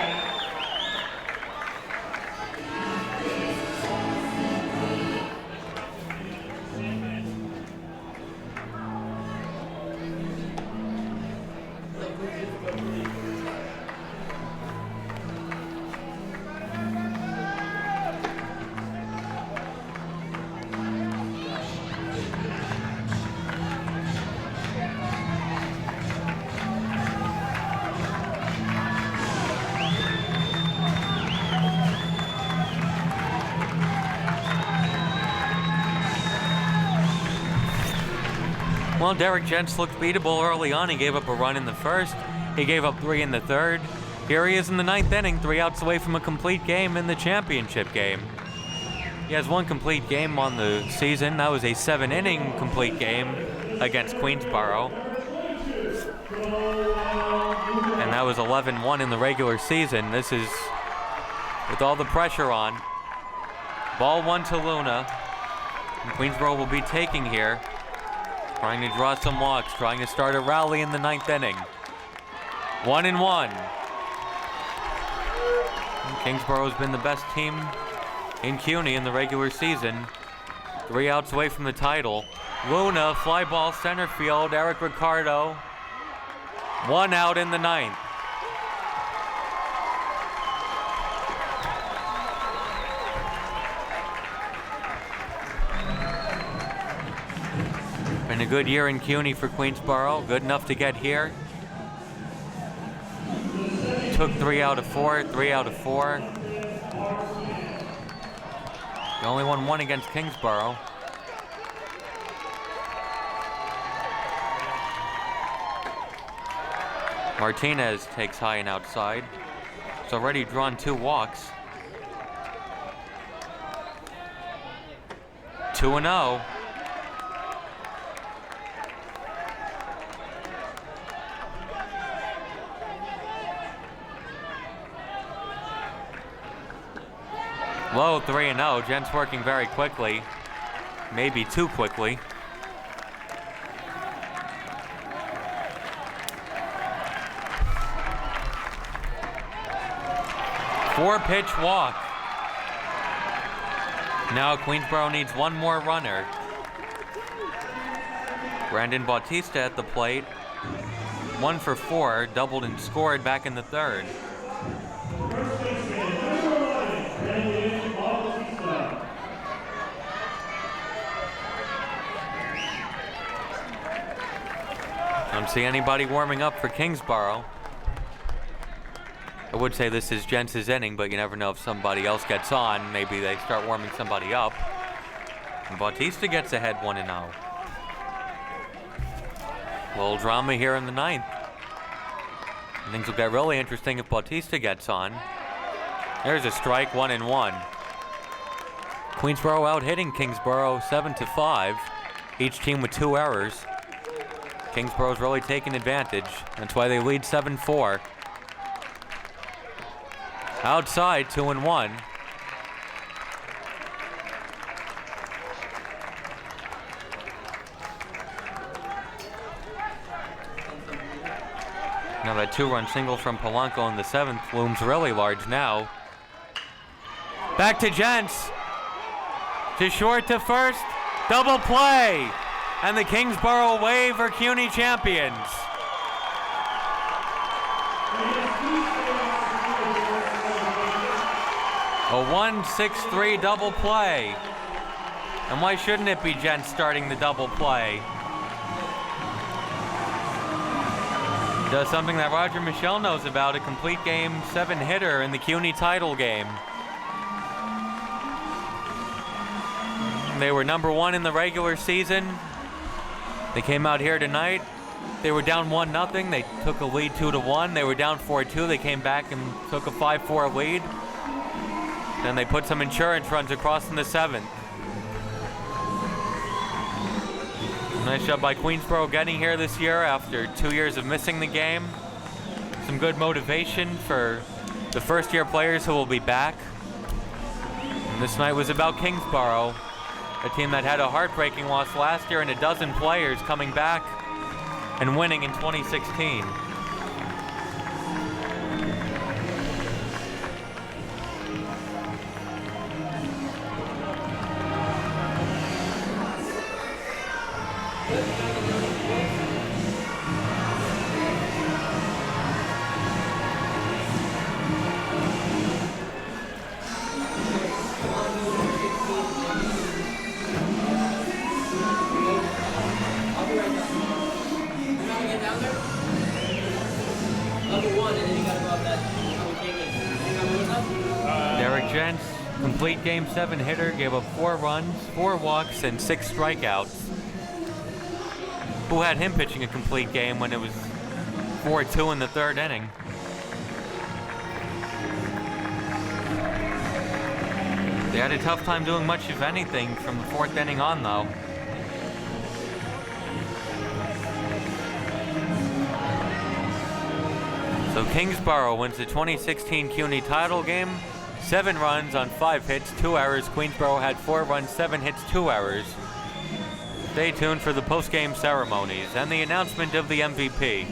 Well, Derek Gents looked beatable early on. He gave up a run in the first. He gave up 3 in the third. Here he is in the 9th inning, 3 outs away from a complete game in the championship game. He has 1 complete game on the season. That was a 7-inning complete game against Queensboro. And that was 11-1 in the regular season. This is with all the pressure on. Ball 1 to Luna. And Queensboro will be taking here. Trying to draw some walks, trying to start a rally in the 9th inning. 1-1. Kingsborough has been the best team in CUNY in the regular season. 3 outs away from the title. Luna, fly ball center field, Eric Ricardo. 1 out in the 9th. Been a good year in CUNY for Queensboro, good enough to get here. Took 3 out of 4, 3 out of 4. The only one won against Kingsboro. Martinez takes high and outside. He's already drawn 2 walks. 2-0. Low 3-0. Gents working very quickly. Maybe too quickly. Four-pitch walk. Now Queensboro needs 1 more runner. Brandon Bautista at the plate. 1 for 4, doubled and scored back in the 3rd. Don't see anybody warming up for Kingsboro. I would say this is Gents' inning, but you never know if somebody else gets on. Maybe they start warming somebody up. And Bautista gets ahead 1-0. Little drama here in the ninth. Things will get really interesting if Bautista gets on. There's a strike, 1-1. Queensborough out hitting Kingsborough 7-5. Each team with 2 errors. Kingsborough's really taking advantage. That's why they lead 7-4. Outside, 2-1. Now that 2-run single from Polanco in the 7th looms really large now. Back to Gents. To short to first. Double play. And the Kingsborough Wave are CUNY champions. A 1-6-3 double play. And why shouldn't it be Gents starting the double play? Does something that Roger Michelle knows about, a complete game 7 hitter in the CUNY title game. They were number 1 in the regular season. They came out here tonight. They were down 1-0. They took a lead 2-1. They were down 4-2. They came back and took a 5-4 lead. Then they put some insurance runs across in the 7th. Nice job by Queensborough getting here this year after 2 years of missing the game. Some good motivation for the first-year players who will be back. And this night was about Kingsborough, a team that had a heartbreaking loss last year and a dozen players coming back and winning in 2016. Derek Gents, complete game 7 hitter, gave up 4 runs, 4 walks, and 6 strikeouts. Who had him pitching a complete game when it was 4-2 in the 3rd inning? They had a tough time doing much of anything from the 4th inning on, though. So Kingsborough wins the 2016 CUNY title game. 7 runs on 5 hits, 2 errors. Queensborough had 4 runs, 7 hits, 2 errors. Stay tuned for the post-game ceremonies and the announcement of the MVP.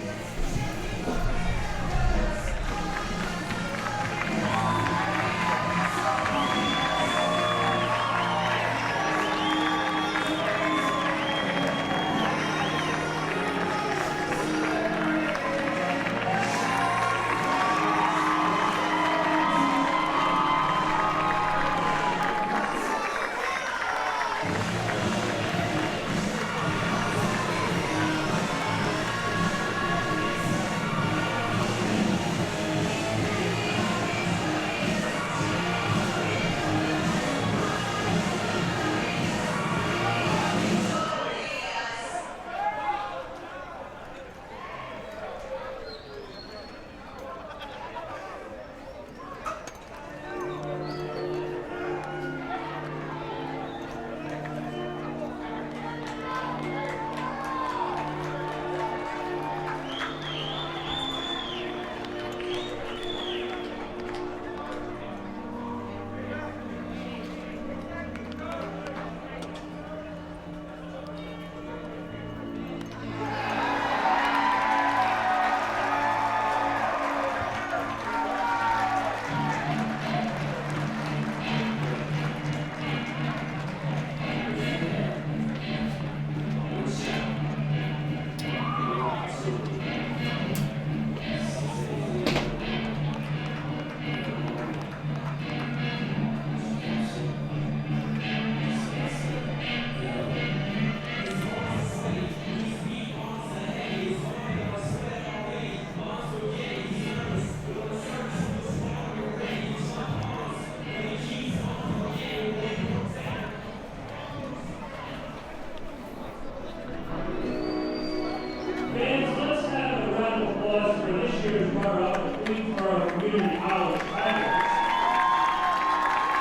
was for this year's runner-up, the Queensboro Community College Tigers.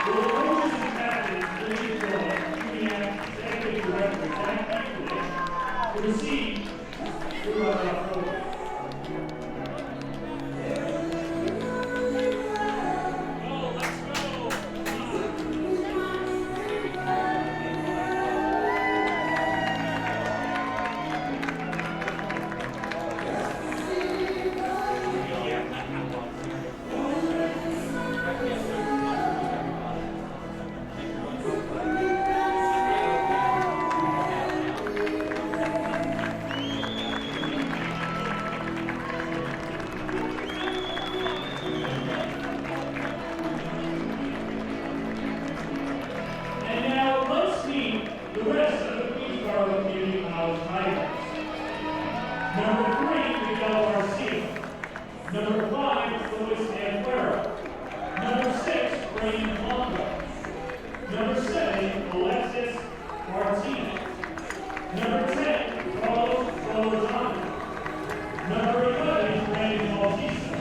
The coaches and captains, please join QEM Executive Director Jack Equidich to receive the runner-up program. And now let's meet the rest of the Queensboro Community College Tigers. Number 3, Miguel Garcia. Number 5, Luis Anguero. Number 6, Brayden Blanco. Number 7, Alexis Martinez. Number 10, Carlos Rolazano. Number 11, Brandon Bautista.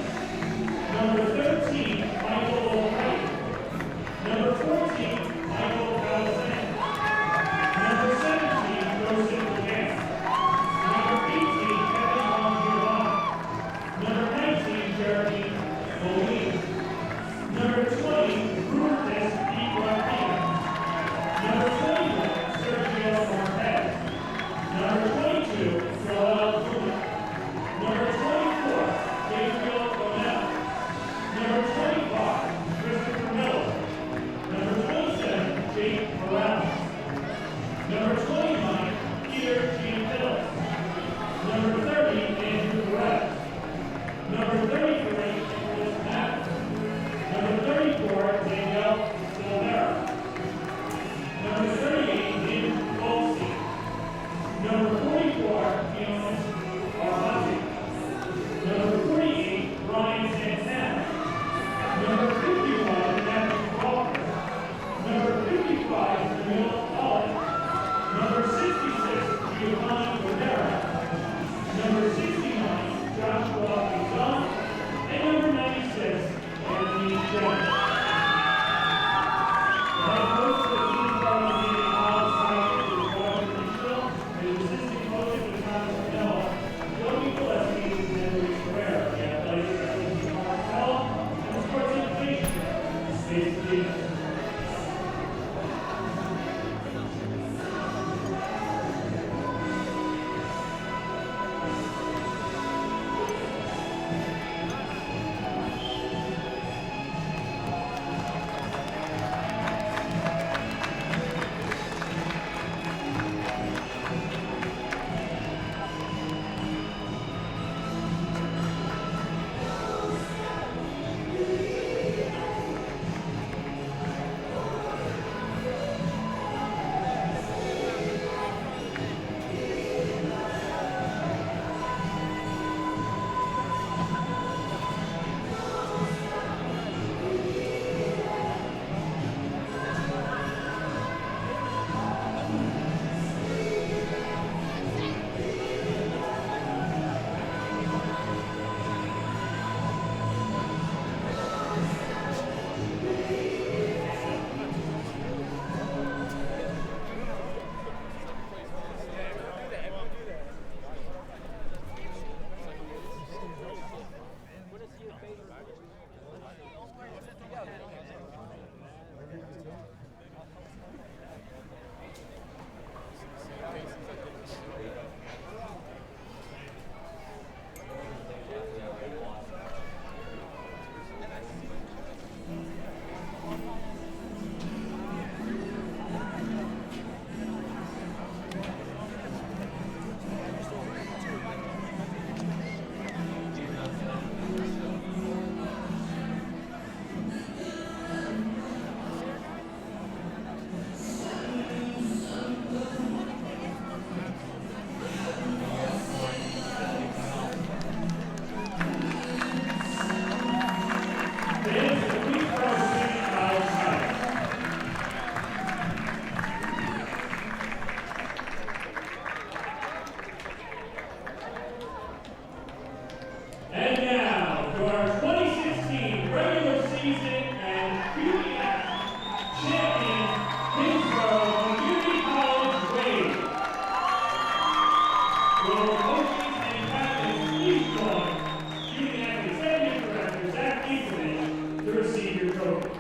Number 13, Michael O'Reilly. Number 14, Michael Calzan. Number 17, Joseph Legan. Number 18, Kevin Mongiovanni. Number 19, And now, to our 2016 regular season and QEF champion, Kingsborough Community College Wade. Will coaches and captains please join QEF Executive Director Zach Easterman to receive your trophy.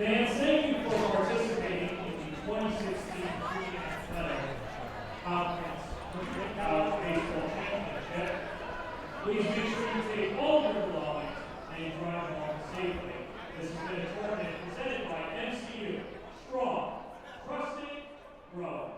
Fans, thank you for participating in the 2016 Queen Athletic Conference Baseball Championship. Please be sure you take all your belongings and drive home safely. This has been a tournament presented by MCU. Strong, trusting, grow.